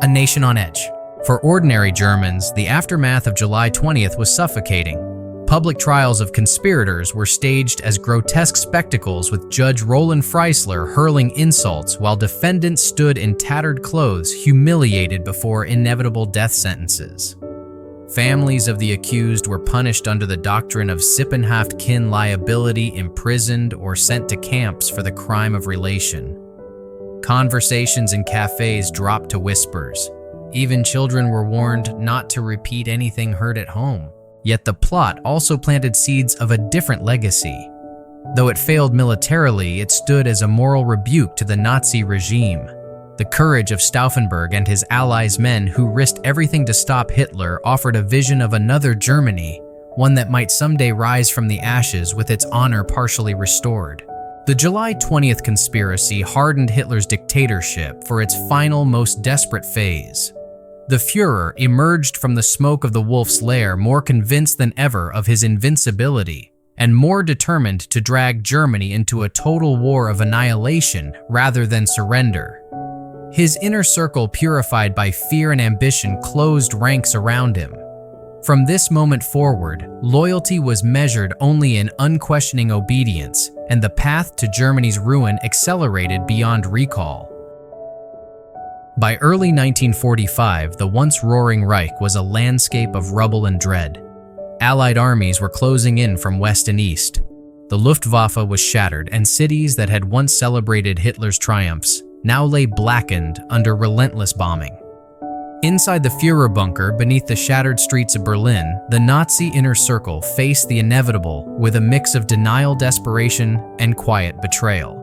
A nation on edge. For ordinary Germans, the aftermath of July 20th was suffocating. Public trials of conspirators were staged as grotesque spectacles, with Judge Roland Freisler hurling insults while defendants stood in tattered clothes, humiliated before inevitable death sentences. Families of the accused were punished under the doctrine of Sippenhaft kin liability, imprisoned or sent to camps for the crime of relation. Conversations in cafes dropped to whispers. Even children were warned not to repeat anything heard at home. Yet the plot also planted seeds of a different legacy. Though it failed militarily, it stood as a moral rebuke to the Nazi regime. The courage of Stauffenberg and his allies' men who risked everything to stop Hitler offered a vision of another Germany, one that might someday rise from the ashes with its honor partially restored. The July 20th conspiracy hardened Hitler's dictatorship for its final, most desperate phase. The Führer emerged from the smoke of the wolf's lair more convinced than ever of his invincibility, and more determined to drag Germany into a total war of annihilation rather than surrender. His inner circle, purified by fear and ambition, closed ranks around him. From this moment forward, loyalty was measured only in unquestioning obedience, and the path to Germany's ruin accelerated beyond recall. By early 1945, the once roaring Reich was a landscape of rubble and dread. Allied armies were closing in from west and east. The Luftwaffe was shattered, and cities that had once celebrated Hitler's triumphs now lay blackened under relentless bombing. Inside the Führer bunker beneath the shattered streets of Berlin, the Nazi inner circle faced the inevitable with a mix of denial, desperation, and quiet betrayal.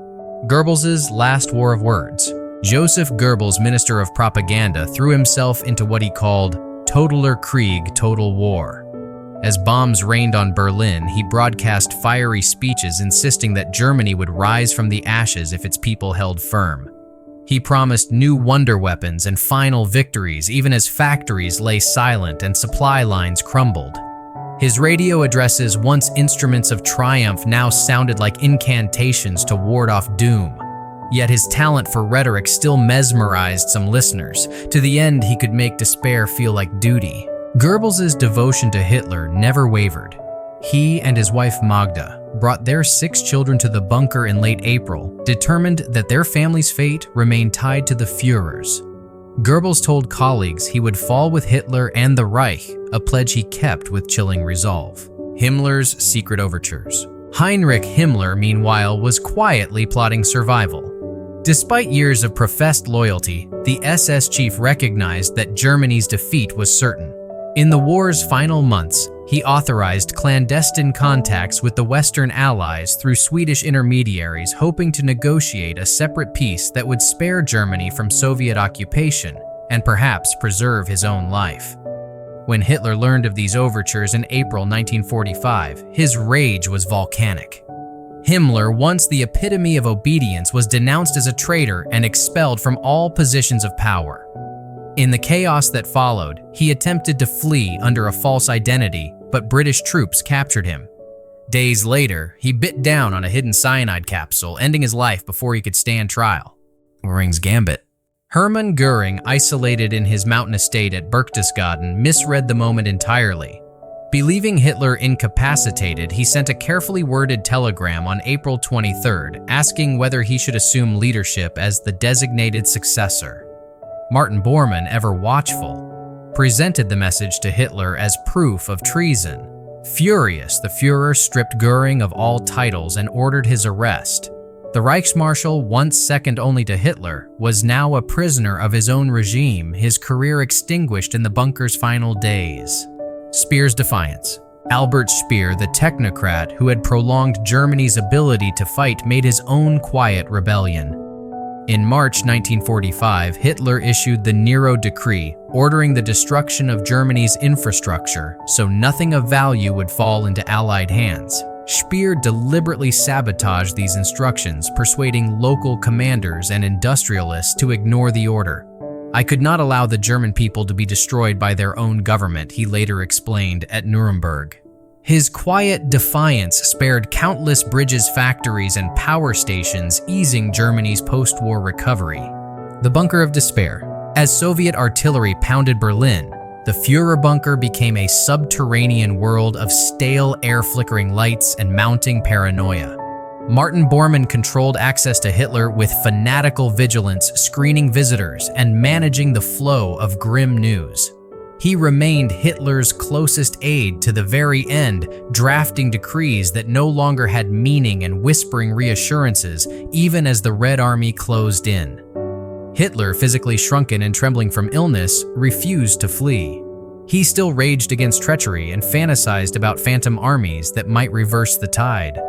Goebbels' last war of words. Joseph Goebbels, Minister of Propaganda, threw himself into what he called Totaler Krieg, total war. As bombs rained on Berlin, he broadcast fiery speeches insisting that Germany would rise from the ashes if its people held firm. He promised new wonder weapons and final victories even as factories lay silent and supply lines crumbled. His radio addresses, once instruments of triumph, now sounded like incantations to ward off doom. Yet his talent for rhetoric still mesmerized some listeners. To the end, he could make despair feel like duty. Goebbels' devotion to Hitler never wavered. He and his wife Magda brought their 6 children to the bunker in late April, determined that their family's fate remained tied to the Führer's. Goebbels told colleagues he would fall with Hitler and the Reich, a pledge he kept with chilling resolve. Himmler's secret overtures. Heinrich Himmler, meanwhile, was quietly plotting survival. Despite years of professed loyalty, the SS chief recognized that Germany's defeat was certain. In the war's final months, he authorized clandestine contacts with the Western Allies through Swedish intermediaries, hoping to negotiate a separate peace that would spare Germany from Soviet occupation and perhaps preserve his own life. When Hitler learned of these overtures in April 1945, his rage was volcanic. Himmler, once the epitome of obedience, was denounced as a traitor and expelled from all positions of power. In the chaos that followed, he attempted to flee under a false identity, but British troops captured him. Days later, he bit down on a hidden cyanide capsule, ending his life before he could stand trial. Göring's gambit. Hermann Göring, isolated in his mountain estate at Berchtesgaden, misread the moment entirely. Believing Hitler incapacitated, he sent a carefully worded telegram on April 23rd, asking whether he should assume leadership as the designated successor. Martin Bormann, ever watchful, presented the message to Hitler as proof of treason. Furious, the Führer stripped Göring of all titles and ordered his arrest. The Reichsmarschall, once second only to Hitler, was now a prisoner of his own regime, his career extinguished in the bunker's final days. Speer's defiance. Albert Speer, the technocrat who had prolonged Germany's ability to fight, made his own quiet rebellion. In March 1945, Hitler issued the Nero Decree, ordering the destruction of Germany's infrastructure so nothing of value would fall into Allied hands. Speer deliberately sabotaged these instructions, persuading local commanders and industrialists to ignore the order. "I could not allow the German people to be destroyed by their own government," he later explained at Nuremberg. His quiet defiance spared countless bridges, factories, and power stations, easing Germany's post-war recovery. The Bunker of Despair. As Soviet artillery pounded Berlin, the Führer bunker became a subterranean world of stale air-flickering lights and mounting paranoia. Martin Bormann controlled access to Hitler with fanatical vigilance, screening visitors and managing the flow of grim news. He remained Hitler's closest aide to the very end, drafting decrees that no longer had meaning and whispering reassurances, even as the Red Army closed in. Hitler, physically shrunken and trembling from illness, refused to flee. He still raged against treachery and fantasized about phantom armies that might reverse the tide.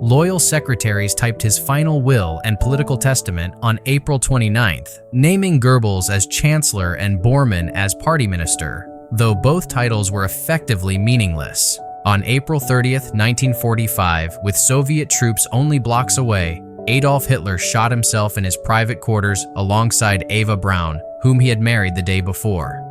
Loyal secretaries typed his final will and political testament on April 29th, naming Goebbels as chancellor and Bormann as party minister, though both titles were effectively meaningless. On April 30th, 1945, with Soviet troops only blocks away, Adolf Hitler shot himself in his private quarters alongside Eva Braun, whom he had married the day before.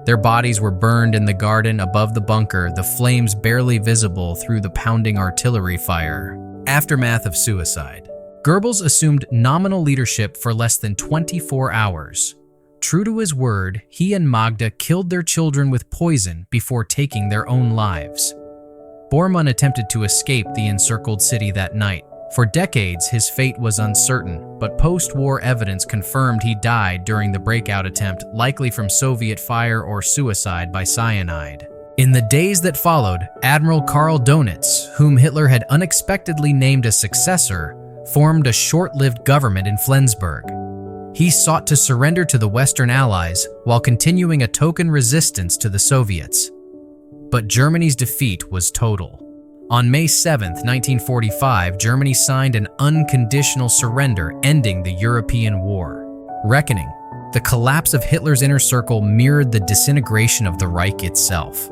Their bodies were burned in the garden above the bunker, the flames barely visible through the pounding artillery fire. Aftermath of suicide. Goebbels assumed nominal leadership for less than 24 hours. True to his word, he and Magda killed their children with poison before taking their own lives. Bormann attempted to escape the encircled city that night. For decades, his fate was uncertain, but post-war evidence confirmed he died during the breakout attempt, likely from Soviet fire or suicide by cyanide. In the days that followed, Admiral Karl Dönitz, whom Hitler had unexpectedly named a successor, formed a short-lived government in Flensburg. He sought to surrender to the Western Allies while continuing a token resistance to the Soviets. But Germany's defeat was total. On May 7, 1945, Germany signed an unconditional surrender, ending the European War. Reckoning, the collapse of Hitler's inner circle mirrored the disintegration of the Reich itself.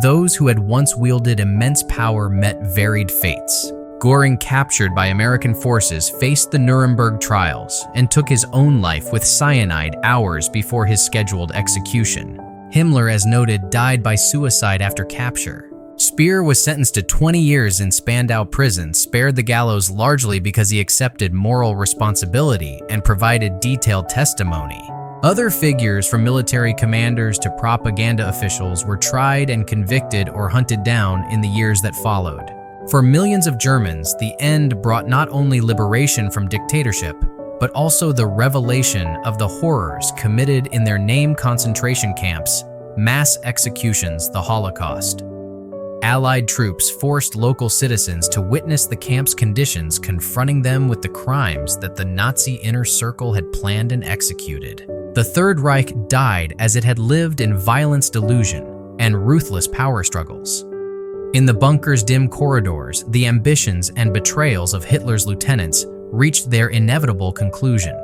Those who had once wielded immense power met varied fates. Göring, captured by American forces, faced the Nuremberg trials and took his own life with cyanide hours before his scheduled execution. Himmler, as noted, died by suicide after capture. Speer was sentenced to 20 years in Spandau prison, spared the gallows largely because he accepted moral responsibility and provided detailed testimony. Other figures, from military commanders to propaganda officials, were tried and convicted or hunted down in the years that followed. For millions of Germans, the end brought not only liberation from dictatorship, but also the revelation of the horrors committed in their name: concentration camps, mass executions, the Holocaust. Allied troops forced local citizens to witness the camp's conditions, confronting them with the crimes that the Nazi inner circle had planned and executed. The Third Reich died as it had lived in violence, delusion, and ruthless power struggles. In the bunker's dim corridors, the ambitions and betrayals of Hitler's lieutenants reached their inevitable conclusion.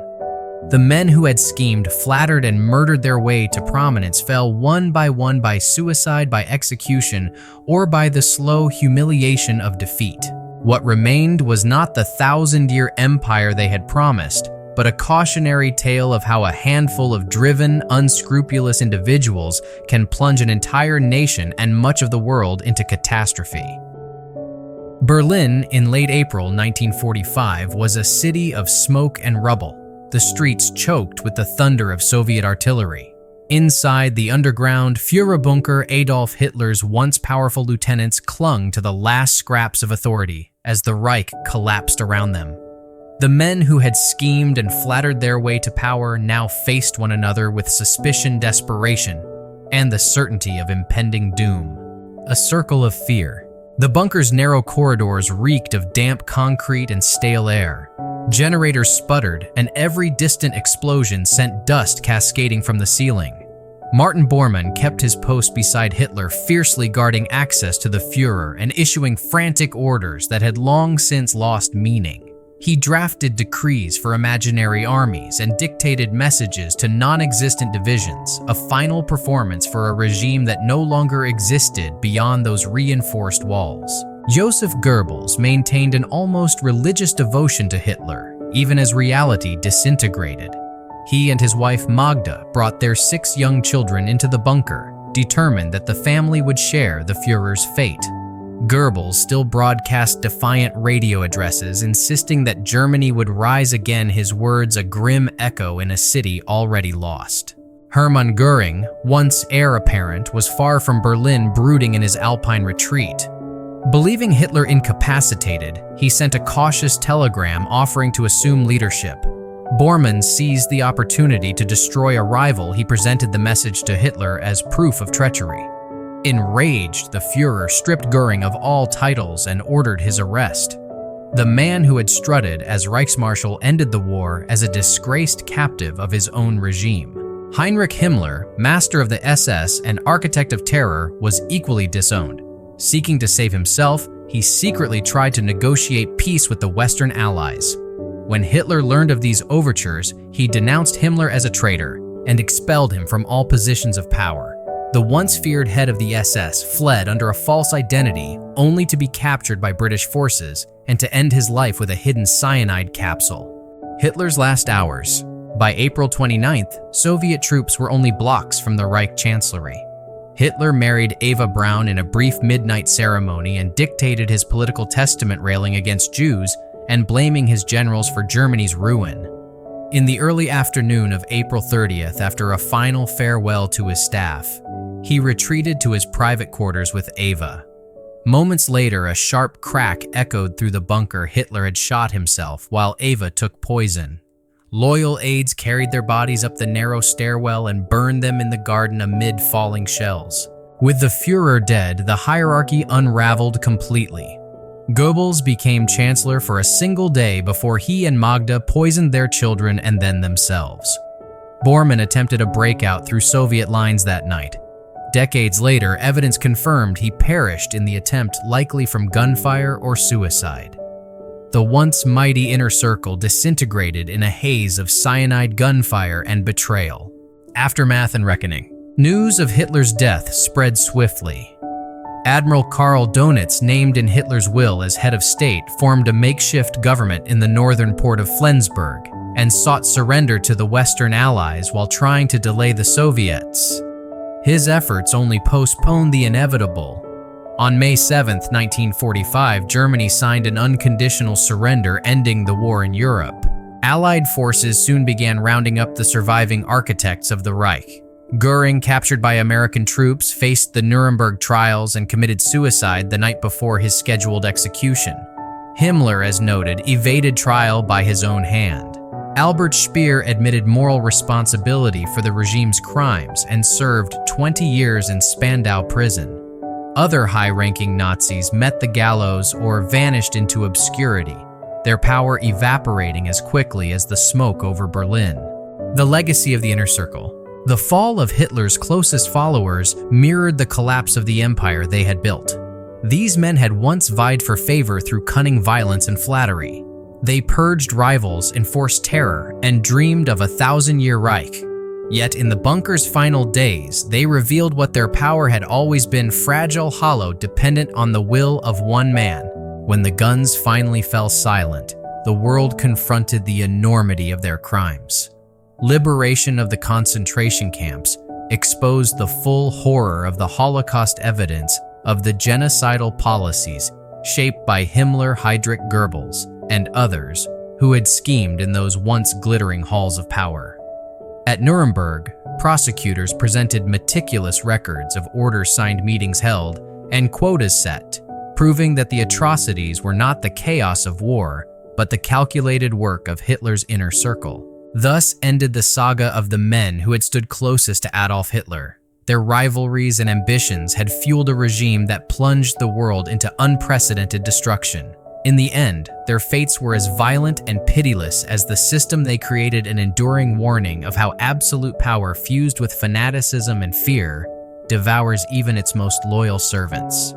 The men who had schemed, flattered, and murdered their way to prominence fell one by suicide, by execution, or by the slow humiliation of defeat. What remained was not the 1,000-year empire they had promised, but a cautionary tale of how a handful of driven, unscrupulous individuals can plunge an entire nation and much of the world into catastrophe. Berlin, in late April 1945, was a city of smoke and rubble, the streets choked with the thunder of Soviet artillery. Inside the underground Führerbunker, Adolf Hitler's once powerful lieutenants clung to the last scraps of authority as the Reich collapsed around them. The men who had schemed and flattered their way to power now faced one another with suspicion, desperation, and the certainty of impending doom. A circle of fear. The bunker's narrow corridors reeked of damp concrete and stale air. Generators sputtered, and every distant explosion sent dust cascading from the ceiling. Martin Bormann kept his post beside Hitler, fiercely guarding access to the Führer and issuing frantic orders that had long since lost meaning. He drafted decrees for imaginary armies and dictated messages to non-existent divisions, a final performance for a regime that no longer existed beyond those reinforced walls. Joseph Goebbels maintained an almost religious devotion to Hitler, even as reality disintegrated. He and his wife Magda brought their 6 young children into the bunker, determined that the family would share the Führer's fate. Goebbels still broadcast defiant radio addresses, insisting that Germany would rise again, his words a grim echo in a city already lost. Hermann Göring, once heir apparent, was far from Berlin, brooding in his Alpine retreat. Believing Hitler incapacitated, he sent a cautious telegram offering to assume leadership. Bormann seized the opportunity to destroy a rival. He presented the message to Hitler as proof of treachery. Enraged, the Führer stripped Göring of all titles and ordered his arrest. The man who had strutted as Reichsmarshal ended the war as a disgraced captive of his own regime. Heinrich Himmler, master of the SS and architect of terror, was equally disowned. Seeking to save himself, he secretly tried to negotiate peace with the Western Allies. When Hitler learned of these overtures, he denounced Himmler as a traitor and expelled him from all positions of power. The once feared head of the SS fled under a false identity, only to be captured by British forces and to end his life with a hidden cyanide capsule. Hitler's last hours. By April 29th, Soviet troops were only blocks from the Reich Chancellery. Hitler married Eva Braun in a brief midnight ceremony and dictated his political testament, railing against Jews and blaming his generals for Germany's ruin. In the early afternoon of April 30th, after a final farewell to his staff, he retreated to his private quarters with Eva. Moments later, a sharp crack echoed through the bunker. Hitler had shot himself while Eva took poison. Loyal aides carried their bodies up the narrow stairwell and burned them in the garden amid falling shells. With the Führer dead, the hierarchy unraveled completely. Goebbels became chancellor for a single day before he and Magda poisoned their children and then themselves. Bormann attempted a breakout through Soviet lines that night. Decades later, evidence confirmed he perished in the attempt, likely from gunfire or suicide. The once mighty inner circle disintegrated in a haze of cyanide gunfire and betrayal. Aftermath and reckoning. News of Hitler's death spread swiftly. Admiral Karl Dönitz, named in Hitler's will as head of state, formed a makeshift government in the northern port of Flensburg and sought surrender to the Western Allies while trying to delay the Soviets. His efforts only postponed the inevitable. On May 7, 1945, Germany signed an unconditional surrender, ending the war in Europe. Allied forces soon began rounding up the surviving architects of the Reich. Göring, captured by American troops, faced the Nuremberg trials and committed suicide the night before his scheduled execution. Himmler, as noted, evaded trial by his own hand. Albert Speer admitted moral responsibility for the regime's crimes and served 20 years in Spandau prison. Other high-ranking Nazis met the gallows or vanished into obscurity, their power evaporating as quickly as the smoke over Berlin. The legacy of the inner circle. The fall of Hitler's closest followers mirrored the collapse of the empire they had built. These men had once vied for favor through cunning violence and flattery. They purged rivals, enforced terror, and dreamed of a 1,000-year Reich. Yet in the bunker's final days, they revealed what their power had always been: fragile, hollow, dependent on the will of one man. When the guns finally fell silent, the world confronted the enormity of their crimes. Liberation of the concentration camps exposed the full horror of the Holocaust, evidence of the genocidal policies shaped by Himmler, Heydrich, Goebbels, and others who had schemed in those once glittering halls of power. At Nuremberg, prosecutors presented meticulous records of orders-signed, meetings held, and quotas set, proving that the atrocities were not the chaos of war, but the calculated work of Hitler's inner circle. Thus ended the saga of the men who had stood closest to Adolf Hitler. Their rivalries and ambitions had fueled a regime that plunged the world into unprecedented destruction. In the end, their fates were as violent and pitiless as the system they created, an enduring warning of how absolute power fused with fanaticism and fear devours even its most loyal servants.